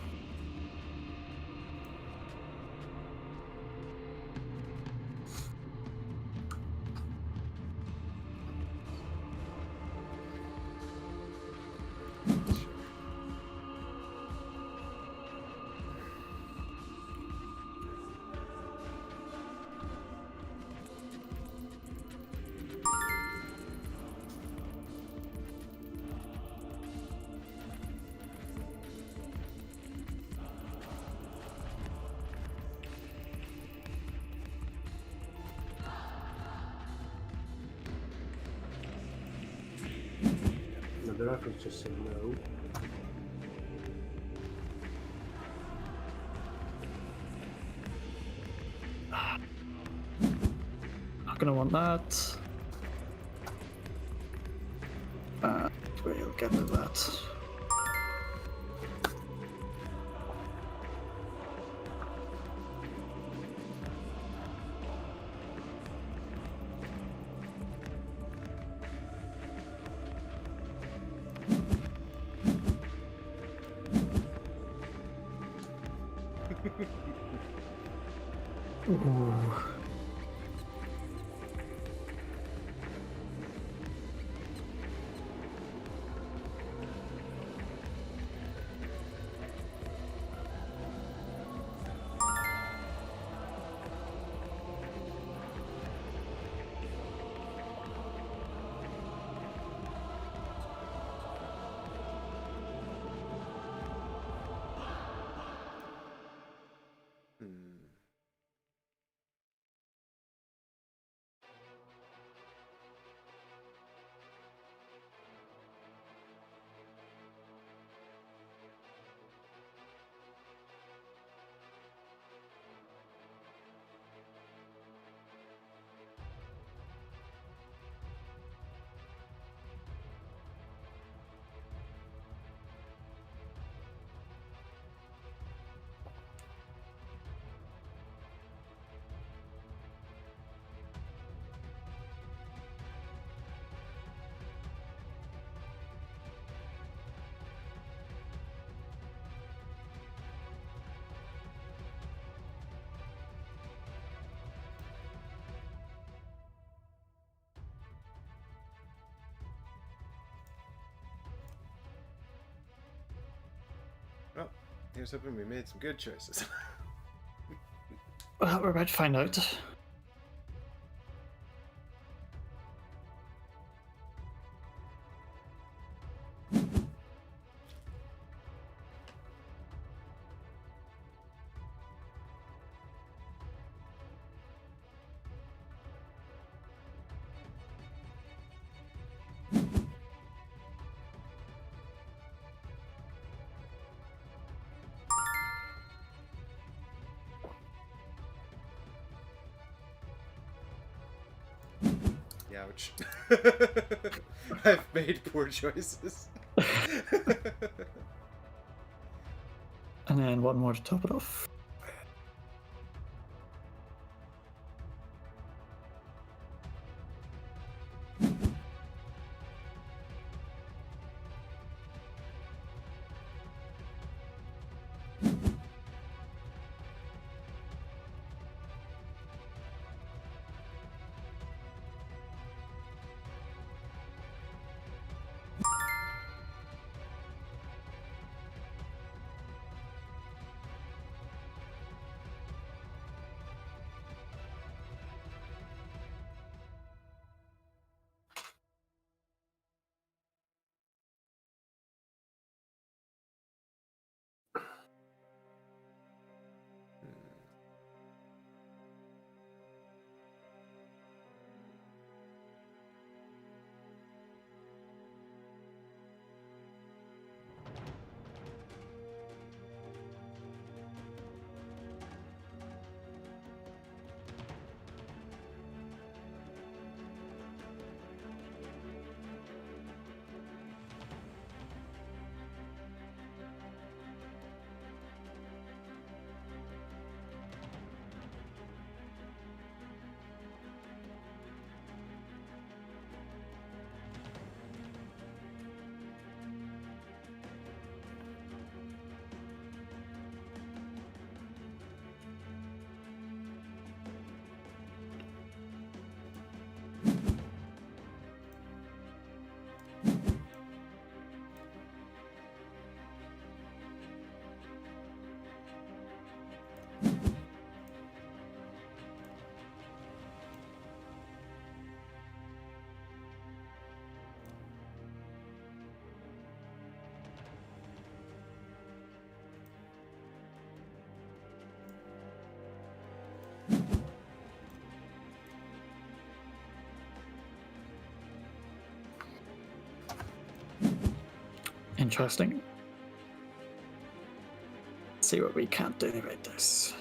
The reference just said no. Not gonna want that. We'll get rid of that. Ooh. Here's hoping we made some good choices. Well, we're about to find out. Ouch. I've made poor choices. And then one more to top it off. Interesting. Let's see what we can't do about this.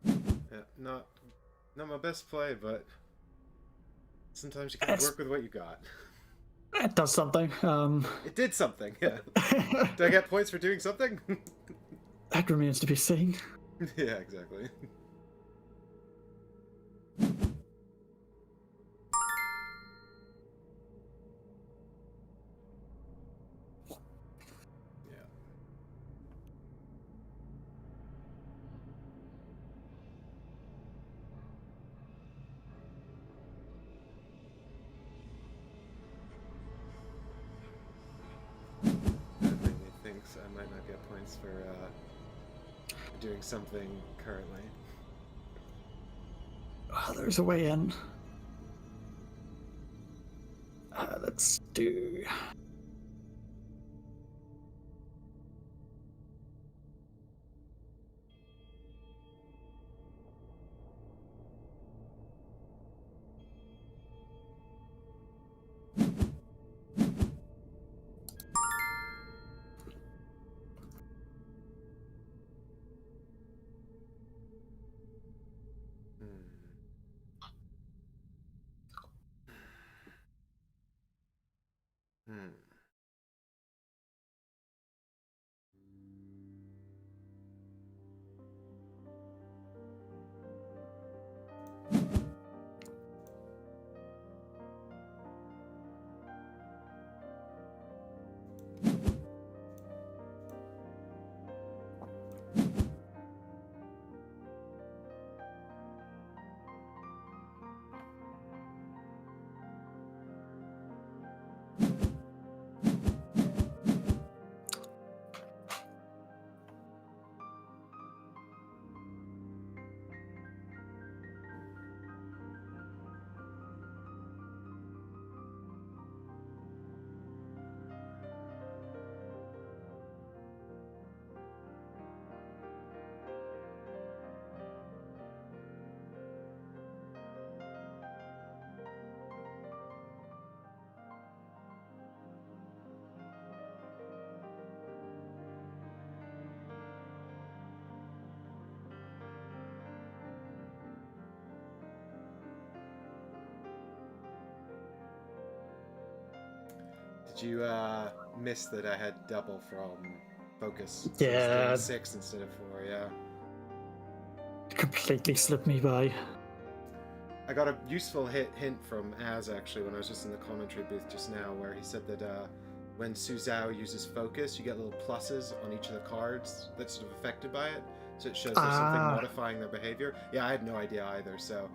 Yeah, not my best play, but sometimes you gotta work with what you got. It does something. It did something, yeah. Do I get points for doing something? That remains to be seen. Yeah, exactly. Yeah. Definitely thinks I might not get points for doing something currently. Oh, there's a way in. Let's do. Hmm. Did you miss that I had double from focus? So I was Yeah. doing 6 instead of 4, yeah. Completely slipped me by. I got a useful hint from Az actually when I was just in the commentary booth just now, where he said that when Su Zhao uses focus, you get little pluses on each of the cards that's sort of affected by it. So it shows there's something modifying their behavior. Yeah, I had no idea either, so...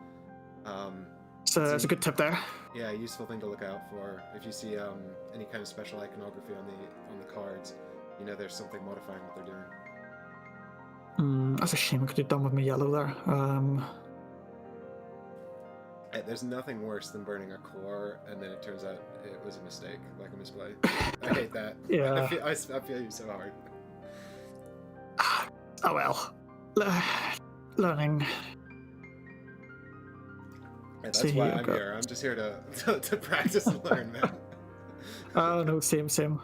So it's a good tip there. Yeah, a useful thing to look out for. If you see any kind of special iconography on the cards, you know there's something modifying what they're doing. That's a shame. I could have done with my yellow there. There's nothing worse than burning a core and then it turns out it was a mistake, like a misplay. I hate that. Yeah. I feel you so hard. Oh well. Learning. Yeah, that's why I'm here. I'm just here to practice and learn, man. Oh no, same.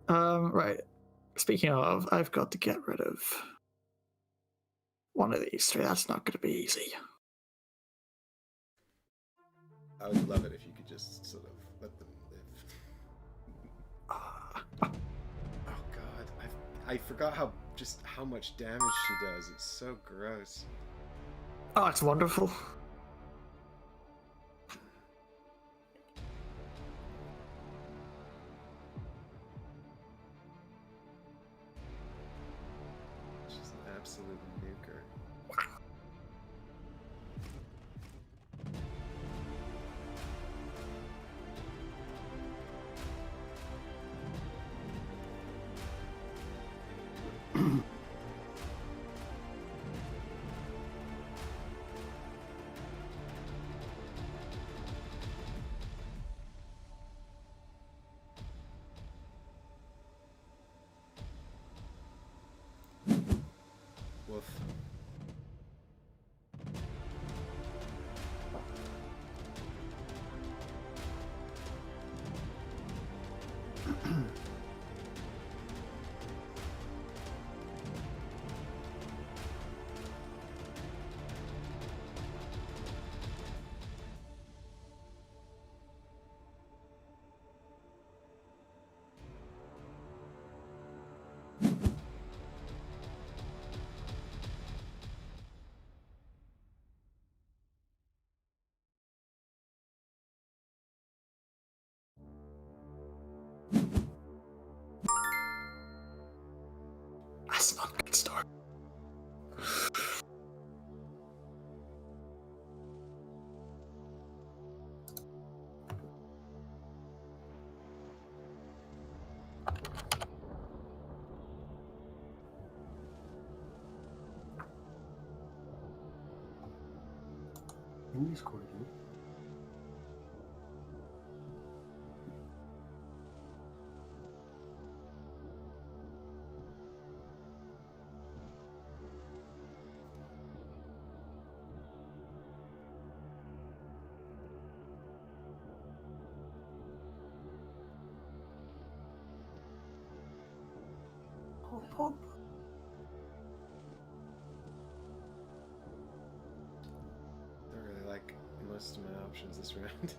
Right. Speaking of, I've got to get rid of one of these three. That's not going to be easy. I would love it if you could just sort of let them live. Oh god, I forgot how much damage she does. It's so gross. Oh, it's wonderful. She's an absolute nuker. Woof. good start. Don't really like most of my options this round.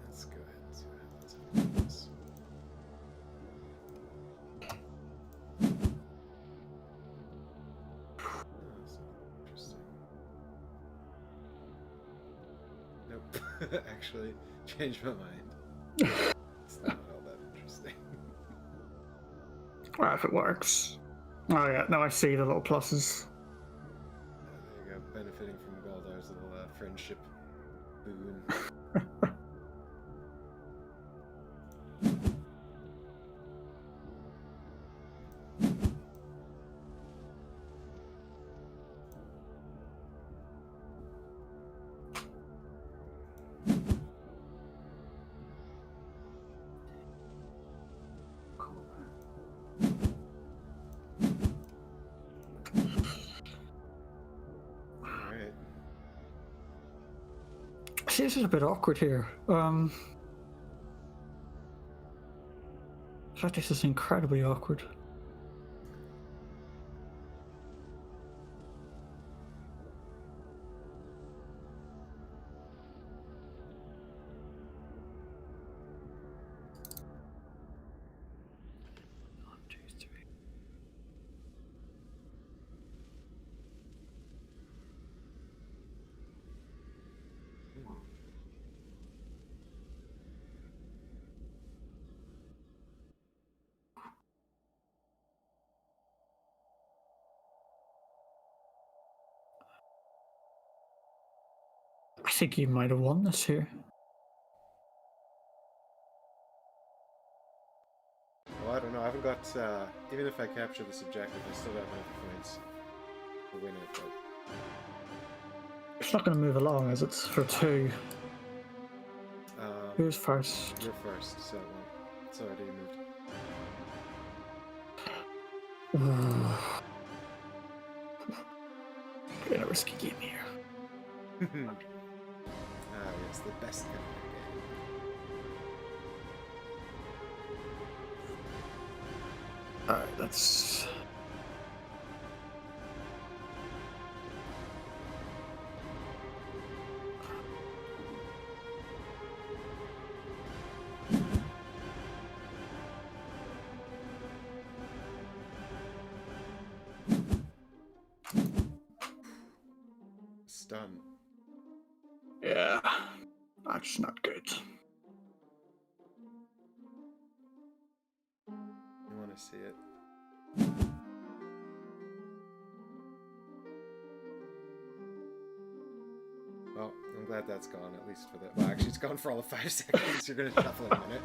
Let's go ahead and see what happens if I do this. Oh, that's interesting. Nope. Actually, changed my mind. It's not all that interesting. Well, if it works. Oh yeah, now I see the little pluses. There you go, benefiting from Galdar's little friendship boon. Alright. See, this is a bit awkward here. In fact, this is incredibly awkward. I think you might have won this here. Well, I don't know. I haven't got. Even if I capture this objective, I still don't have enough points to win it. But It's not going to move along as it's for 2. um, Who's first? you're first, so it won't. It's already moved. In a risky game here. It's the best kind of game. Alright, that's... Stun. Yeah, that's not good. You want to see it? Well, I'm glad that's gone, at least for the... Well, actually, it's gone for all of 5 seconds. You're going to shuffle in a minute.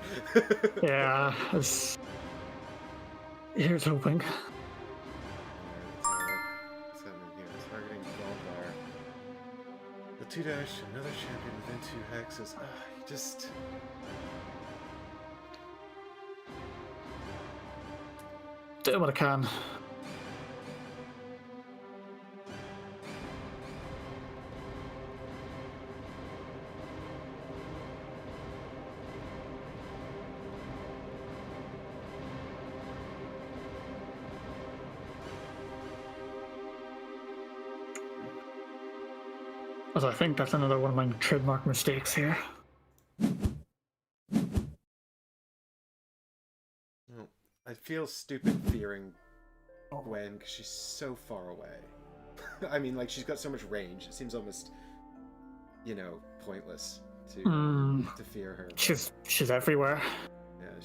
Yeah, it's... Here's hoping. What's happening here? Targeting Galdar. The 2 dash, another champion within 2 hexes. You just... Do what I can. As I think that's another one of my trademark mistakes here. Well, I feel stupid fearing Gwen because she's so far away. I mean, like, she's got so much range. It seems almost, you know, pointless to fear her. She's everywhere. Yeah,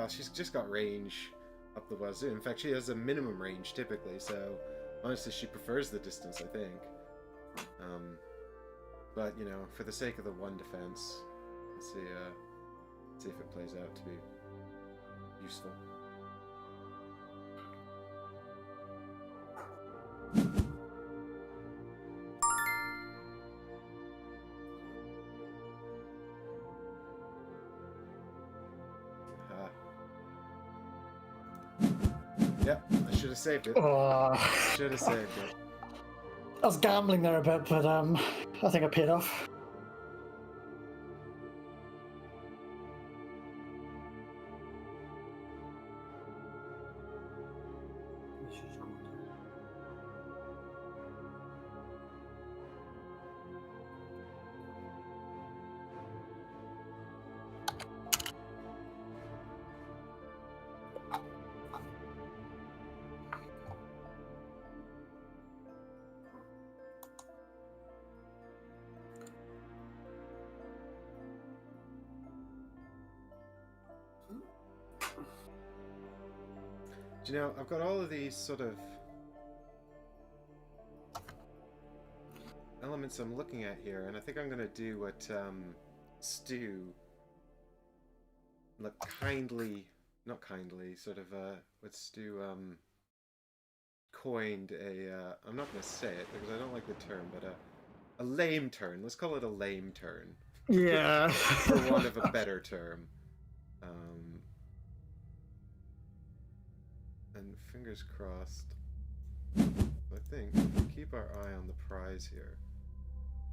she's just got range up the wazoo. In fact, she has a minimum range typically, so honestly, she prefers the distance, I think. But you know, for the sake of the one defense, let's see if it plays out to be useful. Yep, I should have saved it. Should have saved it. I was gambling there a bit, but I think I paid off. Do you know, I've got all of these sort of elements I'm looking at here, and I think I'm going to do what Stu, what Stu coined I'm not going to say it because I don't like the term, but a lame turn. Let's call it a lame turn. Yeah. For want of a better term. And fingers crossed. I think if we keep our eye on the prize here,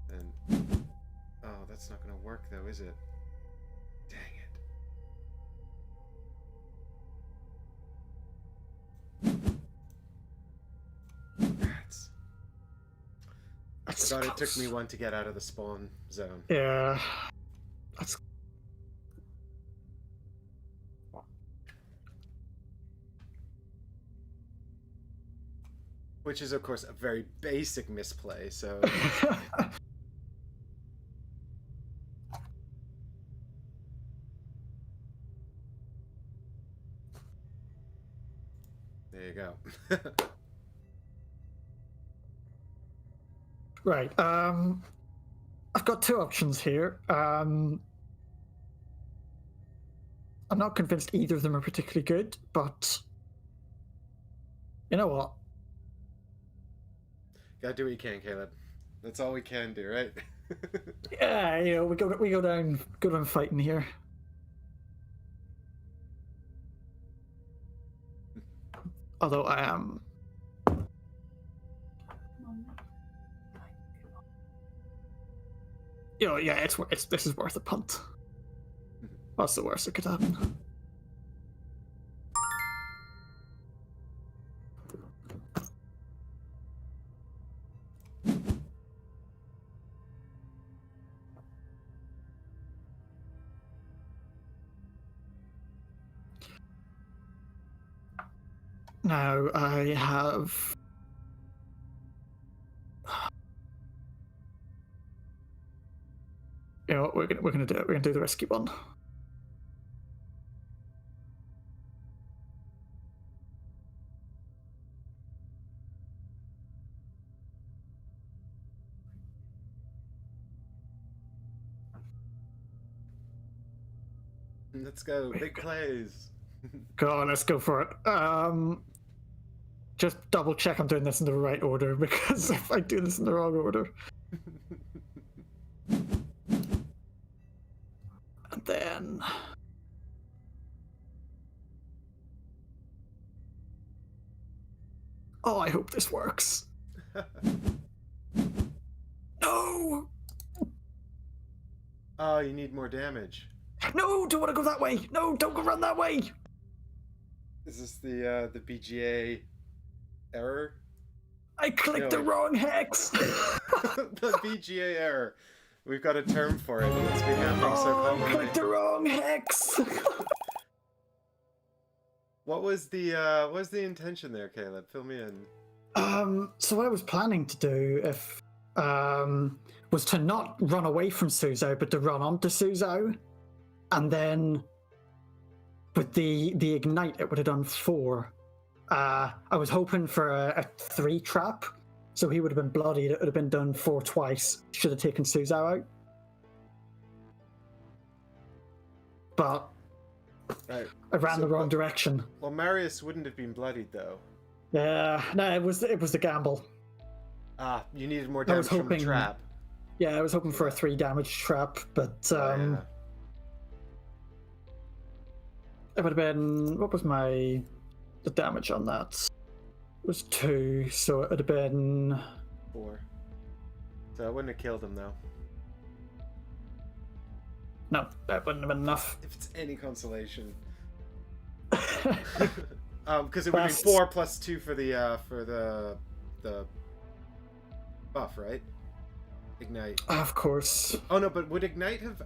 then oh, that's not going to work though, is it? Dang it! Rats. I thought it took me one to get out of the spawn zone. Yeah. That's. Which is, of course, a very basic misplay, so... There you go. Right, I've got two options here. I'm not convinced either of them are particularly good, but... You know what? Gotta do what you can, Caleb. That's all we can do, right? Yeah, you know, we go down fighting here. Although I am. You know, yeah, this is worth a punt. What's the worst that could happen? Now I have. You know what, we're gonna do it. We're gonna do the risky one. Let's go. Big plays. Go on, let's go for it. Just double check I'm doing this in the right order, because if I do this in the wrong order. And then... Oh, I hope this works. No! Oh, you need more damage. No, don't want to go that way. No, don't go run that way. Is this the BGA error? I clicked the wrong hex. The BGA error. We've got a term for it. It's been happening so commonly. I clicked the wrong hex. What was the intention there, Caleb? Fill me in. So what I was planning to do, if was to not run away from Suzhou, but to run onto Suzhou. And then with the ignite, it would have done 4. I was hoping for a 3 trap, so he would have been bloodied. It would have been done 4 twice. Should have taken Suzhou out. But Right. I ran the wrong direction. Well, Marius wouldn't have been bloodied though. Yeah, no, it was the gamble. Ah, you needed more I was damage from the hoping- trap. Yeah, I was hoping for a 3 damage trap, but Yeah. it would have been, what was the damage on that? It was 2, so it would have been 4. So I wouldn't have killed him though. no, that wouldn't have been enough. If it's any consolation. Because it would be Best. 4 plus 2 for the buff, right? Ignite. Of course. Oh no, but would Ignite have?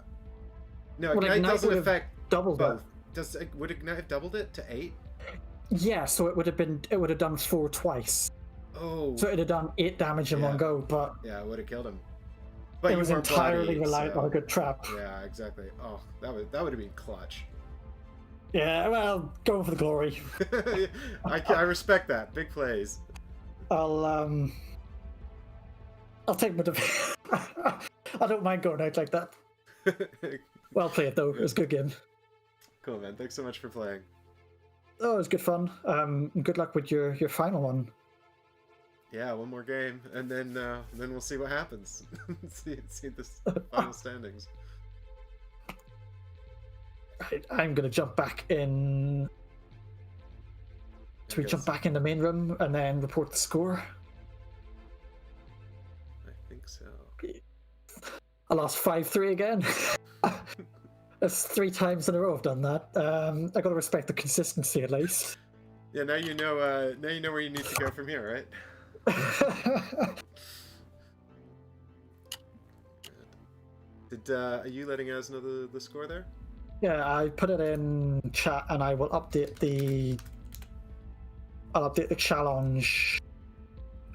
No, Well, Ignite Ignite doesn't would have affect doubled both. it. Would Ignite have doubled it to 8? Yeah, so it would have done 4 twice. Oh. So it would have done 8 damage in Yeah. one go, but Yeah, I would have killed him. But it you was weren't entirely bloodied, reliant so- on a good trap. Yeah, exactly. Oh, that would have been clutch. Yeah, well, going for the glory. I respect that. Big plays. I'll take my I don't mind going out like that. Well played though. It was a good game. Cool, man. Thanks so much for playing. Oh, it was good fun. Good luck with your final one. Yeah, one more game, and then we'll see what happens. see the final standings. I'm gonna jump back in. Do we jump back in the main room and then report the score? I think so. I lost 5-3 again. That's 3 times in a row I've done that. I gotta respect the consistency at least. Yeah, now you know where you need to go from here, right? Are you letting us know the score there? Yeah, I put it in chat and I will update I'll update the challenge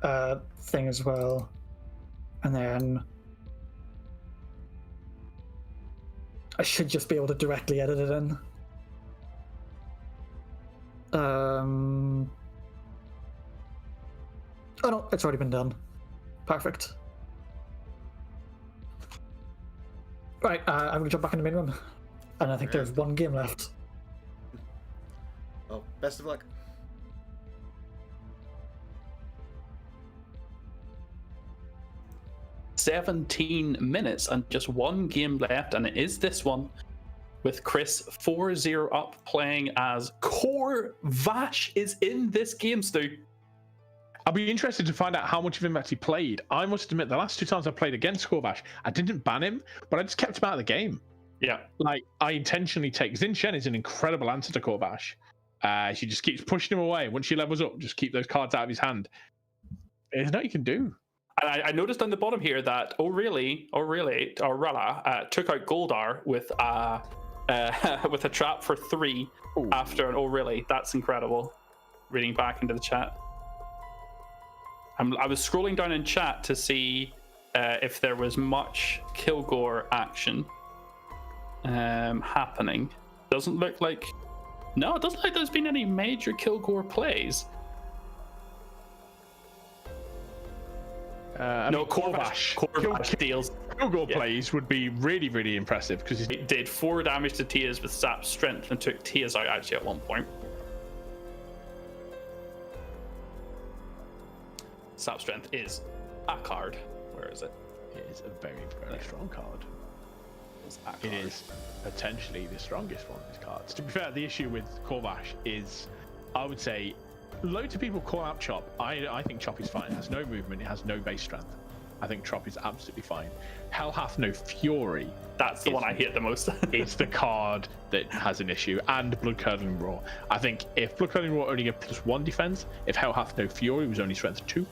thing as well. And then I should just be able to directly edit it in. Oh no, it's already been done. Perfect. Right, I'm gonna jump back in the main room. And I think there's one game left. Oh, best of luck. "17 minutes and just one game left, and it is this one with Chris 4-0 up, playing as Core Vash is in this game, Stu. I'll be interested to find out how much of him actually played. I must admit, the last 2 times I played against Korvash, I didn't ban him, but I just kept him out of the game. Yeah. Like, I intentionally take... Xin Shen is an incredible answer to Korvash. She just keeps pushing him away. Once she levels up, just keep those cards out of his hand. There's nothing you can do. I noticed on the bottom here that Rala took out Goldar with a trap for 3 after an really. That's incredible. Reading back into the chat. I was scrolling down in chat to see if there was much Kilgore action happening. Doesn't look like... No, it doesn't look like there's been any major Kilgore plays. No, Korvash deals. Kilgore plays would be really, really impressive because he did 4 damage to Tia's with Sap Strength and took Tia's out actually at one point. Sap Strength is a card. Where is it? It is a very, very strong card. It is potentially the strongest one of his cards. To be fair, the issue with Korvash is, I would say, loads of people call out Chop. I think Chop is fine. It has no movement. It has no base strength. I think Chop is absolutely fine. Hell Hath No Fury. That's the one I hate the most. It's the card that has an issue. And Blood Curdling Roar. I think if Blood Curdling Roar only gave +1 defense, if Hell Hath No Fury was only strength 2,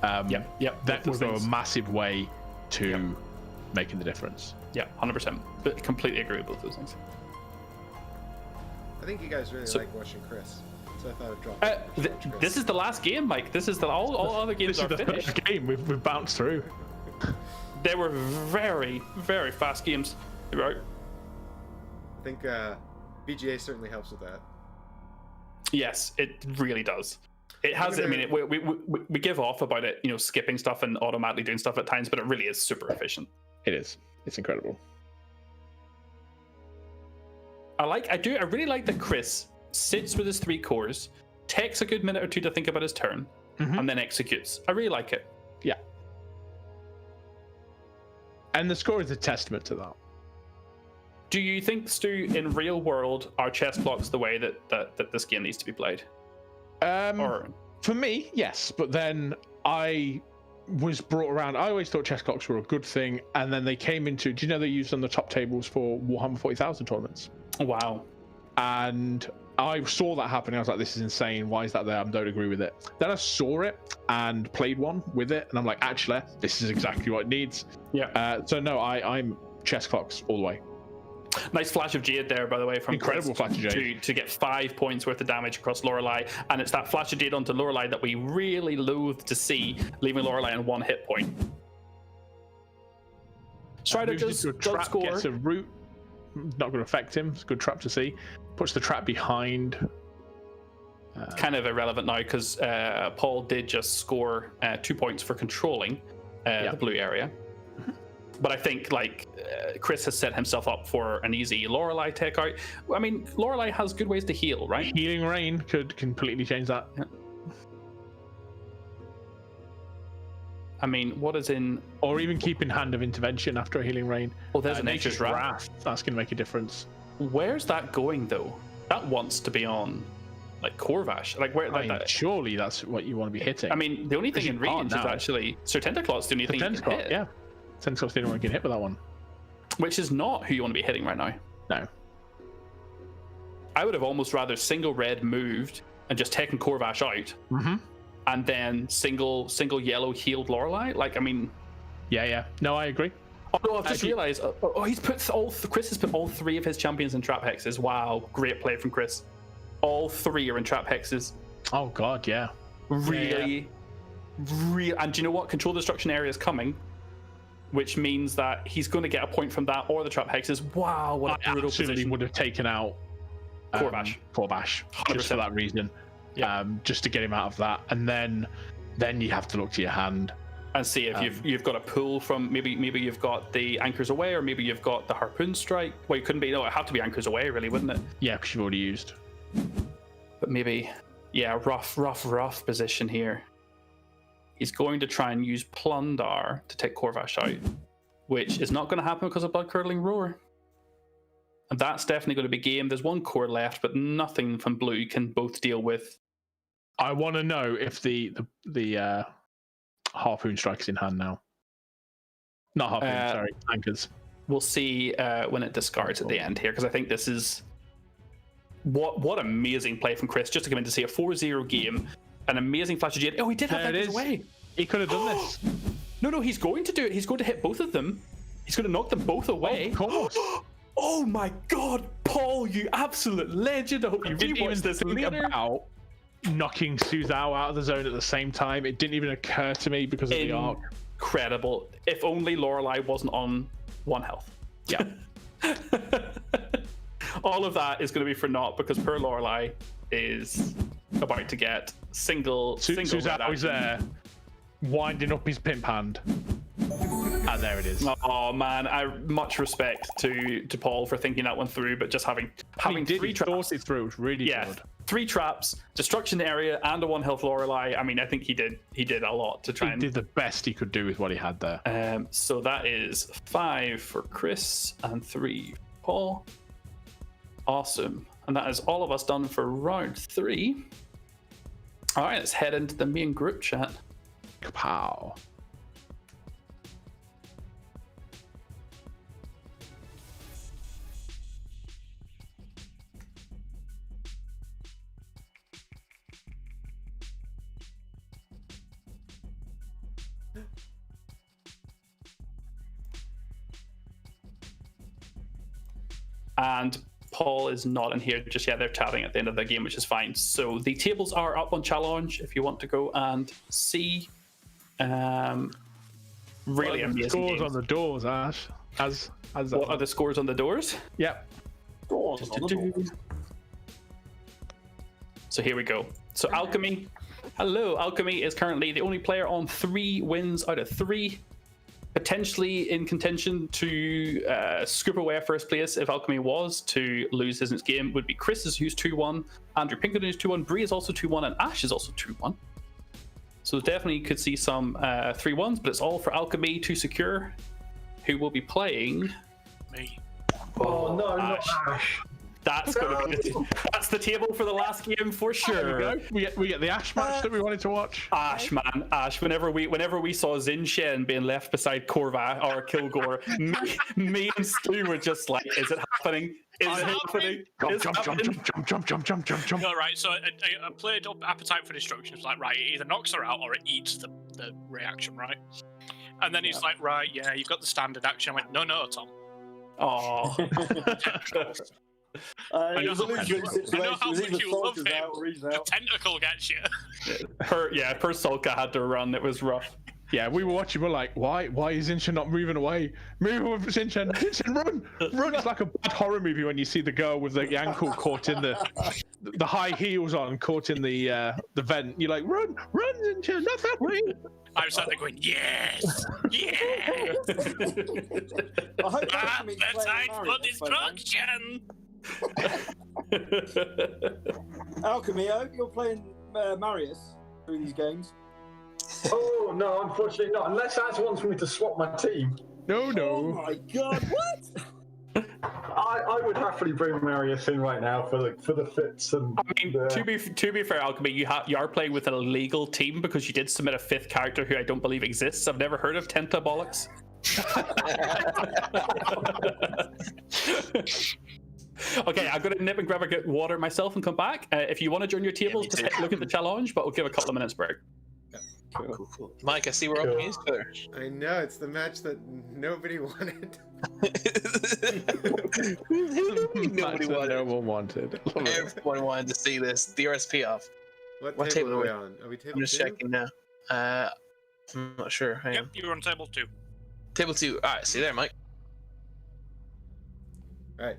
that would go a massive way to making the difference. Yeah, 100%. But completely agree with both those things. I think you guys really like watching Chris, so I thought I'd drop. This is the last game, Mike. This is all other games This are is the finished. first game we've bounced through. They were very, very fast games throughout. I think BGA certainly helps with that. Yes, it really does. It has. I mean, we give off about it, skipping stuff and automatically doing stuff at times, but it really is super efficient. It is. It's incredible. I really like that Chris sits with his 3 cores, takes a good minute or 2 to think about his turn, and then executes. I really like it. Yeah. And the score is a testament to that. Do you think, Stu, in real world, are chess clocks the way that this game needs to be played? For me, yes. But then I was brought around. I always thought chess clocks were a good thing, and then they came into. Do you know they used on the top tables for Warhammer 40,000 tournaments? Wow. And I saw that happening. I was like, this is insane. Why is that there? I don't agree with it. Then I saw it and played one with it, and I'm like, actually, this is exactly what it needs. Yeah. So no, I'm chess clocks all the way. Nice flash of Jade there, by the way, from Incredible Chris flash of Jade. to get 5 points worth of damage across Lorelei, and it's that flash of Jade onto Lorelei that we really loathe to see, leaving Lorelei on 1 hit point. Strider does score. Gets a root. Not going to affect him. It's a good trap to see. Puts the trap behind. It's kind of irrelevant now because Paul did just score 2 points for controlling the blue area. But I think Chris has set himself up for an easy Lorelei takeout. I mean, Lorelei has good ways to heal, right? Healing Rain could completely change that. Yeah. I mean, what is in... Or even keeping Hand of Intervention after a Healing Rain. Oh, there's a Nature's Wrath. That's going to make a difference. Where's that going, though? That wants to be on, Corvash. Surely that's what you want to be hitting. I mean, the only thing in range is actually... Sir Tentaclot's the only thing you can hit. Yeah. Tentaclot's the only one who can hit with that one. Which is not who you want to be hitting right now. No. I would have almost rather single red moved and just taken Corvash out. Mm-hmm. And then single yellow healed Lorelei. Yeah. No, I agree. Oh no, I've just realized. He's put Chris has put all 3 of his champions in trap hexes. Wow, great play from Chris. All 3 are in trap hexes. Oh god, yeah. Really. And do you know what? Control destruction area is coming, which means that he's going to get a point from that or the trap hexes. Wow, what a brutal position. Would have taken out Corvash 100%. just for that reason. Yeah. Just to get him out of that, and then you have to look to your hand and see if you've got a pull from maybe you've got the Anchors Away, or maybe you've got the Harpoon Strike. Well, you couldn't be. No, it have to be Anchors Away, really, wouldn't it? Yeah, because you've already used. But maybe, rough position here. He's going to try and use Plundar to take Corvash out, which is not going to happen because of Blood Curdling Roar. And that's definitely going to be game. There's 1 core left, but nothing from blue can both deal with. I want to know if the Harpoon Strike is in hand now. Not Harpoon, sorry, Anchors. We'll see when it discards at the end here, because I think this is... What amazing play from Chris, just to come in to see a 4-0 game. An amazing flash of Jade. Oh, he did have Anchors Away. He could have done this. No, he's going to do it. He's going to hit both of them. He's going to knock them both away. Of course. Oh my god, Paul, you absolute legend. I hope you rewatched this later. About knocking Suzhou out of the zone at the same time. It didn't even occur to me because of the arc. Incredible. If only Lorelei wasn't on 1 health. Yeah. All of that is going to be for naught because poor Lorelei is about to get single Suzhou is there, winding up his pimp hand. And there it is. Oh man, much respect to Paul for thinking that one through, but just having 3 traps. It through. It was really good. 3 traps, destruction area, and a 1 health Lorelei. I mean, I think he did a lot to try He did the best he could do with what he had there. So that is 5 for Chris and 3 for Paul. Awesome. And that is all of us done for round 3. All right, let's head into the main group chat. Kapow. And Paul is not in here just yet. They're chatting at the end of the game, which is fine. So the tables are up on Challenge if you want to go and see. Really amazing Scores games. on the doors, Ash. As that What are the scores on the doors? Yep. So here we go. So Alchemy, hello. Alchemy is currently the only player on 3 wins out of 3. Potentially in contention to scoop away first place if Alchemy was to lose his next game would be Chris, who's 2-1, Andrew Pinkerton, who's 2-1, Bree is also 2-1, and Ash is also 2-1. So definitely could see some 3-1s, but it's all for Alchemy to secure, who will be playing. Me. Oh no, Ash. not Ash. That's gonna be that's the table for the last game for There sure. we go. We get the Ash match that we wanted to watch. Ash, man, Ash. Whenever we saw Xin Shen being left beside Korva or Kilgore, me and Stu were just like, "Is it happening? Is it happening? Is it happening?" Jump. No, right. So I played up Appetite for Destruction. It's like, right, it either knocks her out or it eats the reaction, right? And then he's like, right, yeah, you've got the standard action. I went, no, Tom. Oh, I It know was a how much lose-lose situation. It was either you love soldiers him. out or he's The out. tentacle gets you. per Solka had to run. It was rough. Yeah, we were watching. We're like, why is Zinshin not moving away? Move away from Zinshin. Zinshin, run! It's like a bad horror movie when you see the girl with the ankle caught in the high heels on, caught in the vent. You're like, run, Zinshin, not that way. I was sat there going, yes, yes. I hope Ah, Alchemy's the playing time Mario, for destruction. Alchemy, I hope you're playing Marius through these games. Oh no, unfortunately not. Unless Ash wants me to swap my team, Oh No. my god, what? I would happily bring Marius in right now for the fits and. I mean, to be fair, Alchemy, you are playing with an illegal team because you did submit a 5th character who I don't believe exists. I've never heard of Tenta Bollocks. Okay, I'm gonna nip and grab a water myself and come back. If you want to join your tables, me just too. look at the challenge, but we'll give a couple of minutes break. Cool. Mike, I see we're all against each other. I know, it's the match that nobody wanted. Nobody wanted. No one wanted. Love it. Everyone wanted to see this. The RSP off. What table table are are we we? on? Are we table I'm just 2? checking now. I'm not sure. Hang Yep, on. you were on table 2. Table 2. Alright, see you there, Mike. Alright.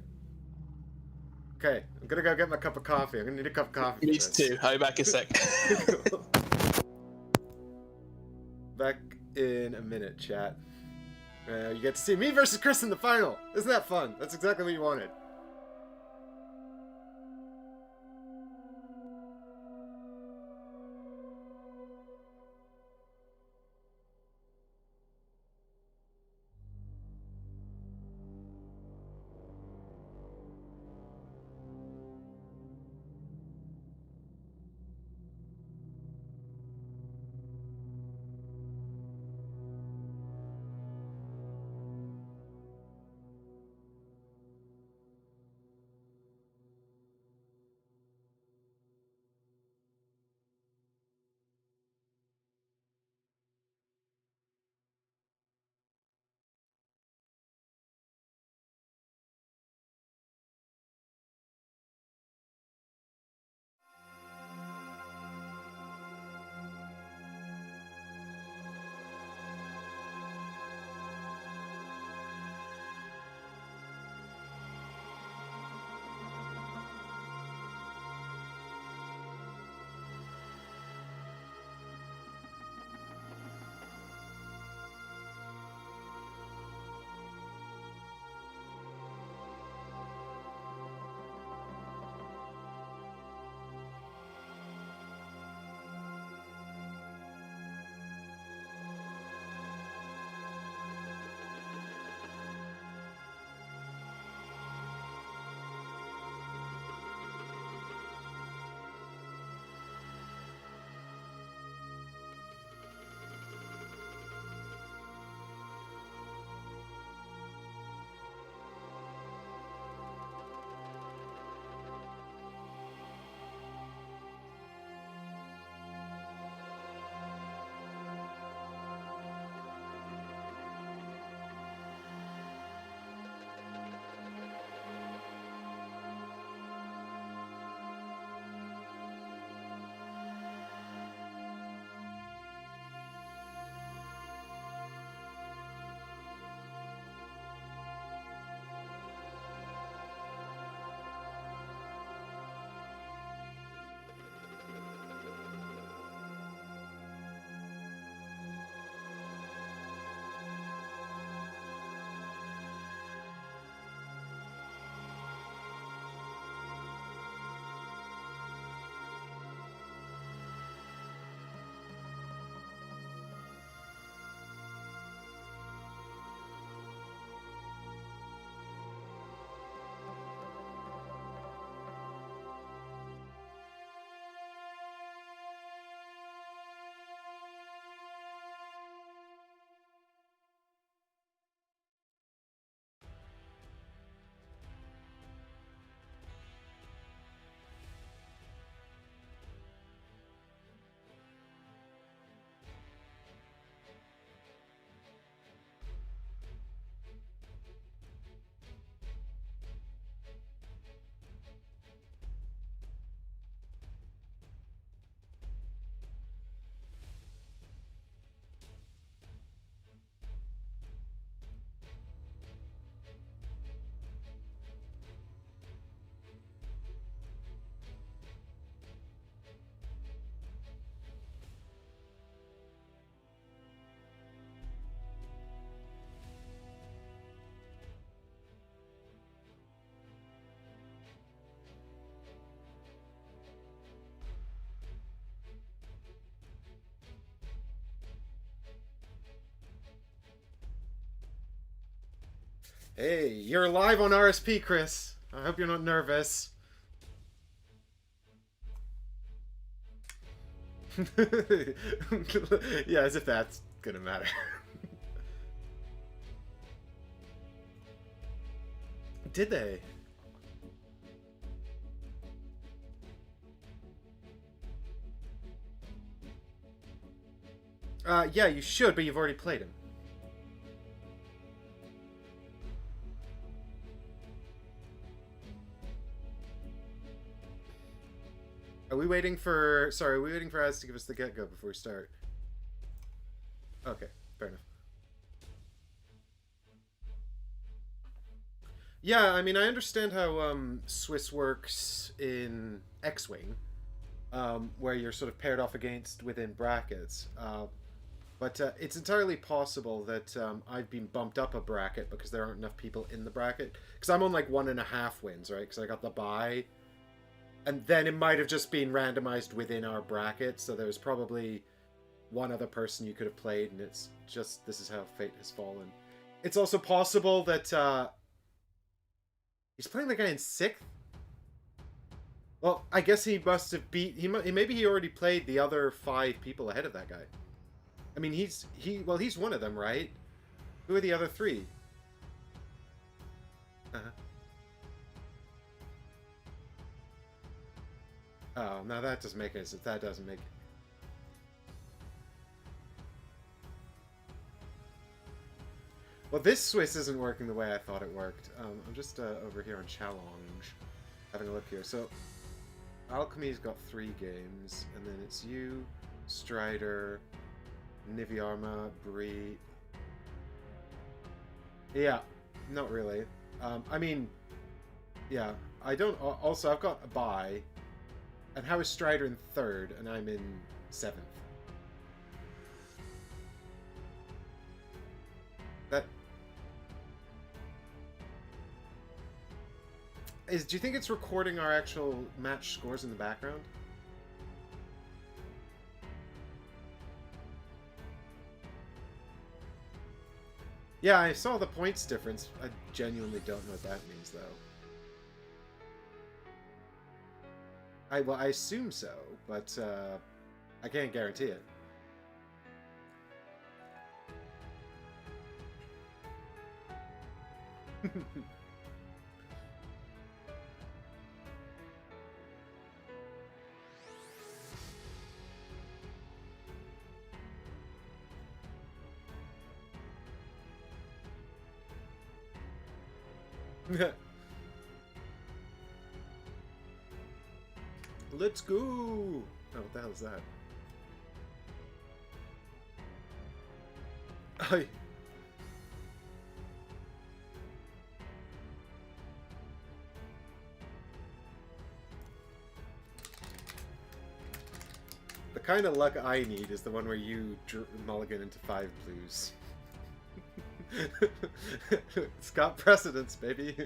Okay, I'm gonna go get my cup of coffee. I'm gonna need a cup of coffee. Me for this. too. I'll be back in a sec. Back in a minute, chat. You get to see me versus Chris in the final. Isn't that fun? That's exactly what you wanted. Hey, you're live on RSP, Chris. I hope you're not nervous. Yeah, as if that's gonna matter. Did they? Yeah, you should, but you've already played him. Are we waiting for... Sorry, are we waiting for Az to give us the get-go before we start? Okay, fair enough. Yeah, I mean, I understand how Swiss works in X-Wing, where you're sort of paired off against within brackets. But it's entirely possible that I've been bumped up a bracket because there aren't enough people in the bracket. Because I'm on like 1.5 wins, right? Because I got the bye. And then it might have just been randomized within our bracket, so there's probably one other person you could have played, and it's just, this is how fate has fallen. It's also possible that he's playing the guy in 6th? Well, I guess he must have beat, maybe he already played the other 5 people ahead of that guy. I mean, he's one of them, right? Who are the other 3? Uh-huh. Oh, no, that doesn't make any sense. That doesn't make... Well, this Swiss isn't working the way I thought it worked. I'm just over here on Challenge, having a look here. So, Alchemy's got 3 games, and then it's you, Strider, Niviarma, Bree... Yeah, not really. I mean, yeah, I don't... Also, I've got a bye. And how is Strider in 3rd, and I'm in 7th? That... Do you think it's recording our actual match scores in the background? Yeah, I saw the points difference. I genuinely don't know what that means, though. Well, I assume so, but I can't guarantee it. Let's go! Oh, what the hell is that? I... The kind of luck I need is the one where you mulligan into 5 blues. It's got precedence, baby.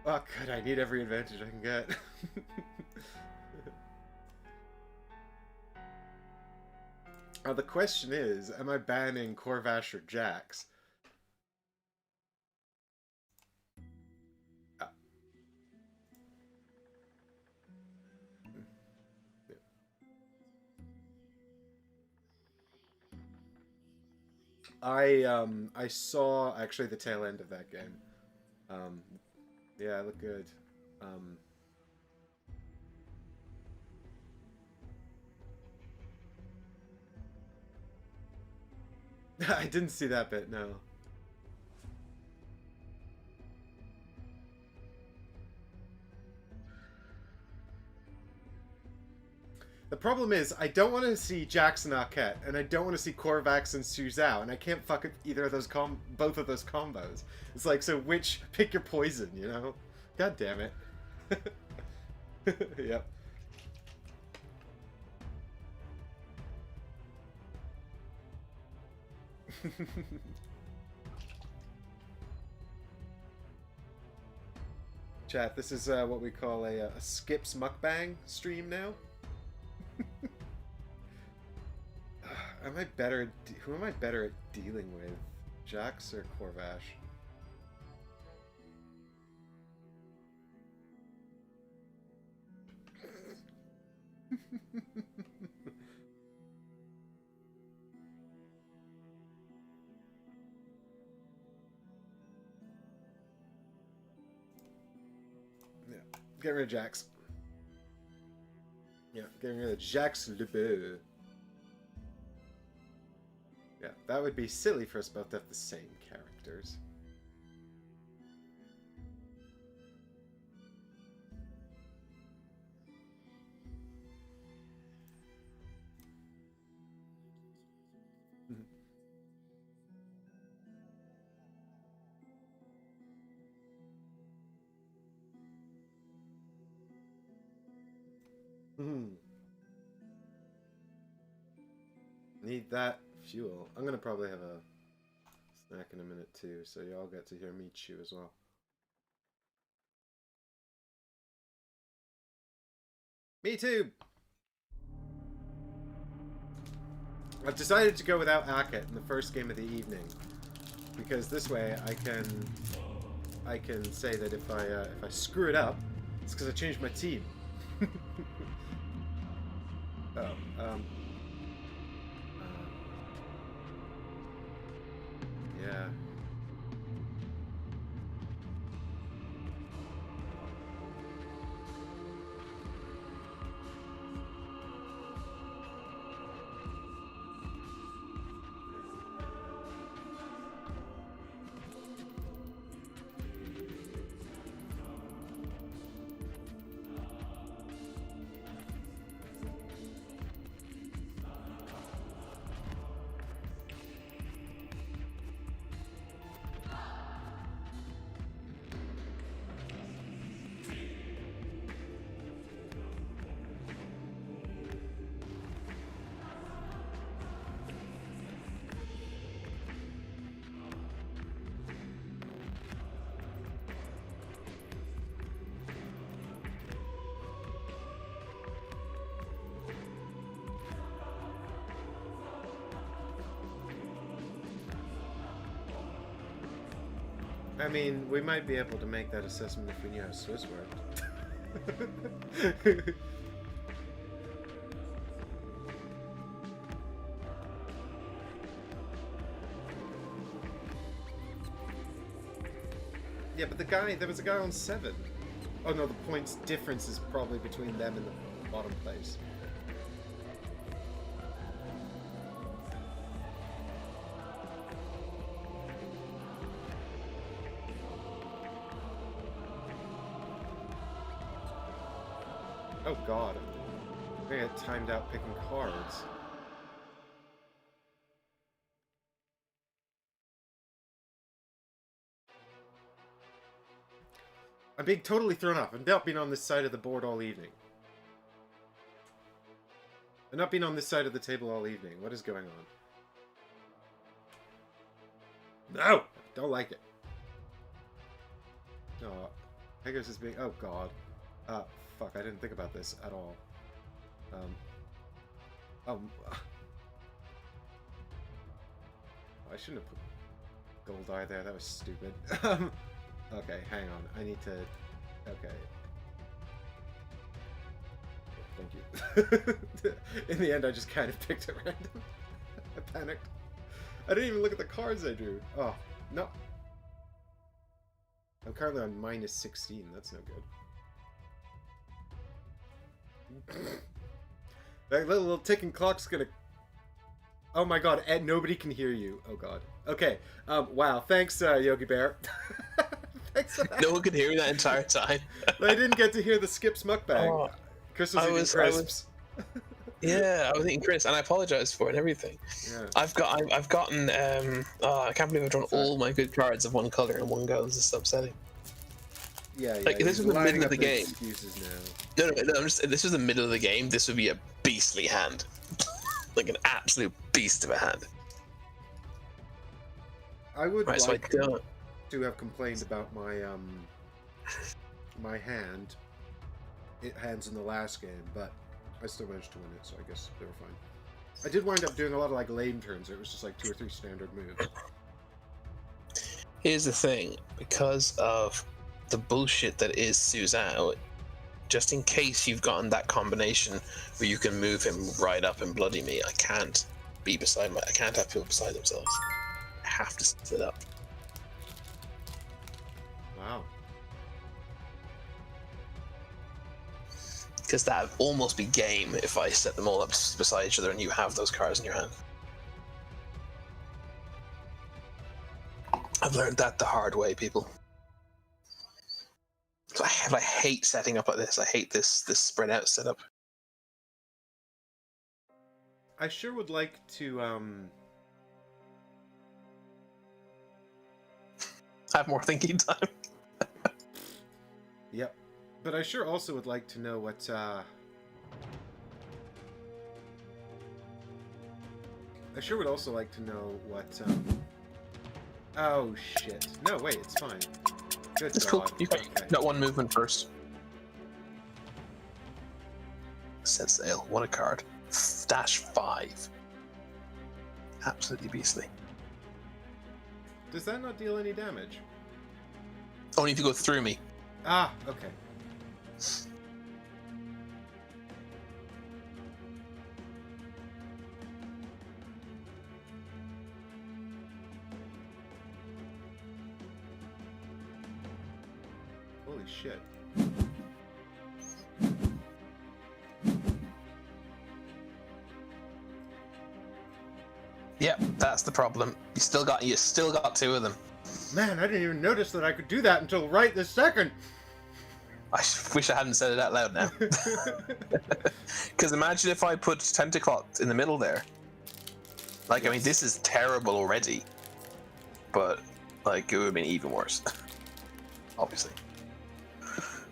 Oh, good, I need every advantage I can get. The question is, am I banning Corvash or Jax? I saw actually the tail end of that game. Yeah, it looked good. I didn't see that bit, no. The problem is, I don't want to see Jackson Arquette, and I don't want to see Corvax and Suzhou, and I can't fuck with either of those both of those combos. It's like, so which, pick your poison, you know? God damn it. Yep. Chat, this is what we call a Skips mukbang stream now. Who am I better at dealing with? Jax or Corvash? Yeah, get rid of Jax. Yeah, getting rid of Jax Le Beau. Yeah, that would be silly for us both to have the same characters. Need that fuel. I'm gonna probably have a snack in a minute too, so y'all get to hear me chew as well. Me too! I've decided to go without Akhet in the first game of the evening, because this way I can say that if I screw it up, it's because I changed my team. Yeah. I mean, we might be able to make that assessment if we knew how Swiss worked. Yeah, but there was a guy on 7. Oh no, the points difference is probably between them and the bottom place. Oh god. I think I timed out picking cards. I'm being totally thrown off. I've not been on this side of the board all evening. I've not been on this side of the table all evening. What is going on? No! I don't like it. Oh, Pegos is being... Oh god. Fuck, I didn't think about this at all. I shouldn't have put gold eye there, that was stupid. Okay, hang on, I need to... Okay. Thank you. In the end, I just kind of picked at random. I panicked. I didn't even look at the cards I drew. Oh, no. I'm currently on minus 16, that's no good. That little ticking clock's gonna... Oh my god, Ed, nobody can hear you. Oh god. Okay, wow, thanks, Yogi Bear. Thanks for that. No one could hear me that entire time. I didn't get to hear the Skips mukbang. Oh, Chris was eating crisps. Yeah, I was eating Chris, and I apologise for it and everything. Yeah. I've gotten, I can't believe I've drawn all my good cards of one colour in one go. This is upsetting. Yeah, yeah. Like, if this was the middle of the game. Excuses now. No, if this was the middle of the game, this would be a beastly hand. Like an absolute beast of a hand. I would right, like so to have complained about my my hands in the last game, but I still managed to win it, so I guess they were fine. I did wind up doing a lot of like lame turns. It was just like 2 or 3 standard moves. Here's the thing, because of the bullshit that is Suzhou, just in case you've gotten that combination where you can move him right up and bloody me, I can't be beside I can't have people beside themselves. I have to sit up. Wow. Because that would almost be game if I set them all up beside each other and you have those cards in your hand. I've learned that the hard way, people. So I hate setting up like this. I hate this spread out setup. I sure would like to have more thinking time. Yep. But I sure also would like to know what I sure would also like to know what oh shit. No, wait, it's fine. Good It's God. cool. You got one movement first. Set sail. What a card. -5. Absolutely beastly. Does that not deal any damage? Only if you go through me. Ah, okay. Holy shit. Yep, that's the problem. You still got 2 of them. Man, I didn't even notice that I could do that until right this second. I wish I hadn't said it out loud now. Because imagine if I put Tentaclot in the middle there. Like, I mean, this is terrible already. But, like, it would have been even worse. Obviously.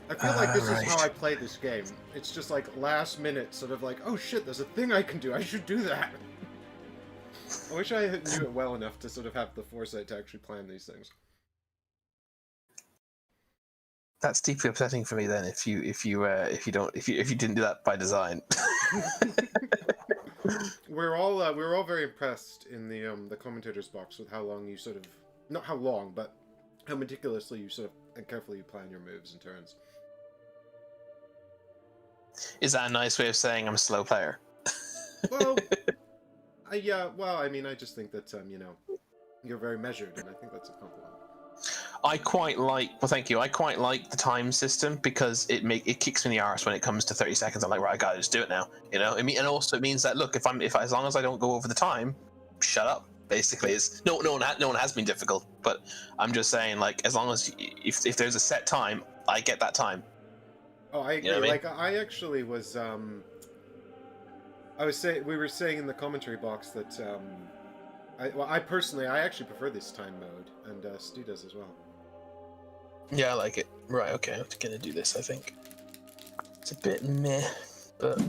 I feel like this is how I play this game. It's just like last minute, sort of like, oh shit, there's a thing I can do, I should do that. I wish I knew it well enough to sort of have the foresight to actually plan these things. That's deeply upsetting for me then. If you didn't do that by design. we were all very impressed in the commentators box with how long you sort of, not how long, but how meticulously you sort of and carefully you plan your moves and turns. Is that a nice way of saying I'm a slow player? Well, yeah. Well, I mean, I just think that you know, you're very measured, and I think that's a compliment. I quite like. Well, thank you. I quite like the time system because it kicks me in the arse when it comes to 30 seconds. I'm like, right, I gotta just do it now. You know. I mean, and also it means that look, as long as I don't go over the time, shut up. Basically, is no one has been difficult, but I'm just saying, like, as long as if there's a set time, I get that time. Oh, I agree. You know what I mean? Like, I actually was we were saying in the commentary box that I personally actually prefer this time mode, and Stu does as well. Yeah, I like it. Right, okay, I'm gonna do this, I think. It's a bit meh, but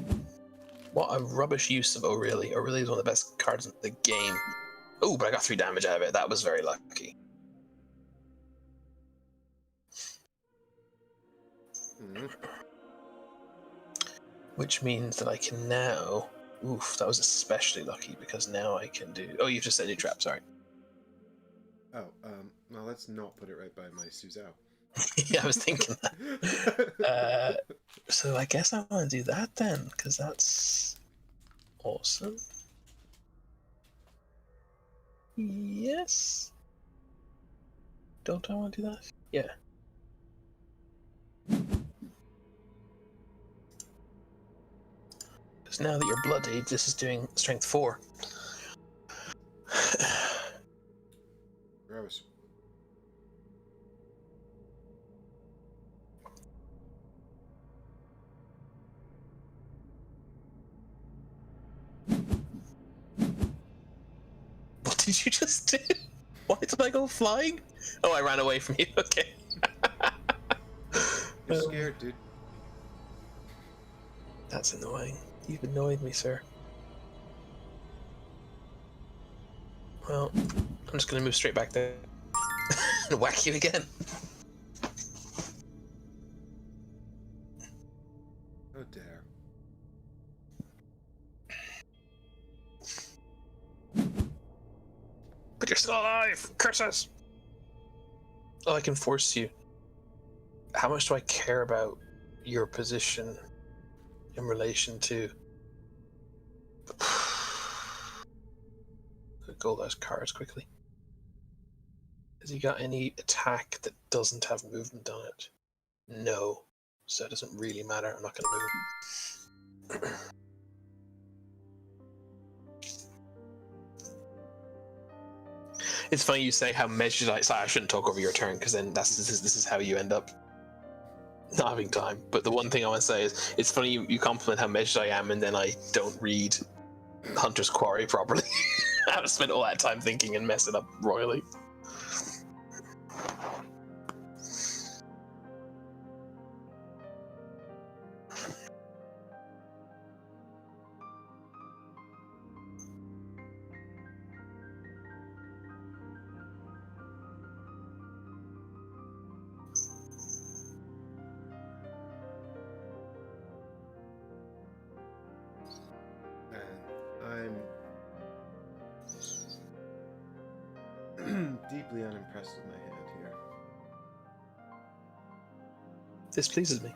what a rubbish use of Aurelie. Aurelie is one of the best cards in the game. Oh, but I got 3 damage out of it. That was very lucky. Mm-hmm. Which means that I can now... Oof, that was especially lucky, because now I can do... Oh, you've just said new trap, sorry. Oh, well, let's not put it right by my Suzhou. Yeah, I was thinking that. So I guess I want to do that then, because that's awesome. Yes. Don't I want to do that? Yeah. Because now that you're bloodied, this is doing strength 4. Gross. What did you just do? Why did I go flying? Oh, I ran away from you. Okay. You're scared, dude. That's annoying. You've annoyed me, sir. Well, I'm just going to move straight back there and whack you again. Oh, dare. still alive! Curses! Oh, I can force you. How much do I care about your position in relation to... Go those cards quickly. Has he got any attack that doesn't have movement on it? No. So it doesn't really matter. I'm not going to move. It's funny you say how measured I... Sorry, I shouldn't talk over your turn, because then this is how you end up not having time. But the one thing I want to say is, it's funny you compliment how measured I am, and then I don't read Hunter's Quarry properly. I've spent all that time thinking and messing up royally. I'm deeply unimpressed with my hand here. This pleases me.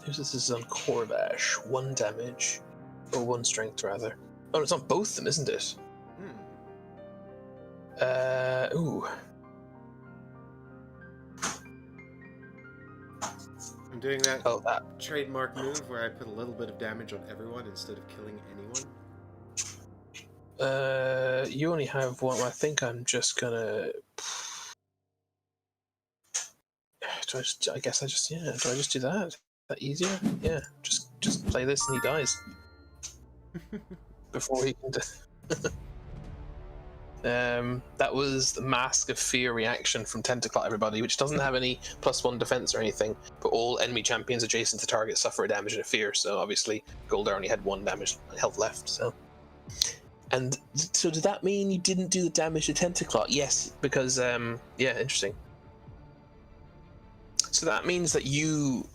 This is on Corvash. 1 damage. Or 1 strength, rather. Oh, it's on both of them, isn't it? Ooh. I'm doing that, trademark move where I put a little bit of damage on everyone instead of killing anyone. You only have 1. I think I'm just gonna... do I just do that? That easier? Yeah, just play this and he dies. Before he can that was the Mask of Fear reaction from Tentaclot, everybody, which doesn't have any +1 defense or anything, but all enemy champions adjacent to target suffer a damage and a fear, so obviously Goldar only had 1 damage health left, so... And so did that mean you didn't do the damage to Tentaclot? Yes, because, yeah, interesting. So that means that you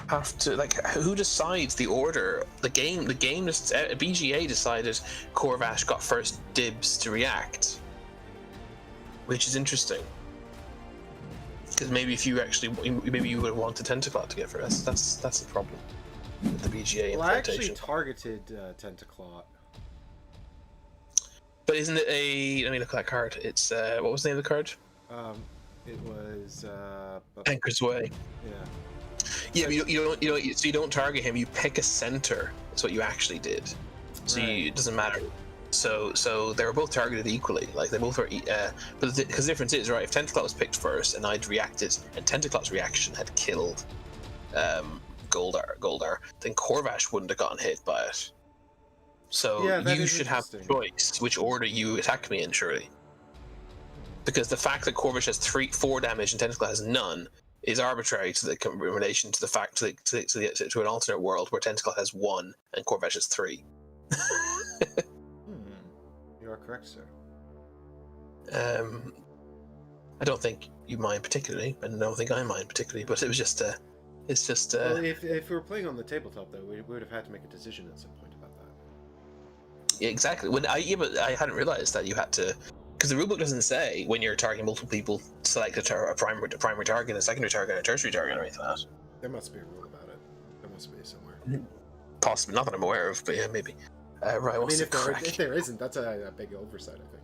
have to, like, who decides the order? The game just, BGA decided Corvash got first dibs to react, which is interesting. Because maybe if you maybe you would have wanted Tentaclot to get first. That's the problem with the BGA implementation. Well, I actually targeted Tentaclot. But isn't it a... Let me look at that card. It's, what was the name of the card? It was, Anchor's Way. Yeah. Yeah, but you don't target him. You pick a center. That's what you actually did. So it doesn't matter. So they were both targeted equally. Like they both were. But because the difference is, right? If Tentaclot was picked first and I'd reacted, and Tentaclot's reaction had killed Goldar, then Corvash wouldn't have gotten hit by it. So you should have a choice which order you attack me in, surely. Because the fact that Corvash has 4 damage and Tentaclot has none is arbitrary in relation to the fact to an alternate world where Tentaclot has 1 and Corvash has 3. You are correct, sir. I don't think you mind particularly, and I don't think I mind particularly, but it was just it's just. Well, if we were playing on the tabletop, though, we would have had to make a decision at some point about that. Yeah, exactly. But I hadn't realized that you had to. Because the rulebook doesn't say when you're targeting multiple people, select a primary target, a secondary target, a tertiary target, or anything like that. There must be a rule about it. There must be somewhere. Possibly, not that I'm aware of, but yeah, maybe. Right, what's the crack? If there isn't, that's a big oversight, I think.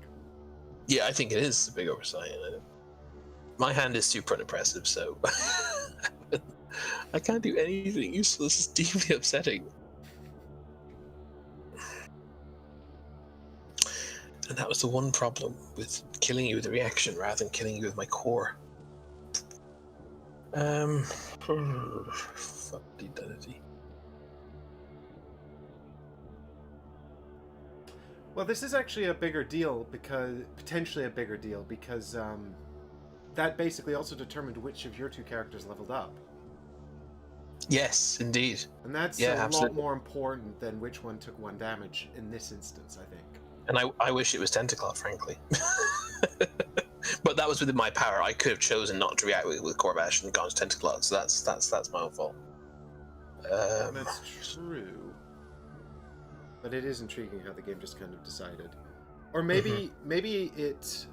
Yeah, I think it is a big oversight. My hand is super unimpressive, so I can't do anything useful. This is deeply upsetting. And that was the one problem with killing you with a reaction rather than killing you with my core. Fuck-de-duddy. Well, this is actually a bigger deal potentially a bigger deal because that basically also determined which of your two characters leveled up. Yes, indeed. And that's a lot more important than which one took 1 damage in this instance, I think. And I wish it was Tentaclaw, frankly. But that was within my power. I could have chosen not to react with Corbash and gone to Tentaclaw, so that's my own fault. That's true. But it is intriguing how the game just kind of decided. Or maybe it...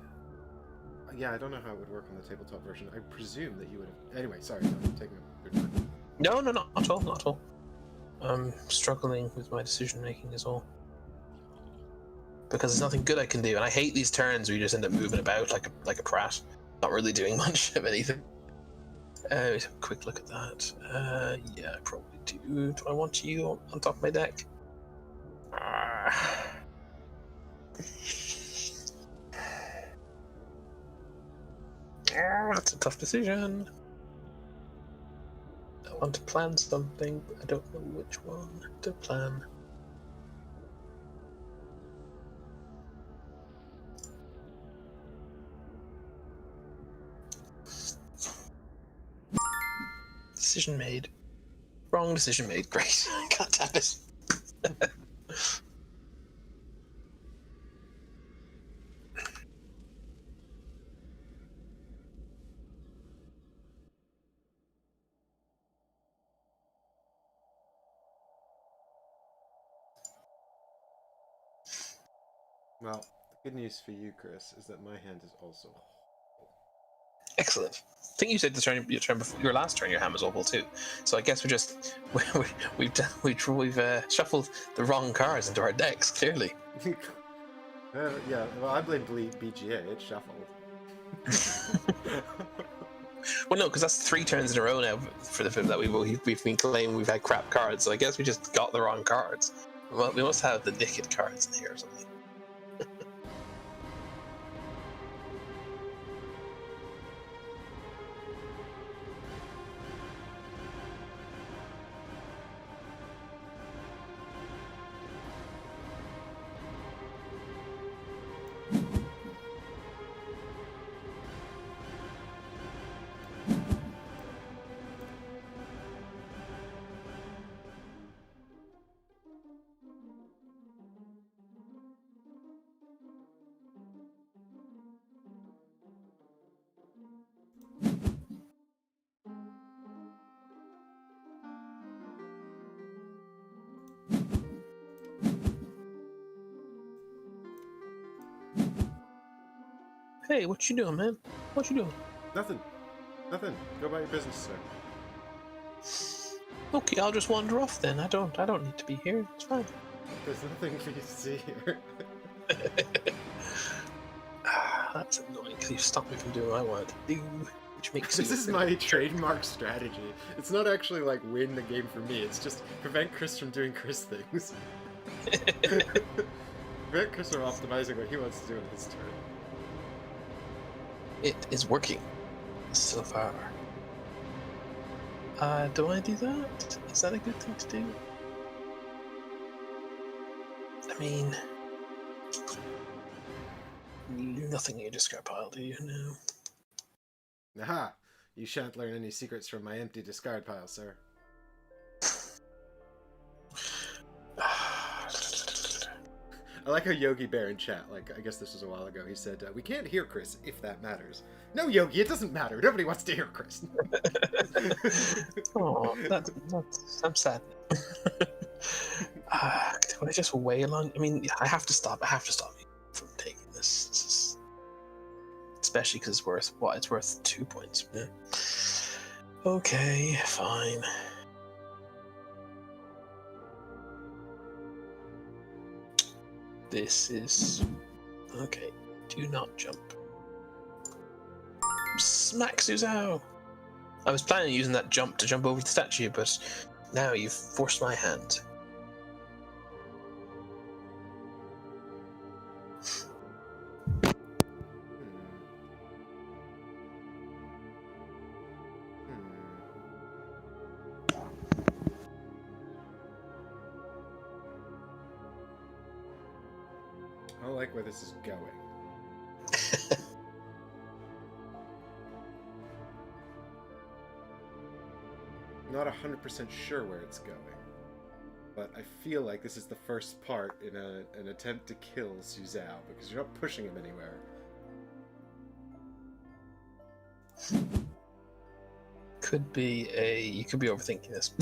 Yeah, I don't know how it would work on the tabletop version. I presume that you would have... Anyway, sorry, I'm taking your turn. No, not at all, not at all. I'm struggling with my decision-making is all. Because there's nothing good I can do, and I hate these turns where you just end up moving about like a prat, not really doing much of anything. Let's have a quick look at that. Yeah, I probably do. Do I want you on top of my deck? That's a tough decision. I want to plan something, but I don't know which one to plan. Decision made. Wrong decision made. Great. God damn it. Well, the good news for you, Chris, is that my hand is also full. Excellent. I think you said your last turn your hand was awful too. So I guess we've shuffled the wrong cards into our decks clearly. Yeah. Well, I blame BGA. It's shuffled. Well, no, because that's 3 turns in a row now for the film that we've been claiming we've had crap cards. So I guess we just got the wrong cards. Well, we must have the naked cards in here or something. Hey, what you doing, man? What you doing? Nothing. Go about your business, sir. Okay, I'll just wander off then. I don't need to be here. It's fine. There's nothing for you to see here. That's annoying because you stopped me from doing what I wanted to do, which makes This is my trademark strategy. It's not actually like win the game for me. It's just prevent Chris from doing Chris things. Prevent Chris from optimizing what he wants to do in his turn. It is working so far. Do I do that? Is that a good thing to do? I mean, nothing in your discard pile, do you? No. Aha! You shan't learn any secrets from my empty discard pile, sir. I like how Yogi Bear in chat, like, I guess this was a while ago, he said, we can't hear Chris, if that matters. No, Yogi, it doesn't matter. Nobody wants to hear Chris. Oh, I'm sad. Can I just wail on? I mean, I have to stop you from taking this. Especially because it's worth, what? It's worth 2 points. Yeah. Okay, fine. This is... Okay, do not jump. Smack Suzhou! I was planning on using that jump to jump over the statue, but now you've forced my hand. I don't like where this is going. Not 100% sure where it's going, but I feel like this is the first part in an attempt to kill Suzao, because you're not pushing him anywhere. Could be you could be overthinking this.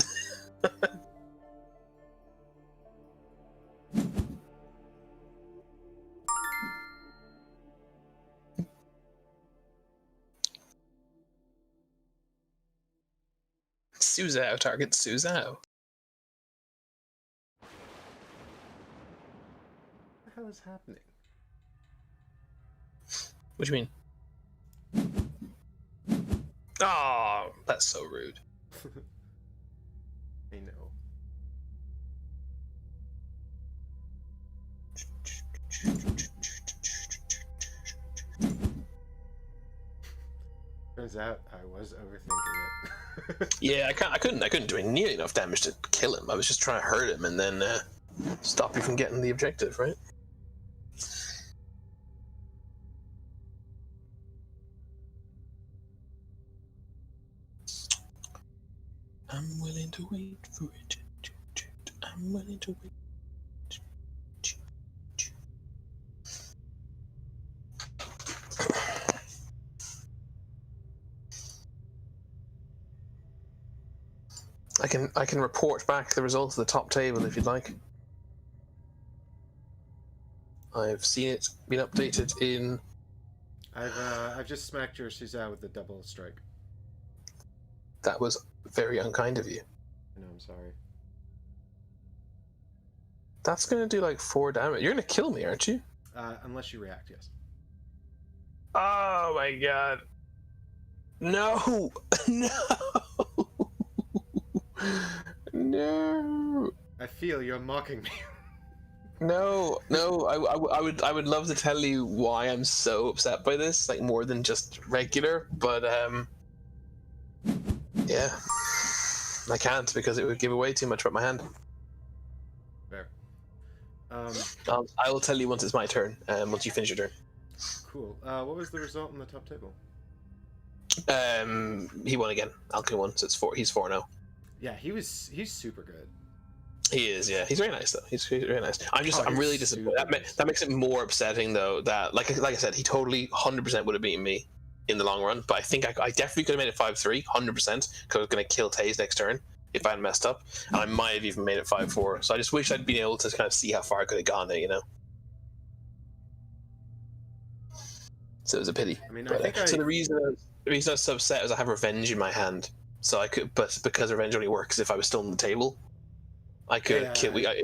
Suzao, target Suzao. What the hell is happening? What do you mean? Oh, that's so rude. I know. Turns out I was overthinking it. Yeah, I couldn't do nearly enough damage to kill him. I was just trying to hurt him and then stop you from getting the objective, right? I'm willing to wait for it. I'm willing to wait. I can report back the results of the top table if you'd like. I've seen it been updated in. I've just smacked your Suzanne with the double strike. That was very unkind of you. I know, I'm sorry. That's gonna do like 4 damage. You're gonna kill me, aren't you? Unless you react, yes. Oh my god. No! No! No! I feel you're mocking me. No, I would love to tell you why I'm so upset by this, like more than just regular, but yeah, I can't because it would give away too much about my hand. Fair. I will tell you once it's my turn, once you finish your turn. Cool. What was the result in the top table? He won again. Alchemy won, so it's 4. He's 4-0. Yeah, he's super good. He is, yeah. He's very nice though. He's very nice. I'm really disappointed. That makes it more upsetting though. That like I said, he totally 100% would have beaten me in the long run. But I think I definitely could have made it 5-3, 100%, because I was going to kill Taze next turn if I hadn't messed up, and I might have even made it 5-4. So I just wish I'd been able to kind of see how far I could have gone there, you know. So it was a pity. I mean, but, I think so the reason I was so upset is I have revenge in my hand, so I could. But because revenge only works if I was still on the table. I could kill. I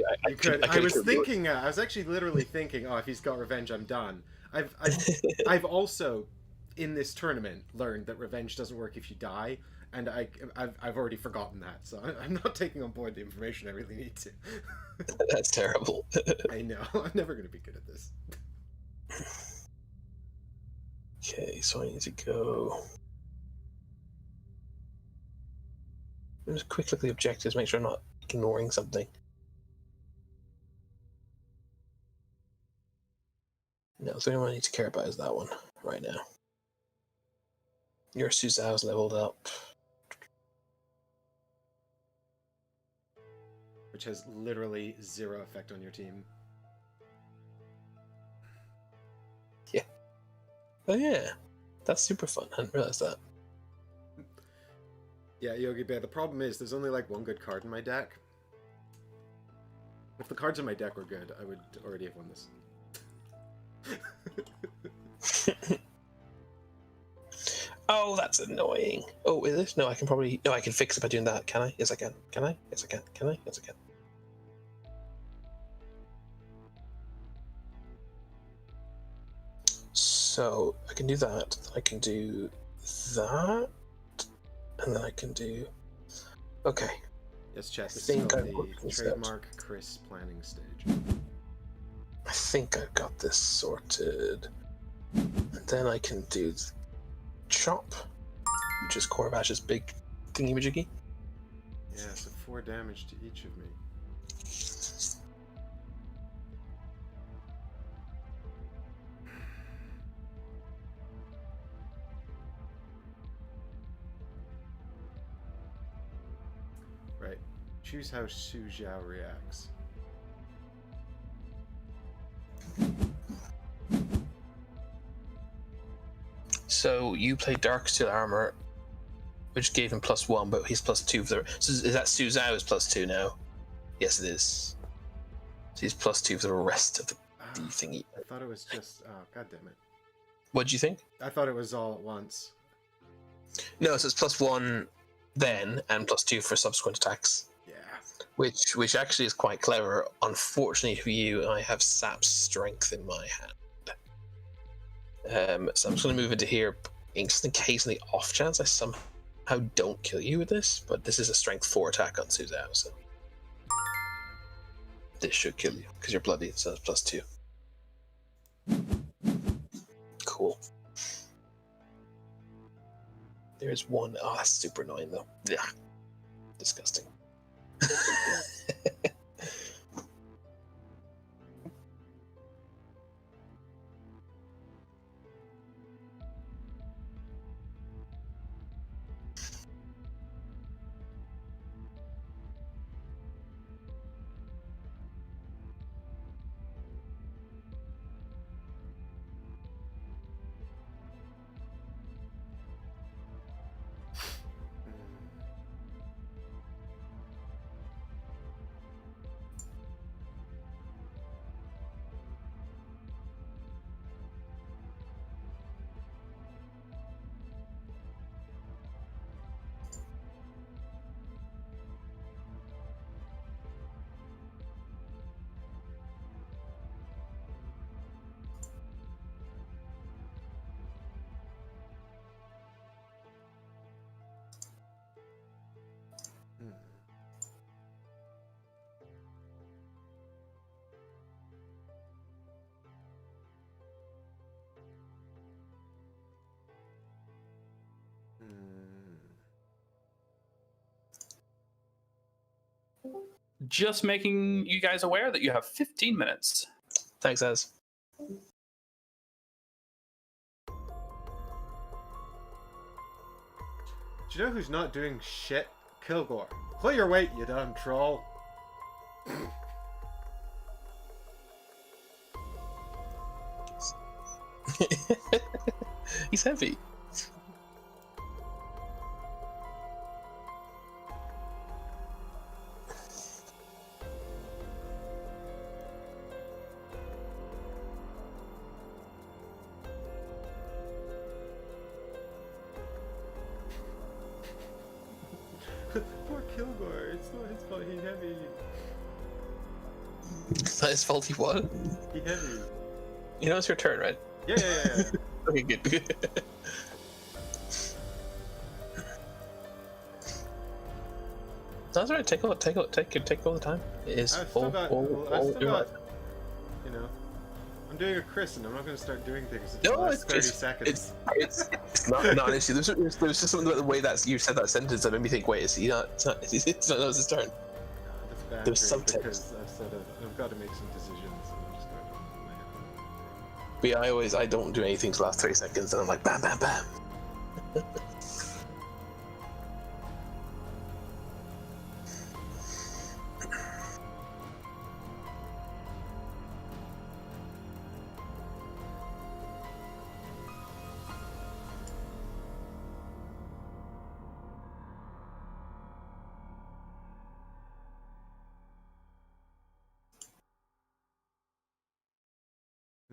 was thinking. I was actually literally thinking, oh, if he's got revenge, I'm done. I've also, in this tournament, learned that revenge doesn't work if you die, and I've already forgotten that. So I'm not taking on board the information I really need to. That's terrible. I know. I'm never going to be good at this. Okay, so I need to go. Just quick look at the objectives. Make sure I'm not ignoring something. No, the only one I need to care about is that one right now. Your Suzao's leveled up. Which has literally 0 effect on your team. Yeah. Oh yeah. That's super fun. I didn't realize that. Yeah, Yogi Bear, the problem is there's only like 1 good card in my deck. If the cards in my deck were good, I would already have won this. Oh, that's annoying. Oh, is it? No, I can probably... No, I can fix it by doing that. Can I? Yes, I can. Can I? Yes, I can. Can I? Yes, I can. So, I can do that. I can do that. and then I can do. Okay. Yes, chat. This is think called I've worked the this trademark Chris planning stage. I think I've got this sorted. And then I can do chop, which is Korbash's big thingy-majiggy. Yeah, so 4 damage to each of me. Right. Choose how Su Zhao reacts. So you play Dark Steel Armor, which gave him +1, but he's +2 for the. So is that Su Zhao's +2 now? Yes, it is. So he's +2 for the rest of the thingy. I thought it was just. Oh, god damn it. What do you think? I thought it was all at once. No, so it's +1 then, and +2 for subsequent attacks. Yeah. Which actually is quite clever. Unfortunately for you, I have Sap's Strength in my hand. So I'm just going to move into here, just in case, on the off chance I somehow don't kill you with this. But this is a Strength 4 attack on Su Zhao, so this should kill you because you're bloody. So it's +2. Cool. There's one. Oh, that's super annoying though. Yeah, disgusting. Just making you guys aware that you have 15 minutes. Thanks, Az. Do you know who's not doing shit? Kilgore. Pull your weight, you dumb troll. He's heavy. Poor Kilgore. It's not his fault. He heavy. It's not his fault. He what? He heavy. You know it's your turn, right? Yeah. Okay, good. That's alright. Take all the time. It is I've still got. You know, I'm doing a Chris, and I'm not going to start doing things in the last 30 seconds. It's not an issue. There's just something about the way that you said that sentence that made me think. Wait, is he not? It's not his turn. That's bad. There's some because I've got to make some decisions. And I'm just going But yeah, I don't do anything for the last 30 seconds, and I'm like bam, bam, bam.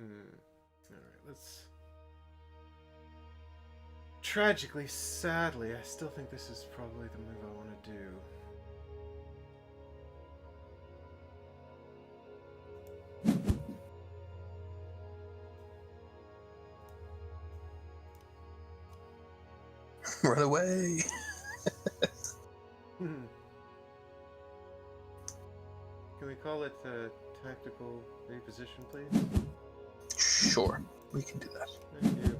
Alright, let's... Tragically, sadly, I still think this is probably the move I want to do. Run away. Can we call it tactical reposition, please? Sure, we can do that. Thank you.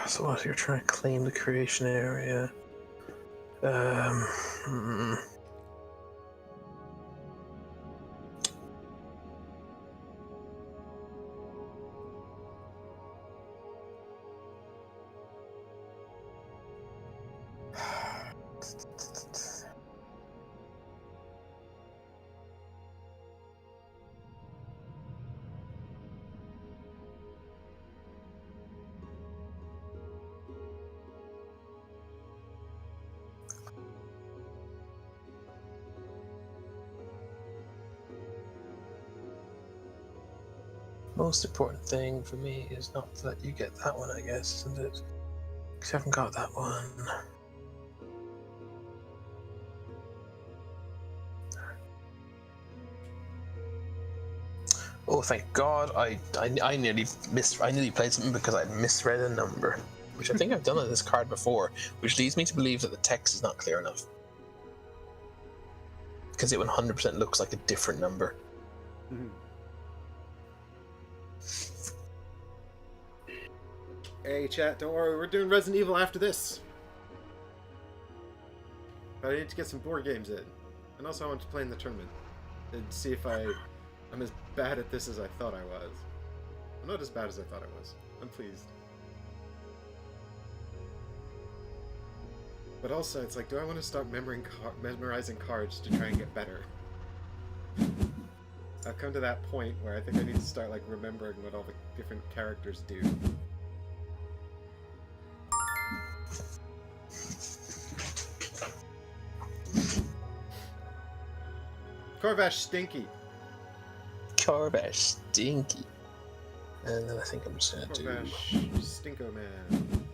So what? You're trying to claim the creation area. Most important thing for me is not that you get that one, I guess, isn't it? Because you haven't got that one. Oh, thank God! I nearly played something because I misread a number, which I think I've done on this card before, which leads me to believe that the text is not clear enough because it 100% looks like a different number. Hey chat, don't worry, we're doing Resident Evil after this. But I need to get some board games in. And also I want to play in the tournament. And see if I'm as bad at this as I thought I was. I'm not as bad as I thought I was. I'm pleased. But also, it's like, do I want to start memorizing cards to try and get better? I've come to that point where I think I need to start, like, remembering what all the different characters do. Corvash Stinky. Corvash Stinky. And then I think I'm just gonna Corvash Stinko Man.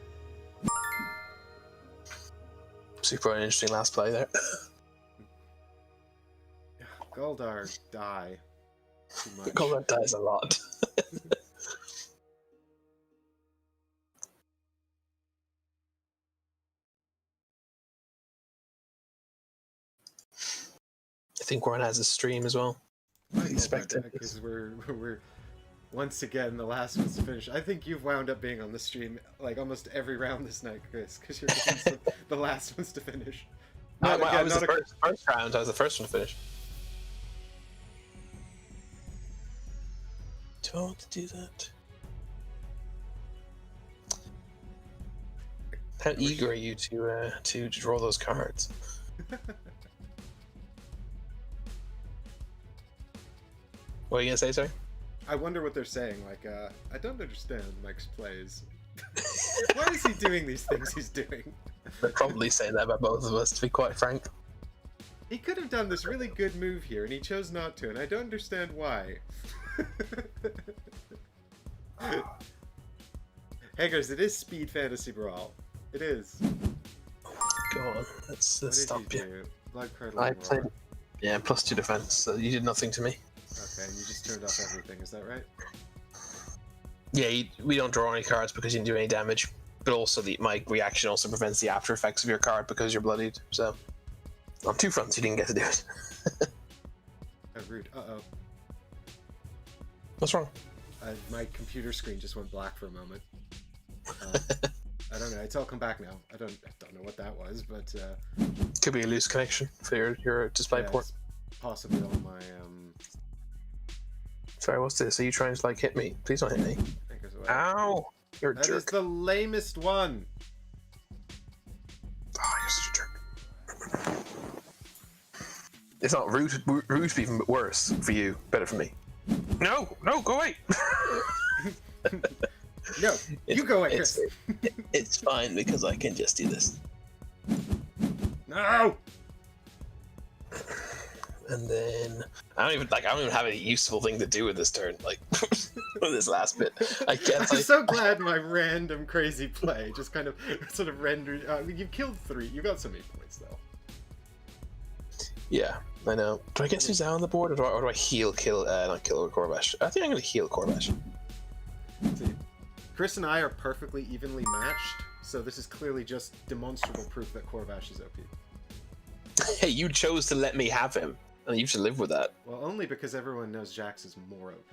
Super interesting last play there. Goldar, die. Too much. Goldar dies a lot. I think Warren has a stream as well. I expect it because we're once again the last ones to finish. I think you've wound up being on the stream like almost every round this night, Chris, because you're the last ones to finish. I was the first round. I was the first one to finish. Do I want to do that? How eager are you to draw those cards? What are you gonna say, sorry? I wonder what they're saying. Like, I don't understand Mike's plays. Why is he doing these things he's doing? They're probably saying that about both of us, to be quite frank. He could have done this really good move here, and he chose not to, and I don't understand why. Hey guys, it is Speed Fantasy Brawl. It is. Go on, let's stop you. Blood Curdle. I played. Yeah, +2 defense, so you did nothing to me. Okay, and you just turned off everything, is that right? Yeah, we don't draw any cards because you didn't do any damage, but also my reaction also prevents the after effects of your card because you're bloodied, so on 2 fronts you didn't get to do it. Oh, rude. Uh-oh. What's wrong? My computer screen just went black for a moment. I don't know, it's all come back now. I don't know what that was, but... Could be a loose connection for your display port. Possibly on my... Sorry, what's this? Are you trying to, like, hit me? Please don't hit me. Ow! You're a jerk. That is the lamest one! Oh, you're such a jerk. It's not root even worse for you, better for me. No, go away! No, you go away, Chris. It's fine because I can just do this. No! And then I don't even have any useful thing to do with this turn, like with this last bit. I guess I'm so glad my random crazy play just kind of sort of rendered. You've killed 3. You got so many points though. Yeah, I know. Do I get Suzanne on the board, or do I heal not kill Corvash? I think I'm gonna heal Corvash. See, Chris and I are perfectly evenly matched, So this is clearly just demonstrable proof that Corvash is OP. Hey, you chose to let me have him, and you should live with that. Well, only because everyone knows Jax is more OP.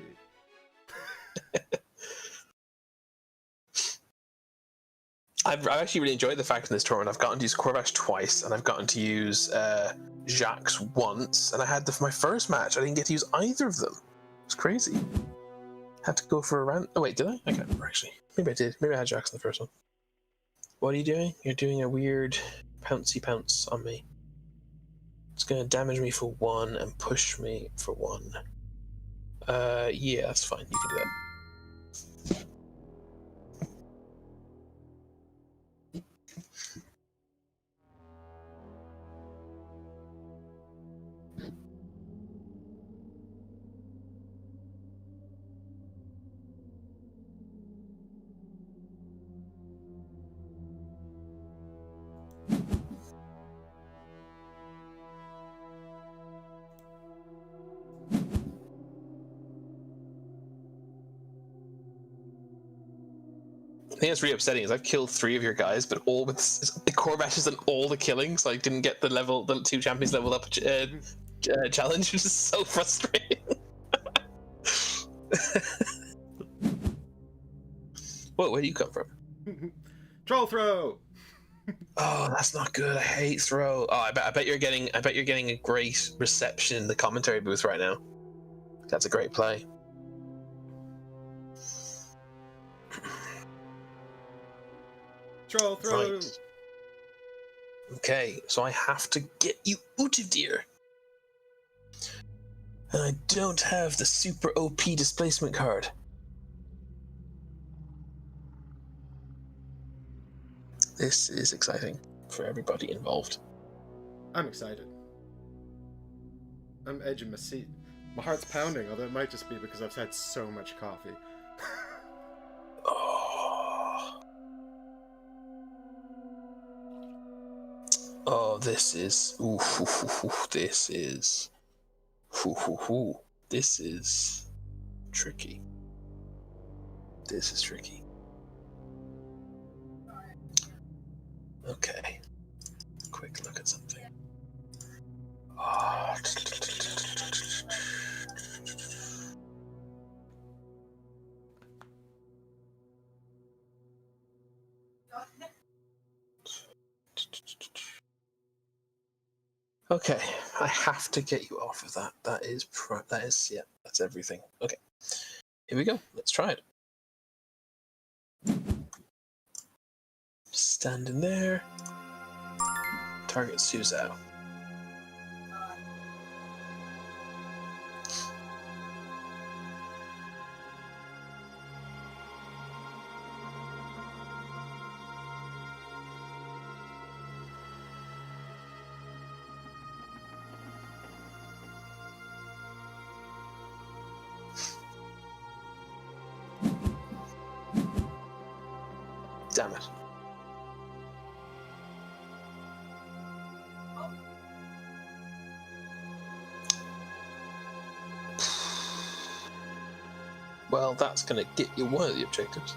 I've actually really enjoyed the fact in this tournament I've gotten to use Corvash twice, and I've gotten to use Jax once, and I had for my first match, I didn't get to use either of them. It's crazy. Had to go for a round. Oh wait, did I? I can't remember actually. Maybe I did. Maybe I had Jax in the first one. What are you doing? You're doing a weird pouncy pounce on me. It's gonna damage me for 1 and push me for 1. Yeah, that's fine. You can do that. The thing that's really upsetting is I've killed 3 of your guys, but all with Corvash has done all the killing, so I didn't get the 2 champions leveled up challenge, which is so frustrating. Whoa, where do you come from? Troll throw. Oh, that's not good. I hate throw. Oh, I bet you're getting a great reception in the commentary booth right now. That's a great play. Troll throw. Right. Okay, so I have to get you out of here. And I don't have the super OP displacement card. This is exciting for everybody involved. I'm excited. I'm edging my seat. My heart's pounding, although it might just be because I've had so much coffee. Oh, this is... Ooh, this is... This is... tricky. This is tricky. Okay. Quick look at something. Oh. Okay, I have to get you off of that. That is, yeah, that's everything. Okay, here we go. Let's try it. Stand in there. Target Suzhou. Damn it. Well, that's going to get you one of the objectives.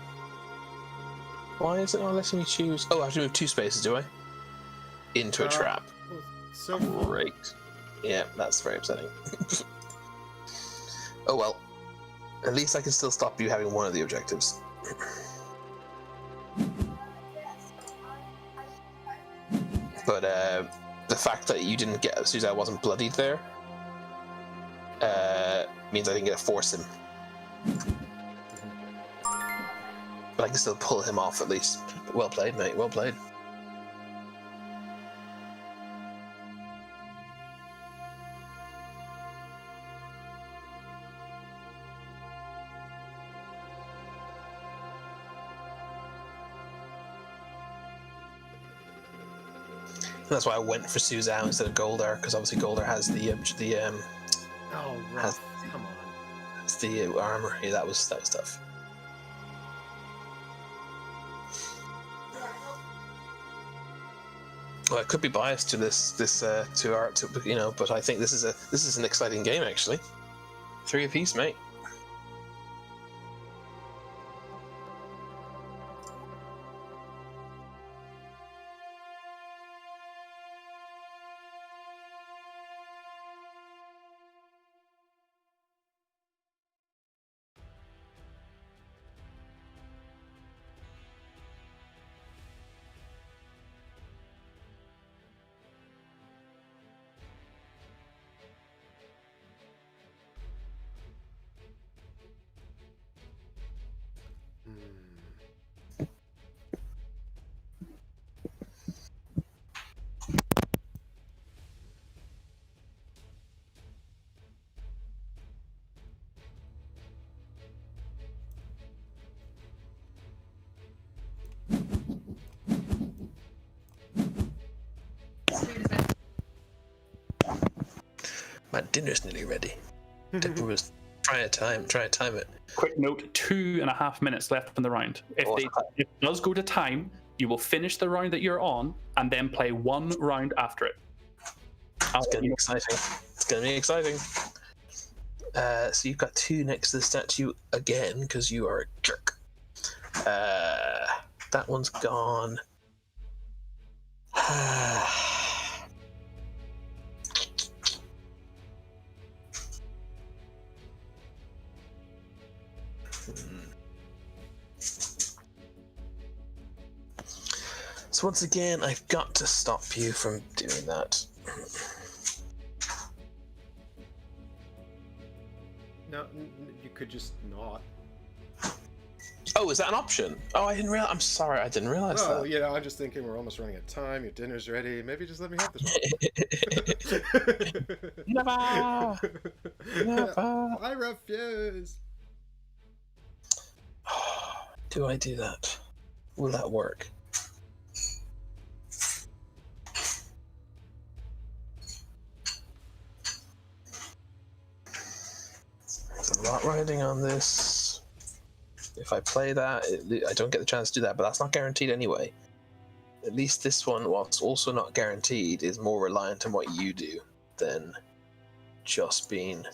Why is it not letting me choose? Oh, I have to move 2 spaces, do I? Into a trap. Well, so Great. Yeah, that's very upsetting. Oh well. At least I can still stop you having one of the objectives. But the fact that you didn't get Suzhou wasn't bloodied there means I didn't get to force him. But I can still pull him off at least. Well played, mate. Well played. And that's why I went for Suzhou instead of Goldar, because obviously Goldar has the Oh, has, come on. has the armor. Yeah, that was tough. Well, I could be biased to but I think this is an exciting game actually. 3 apiece, mate. My dinner's nearly ready. Dipper was trying to time it. Quick note: 2.5 minutes left in the round. If it does go to time, you will finish the round that you're on and then play one round after it. It's gonna be exciting. It's gonna be exciting. So you've got 2 next to the statue again because you are a jerk. That one's gone. So once again, I've got to stop you from doing that. No, you could just not. Oh, is that an option? Oh, I didn't realize. I'm sorry, I didn't realize Oh, that. yeah, I'm just thinking we're almost running out of time. Your dinner's ready. Maybe just let me have this one. Never! Never! I refuse. Do I do that? Will that work? There's a lot riding on this. If I play that, I don't get the chance to do that, but that's not guaranteed anyway. At least this one, whilst also not guaranteed, is more reliant on what you do than just being...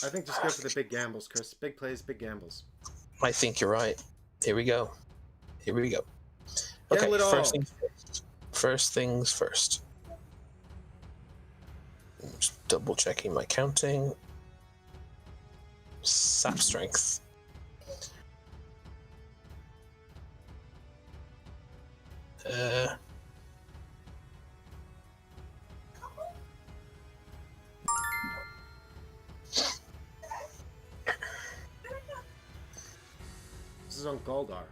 I think just go for the big gambles, Chris. Big plays, big gambles. I think you're right. Here we go. Here we go. Gamble Okay, it all. first things first. Just double checking my counting. Sap strength. This is on Goldar.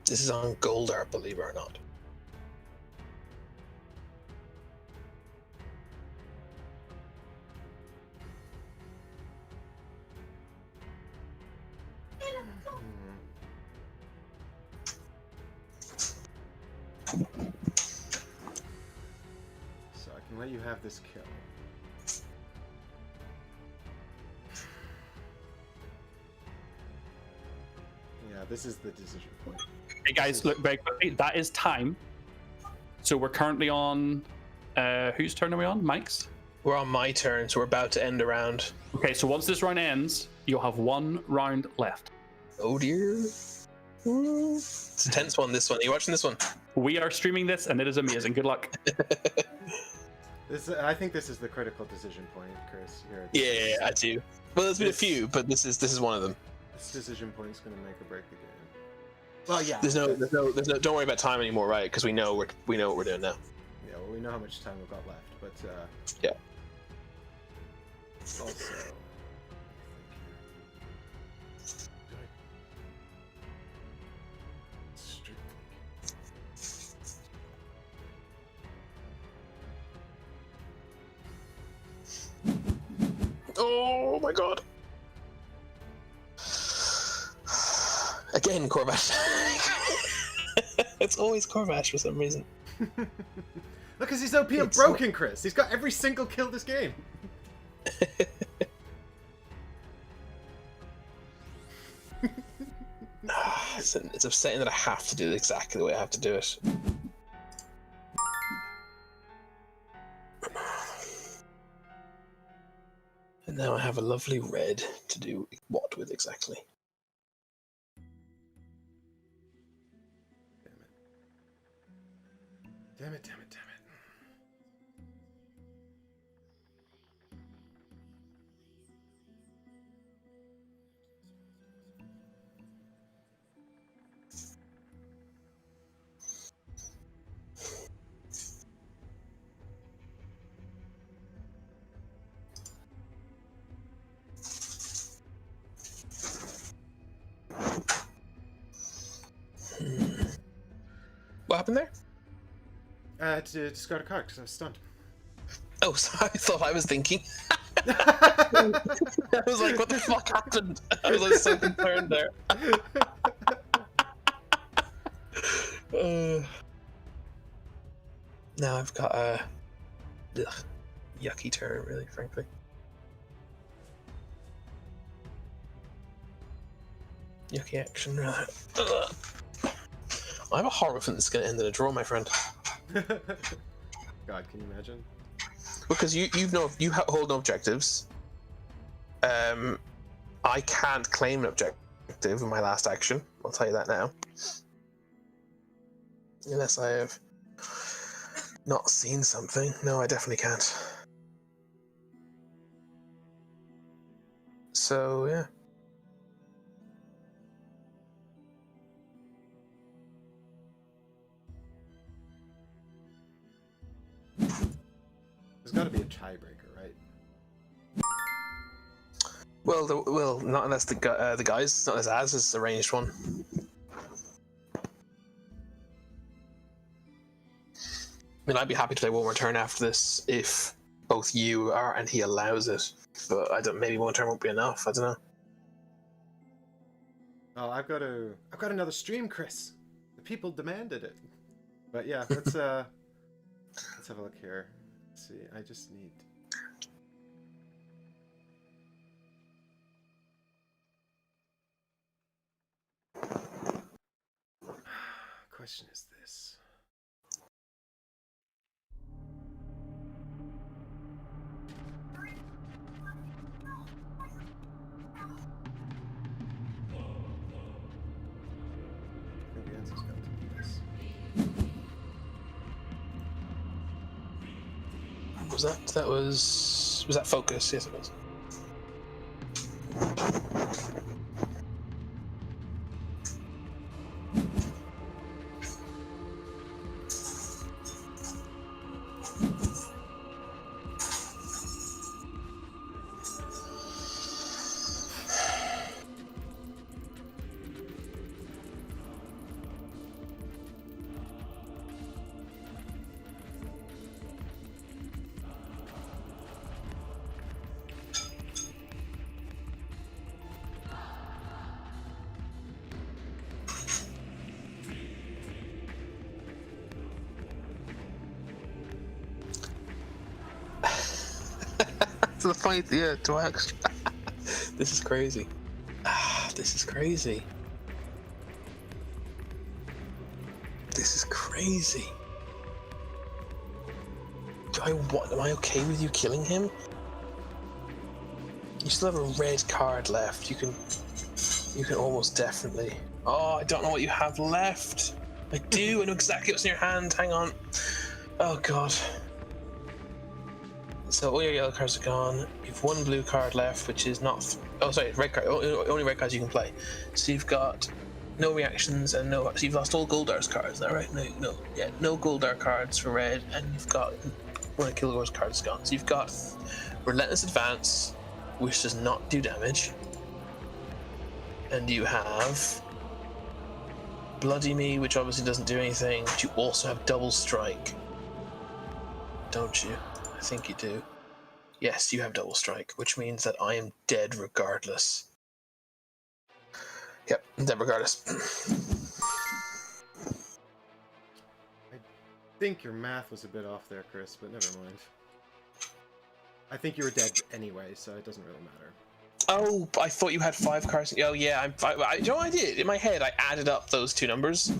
This is on Goldar, believe it or not. So I can let you have this kill. Yeah, this is the decision point. Hey guys, look very quickly. That is time. So we're currently on. Whose turn are we on? Mike's? We're on my turn, so we're about to end a round. Okay, so once this round ends, you'll have one round left. Oh dear. It's a tense one, this one. Are you watching this one? We are streaming this, and it is amazing. Good luck. I think this is the critical decision point, Chris. Here. Yeah, I do. Well, there's been a few, but this is one of them. This decision point is going to make or break the game. Well, yeah. There's no. Don't worry about time anymore, right? Because we know what we're doing now. Yeah, well, we know how much time we've got left, but yeah. Also, Oh my god. Again, Corvash. It's always Corvash for some reason. Look, because he's OP and broken, Chris. He's got every single kill this game. It's upsetting that I have to do it exactly the way I have to do it. And now I have a lovely red to do what with exactly? Damn it, damn it, damn it. What happened there? To discard a card because I was stunned. Oh, sorry, I thought I was thinking. I was like, what the fuck happened? I was like so concerned there. Now I've got yucky turn, really, frankly. Yucky action, right? Ugh. I have a horror feeling this is going to end in a draw, my friend. God, can you imagine? Because you hold no objectives. I can't claim an objective in my last action. I'll tell you that now. Unless I have not seen something. No, I definitely can't. So, yeah. There's got to be a tiebreaker, right? Well, not unless the guys, not unless Az is arranged one. I mean, I'd be happy to play one more turn after this if both you are and he allows it. But I don't. Maybe one turn won't be enough. I don't know. Oh, I've got another stream, Chris. The people demanded it. But yeah, let's have a look here. Let's see. I just need. Question is this. I think the answer's got to be this. Was that focus? Yes, it was. To the point, yeah, to actually. This is crazy. This is crazy. This is crazy. Am I okay with you killing him? You still have a red card left. You can almost definitely. Oh, I don't know what you have left. I do. I know exactly what's in your hand. Hang on. Oh God. So all your yellow cards are gone. You've one blue card left, which is not. Oh, sorry, red card. Only red cards you can play. So you've got no reactions and no. So you've lost all Goldar's cards. Is that right? No Goldar cards for red, and you've got one of Kilgore's cards gone. So you've got Relentless Advance, which does not do damage, and you have Bloody Me, which obviously doesn't do anything. But you also have Double Strike, don't you? I think you do. Yes, you have Double Strike, which means that I am dead regardless. Yep, I'm dead regardless. I think your math was a bit off there, Chris, but never mind. I think you were dead anyway, so it doesn't really matter. Oh, I thought you had 5 cards. Oh yeah, you know what I did? In my head, I added up those two numbers.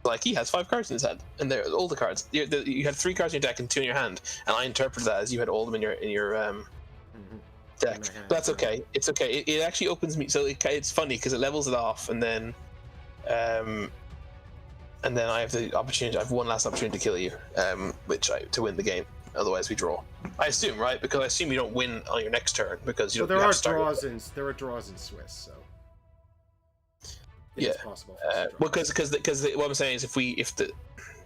Like, he has 5 cards in his head, and they're all the cards. You had 3 cards in your deck and 2 in your hand, and I interpreted that as you had all of them in your deck. But that's okay. It's okay. It actually opens me. So it's funny because it levels it off, and then I have the opportunity. I have one last opportunity to kill you, to win the game. Otherwise, we draw. I assume, right? Because I assume you don't win on your next turn because you. Well, there are draws in Swiss, so. Yeah, it's possible. Because what I'm saying is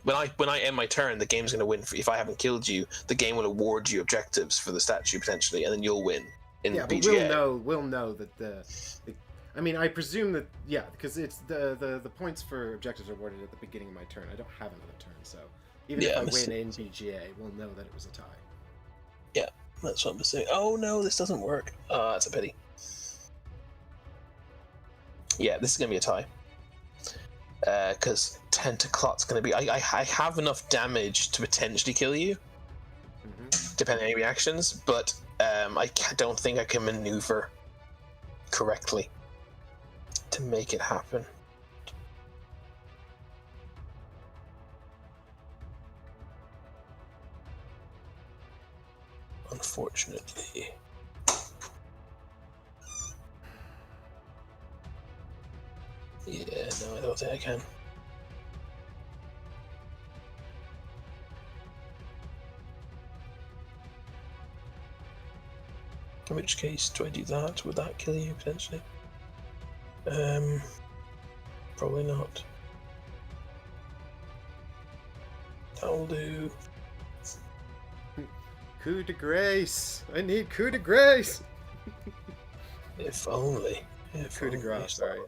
when I end my turn, the game's going to win. If I haven't killed you, the game will award you objectives for the statue potentially, and then you'll win in BGA. But we'll know that I mean, I presume that because it's the points for objectives are awarded at the beginning of my turn. I don't have another turn, so even if I win in BGA, we'll know that it was a tie. Yeah, that's what I'm saying. Oh no, this doesn't work. That's a pity. Yeah, this is going to be a tie. Because Tentaclot's going to be... I have enough damage to potentially kill you. depending on any reactions, but don't think I can maneuver correctly to make it happen. Unfortunately. Yeah, no, I don't think I can. In which case, do I do that? Would that kill you, potentially? Probably not. That'll do. Coup de grace! I need coup de grace! If only. Coup de grace, sorry.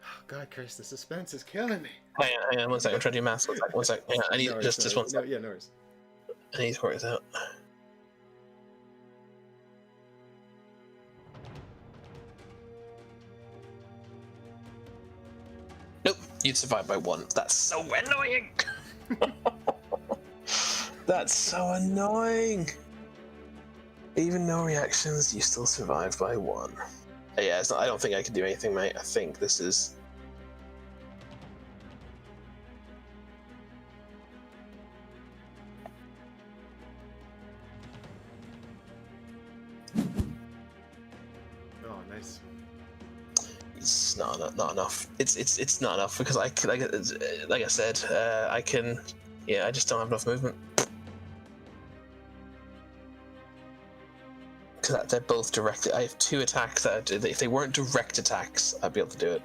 Oh, God, Chris, the suspense is killing me. Hang on 1 second. I'm trying to do maths. 1 second. Hang on. I need No, just no, 1 second. No, yeah, no worries. I need to work this out. Nope, you'd survive by 1. That's so annoying. That's so annoying. Even no reactions, you still survive by 1. Yeah, it's not, I don't think I can do anything, mate. I think this is. Oh, nice. It's not enough. It's not enough because like I said, I can. Yeah, I just don't have enough movement. Because they're both direct. I have 2 attacks that if they weren't direct attacks, I'd be able to do it.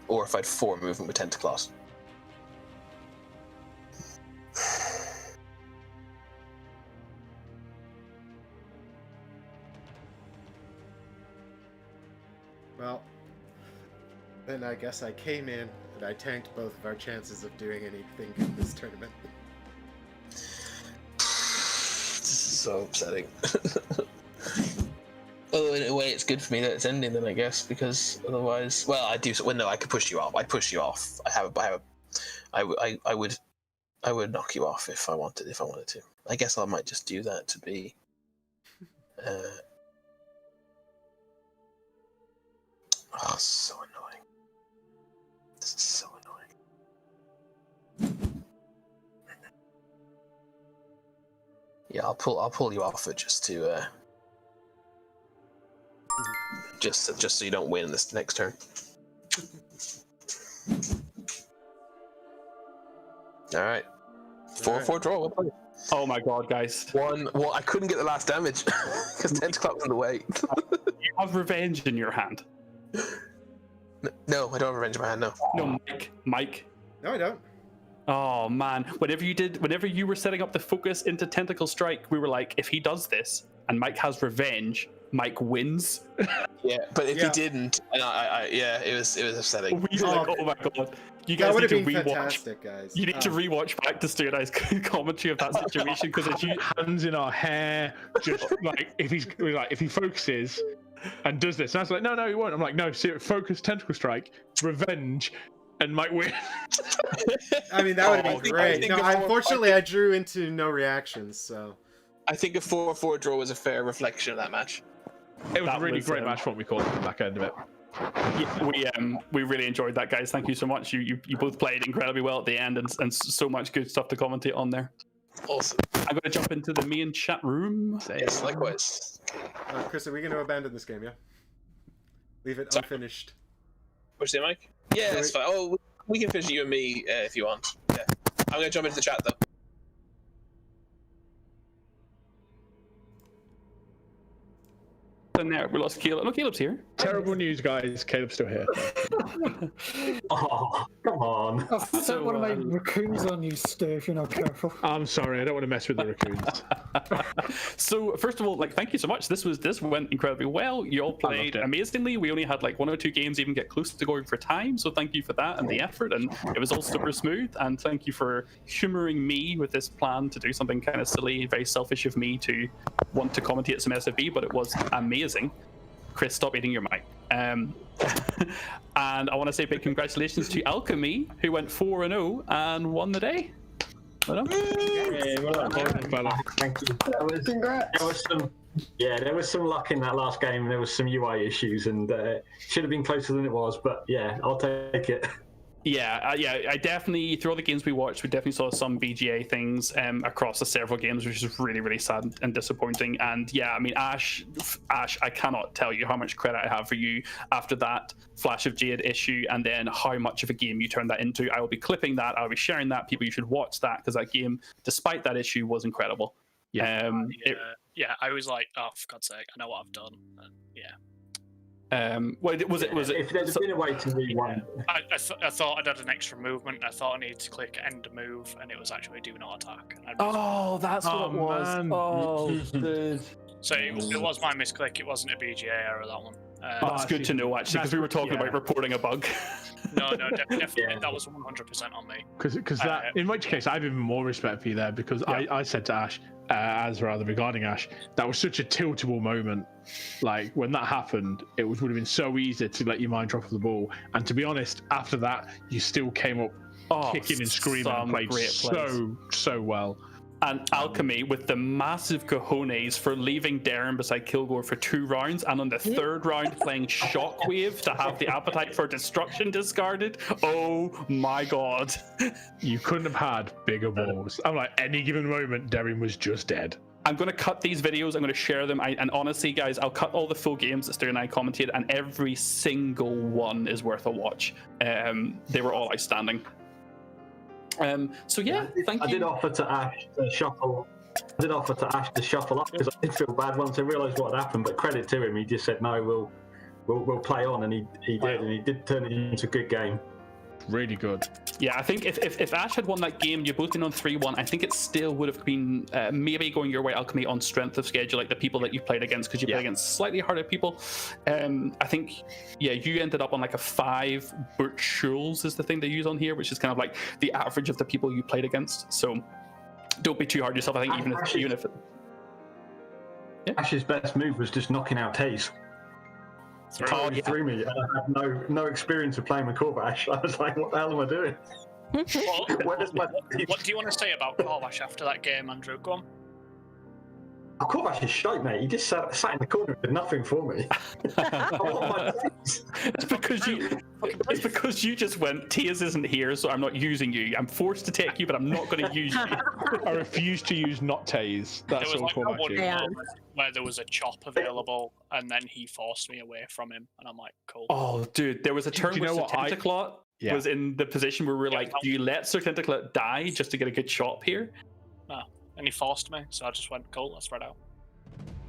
Or if I had 4 movement with Tentaclaws. Well, then I guess I came in and I tanked both of our chances of doing anything in this tournament. This is so upsetting. Although in a way it's good for me that it's ending then, I guess, because otherwise, well, I do. Well, no, I could push you off. I'd push you off. I would knock you off if I wanted to. I guess I might just do that to be. Oh, so annoying. This is so annoying. Yeah, I'll pull you off it just to just so you don't win this next turn. All right. 4-4 draw. We'll play. Oh my god, guys. Well, I couldn't get the last damage because Tentaclaw was in the way. You have revenge in your hand. No, I don't have revenge in my hand, no. No, Mike. No, I don't. Oh man, whenever you were setting up the focus into Tentacle Strike, we were like, if he does this and Mike has revenge, Mike wins. Yeah, but if he didn't, and it was upsetting. We were like, oh my god. You guys need to rewatch. Fantastic, guys. You need to rewatch back to Stu and I's commentary of that situation because if you hands in our hair, just like if he focuses and does this, and I was like, no, he won't. I'm like, no, focus, Tentacle Strike, revenge, and Mike win. I mean, that would have been great. No, unfortunately, I drew into no reactions, so. I think a 4-4 draw was a fair reflection of that match. It was a really great match for what we called at the back end of it. Yeah, we really enjoyed that, guys. Thank you so much. You both played incredibly well at the end, and so much good stuff to commentate on there. Awesome. I'm going to jump into the main chat room. Yes, likewise. Chris, are we going to abandon this game? Yeah. Leave it unfinished. What'd you say, Mike? Yeah, that's fine. Oh, we can finish you and me if you want. Yeah. I'm going to jump into the chat though. In there, we lost Caleb. No, Caleb's here. Terrible news, guys. Caleb's still here. Oh, come on. I've set one of my raccoons on you, Stu, if you're not careful. I'm sorry, I don't want to mess with the raccoons. So, first of all, thank you so much. This went incredibly well. You all played amazingly. We only had 1 or 2 games even get close to going for time. So thank you for that and the effort. And it was all super smooth. And thank you for humoring me with this plan to do something kind of silly, very selfish of me to want to commentate some SFB, but it was amazing. Chris, stop eating your mic. And I want to say big congratulations to Alchemy, who went 4-0 and won the day. Well done. Thank you. There was some luck in that last game. There was some UI issues, and should have been closer than it was. But yeah, I'll take it. Yeah, I definitely, through all the games we watched, we definitely saw some BGA things across the several games, which is really, really sad and disappointing. And yeah, I mean, Ash, I cannot tell you how much credit I have for you after that Flash of Jade issue, and then how much of a game you turned that into. I will be clipping that, I'll be sharing that. People, you should watch that, because that game, despite that issue, was incredible. Yeah, I was like, oh, for God's sake, I know what I've done. Yeah. Was it? If there's been a way to rewind, I thought I'd had an extra movement. I thought I needed to click end move, and it was actually do not attack. Oh, that's what it was. Man. Oh, dude. So it was my misclick. It wasn't a BGA error, that one. That's good to know, actually, because we were talking about reporting a bug. No, definitely, that was 100% on me. Because that, in which case, I have even more respect for you there, because I said to Ash, regarding Ash, that was such a tiltable moment. Like, when that happened, it would have been so easy to let your mind drop off the ball. And to be honest, after that, you still came up kicking and screaming and played so well. And Alchemy with the massive cojones for leaving Darren beside Kilgore for 2 rounds, and on the 3rd round playing Shockwave to have the appetite for destruction discarded. Oh my god. You couldn't have had bigger balls. I'm like, any given moment, Darren was just dead. I'm going to cut these videos. I'm going to share them. And honestly, guys, I'll cut all the full games that Stu and I commented, and every single one is worth a watch. They were all outstanding. So yeah, thank you. I did offer to Ash to shuffle. Up because I did feel bad once I realised what had happened. But credit to him, he just said, "No, we'll play on," and he did, and he did turn it into a good game. Really good. Yeah, I think if Ash had won that game, you've both been on 3-1. I think it still would have been maybe going your way, Alchemy, on strength of schedule, like the people that you played against, because you played against slightly harder people. I think, you ended up on like a 5. Burt Schulz is the thing they use on here, which is kind of like the average of the people you played against. So don't be too hard on yourself. I think even if Ash's best move was just knocking out Taze. Through me, and I had no experience of playing with Corvash. I was like, what the hell am I doing? What do you want to say about Corvash after that game, Andrew? Go on. Corvash is shite, mate. He just sat in the corner and did nothing for me. It's because you just went, Tears isn't here, so I'm not using you. I'm forced to take you, but I'm not going to use you. I refuse to use not Taze. That's there was all like Corvash is. where there was a chop available, and then he forced me away from him, and I'm like, cool. Oh, dude, there was a turn where Sir Tentaclot was in the position where we were like, do you let Sir Tentaclot die just to get a good chop here? No. And he forced me, so I just went, cool, let's spread out.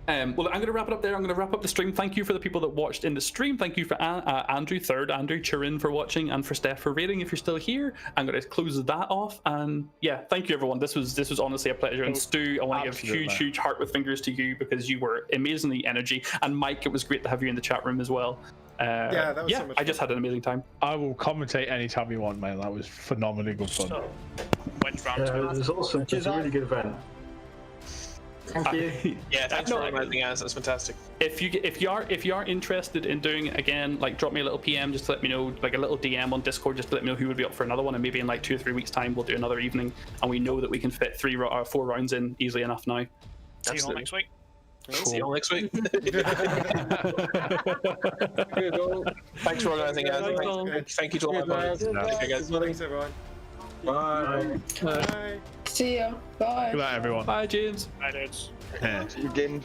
Well, I'm going to wrap it up there. I'm going to wrap up the stream. Thank you for the people that watched in the stream. Thank you for Andrew Chirin for watching, and for Steph for rating if you're still here. I'm going to close that off. And yeah, thank you everyone. This was honestly a pleasure. And Stu, I want to give huge heart with fingers to you, because you were amazingly energy. And Mike, it was great to have you in the chat room as well. That was so much fun. I just had an amazing time. I will commentate anytime you want, man. That was phenomenally good fun. Went round it was awesome. It was a really good event. Thank you. Yeah, thanks for organizing us. That's fantastic. If you are interested in doing it again, like drop me a little PM just to let me know, like a little DM on Discord just to let me know who would be up for another one, and maybe in like 2 or 3 weeks time we'll do another evening, and we know that we can fit 4 rounds in easily enough now. See you all next week. Cool. See you all next week. Thanks for organizing, guys. Thank you to all my buddies. Thanks, everyone. Bye. Bye. See ya. Bye. Good night, everyone. Bye, James. Bye, dudes. Again.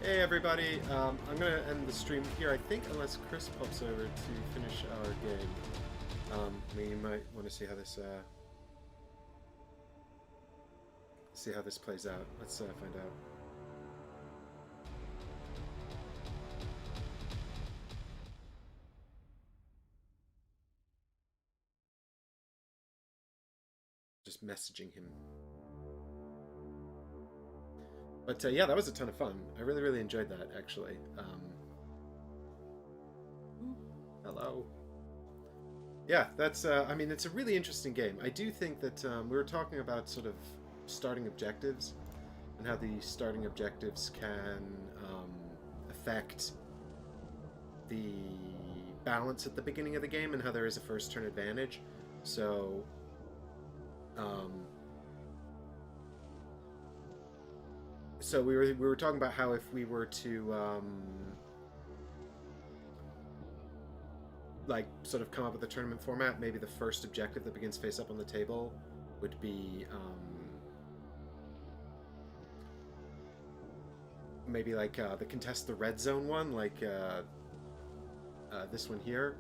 Hey everybody, I'm going to end the stream here, I think, unless Chris pops over to finish our game. We might want to see how this plays out. Let's find out. Just messaging him. But yeah, that was a ton of fun. I really enjoyed that, actually. Hello. Yeah, that's, I mean, it's a really interesting game. I do think that we were talking about sort of starting objectives and how the starting objectives can affect the balance at the beginning of the game and how there is a first turn advantage. So so we were talking about how if we were to like sort of come up with a tournament format, maybe the first objective that begins face up on the table would be maybe like the contest the red zone one, like this one here,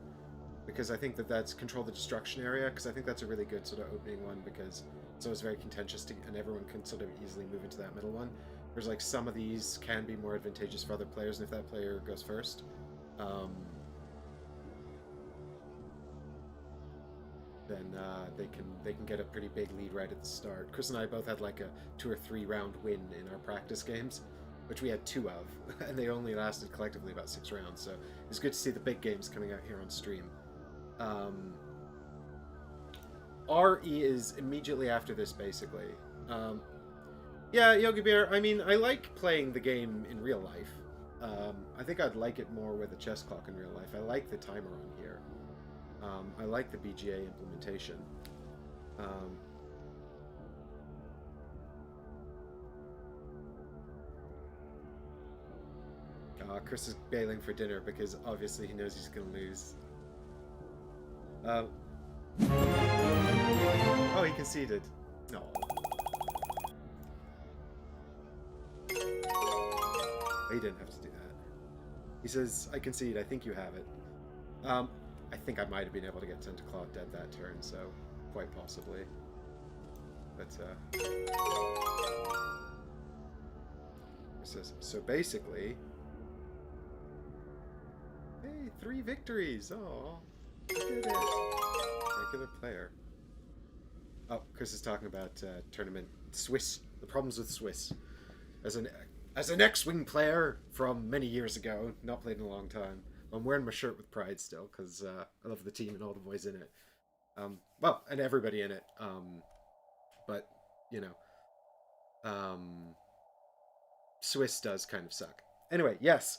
because I think that's control the destruction area, because I think that's a really good sort of opening one, because it's always very contentious and everyone can sort of easily move into that middle one. There's like some of these can be more advantageous for other players, and if that player goes first, then they can get a pretty big lead right at the start. Chris and I both had like a 2 or 3 round win in our practice games, which we had 2 of, and they only lasted collectively about 6 rounds. So it's good to see the big games coming out here on stream. RE is immediately after this, basically. Yeah, Yogi Bear, I mean, I like playing the game in real life. I think I'd like it more with a chess clock in real life. I like the timer on here. I like the BGA implementation. Chris is bailing for dinner because obviously he knows he's going to lose. Oh, he conceded. No. He didn't have to do that. He says, I concede, I think you have it. I think I might have been able to get 10 to clock dead that turn, so quite possibly. But, he says, so basically... Hey, 3 victories! Oh, look at it. Regular player. Oh, Chris is talking about tournament Swiss. The problems with Swiss. As an X-Wing player from many years ago, not played in a long time. I'm wearing my shirt with pride still, because I love the team and all the boys in it. Well, and everybody in it. But, you know. Swiss does kind of suck. Anyway, yes.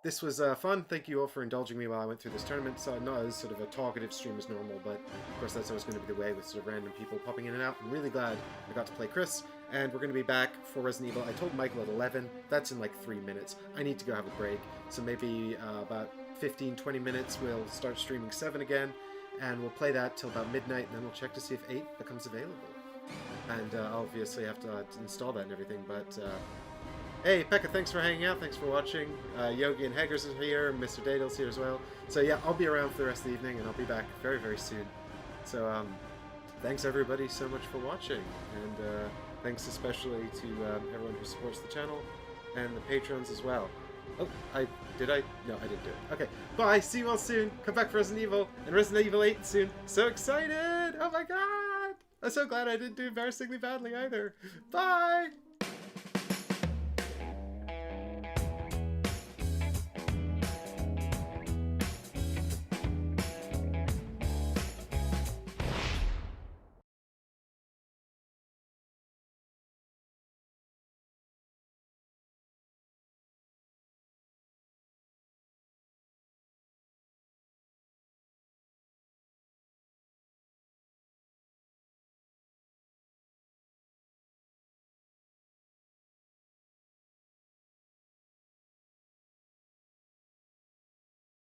This was fun. Thank you all for indulging me while I went through this tournament. So not as sort of a talkative stream as normal, but of course that's always going to be the way with sort of random people popping in and out. I'm really glad I got to play Chris, and we're going to be back for Resident Evil. I told Michael at 11. That's in like 3 minutes. I need to go have a break. So maybe about 15-20 minutes we'll start streaming 7 again, and we'll play that till about midnight, and then we'll check to see if 8 becomes available. And I'll obviously have to install that and everything, but... Hey, Pekka, thanks for hanging out. Thanks for watching. Yogi and Haggers are here. Mr. Dadle's here as well. So yeah, I'll be around for the rest of the evening, and I'll be back very, very soon. So thanks everybody so much for watching, and thanks especially to everyone who supports the channel and the patrons as well. Oh, did I? No, I didn't do it. Okay, bye. See you all soon. Come back for Resident Evil and Resident Evil 8 soon. So excited! Oh my god! I'm so glad I didn't do embarrassingly badly either. Bye.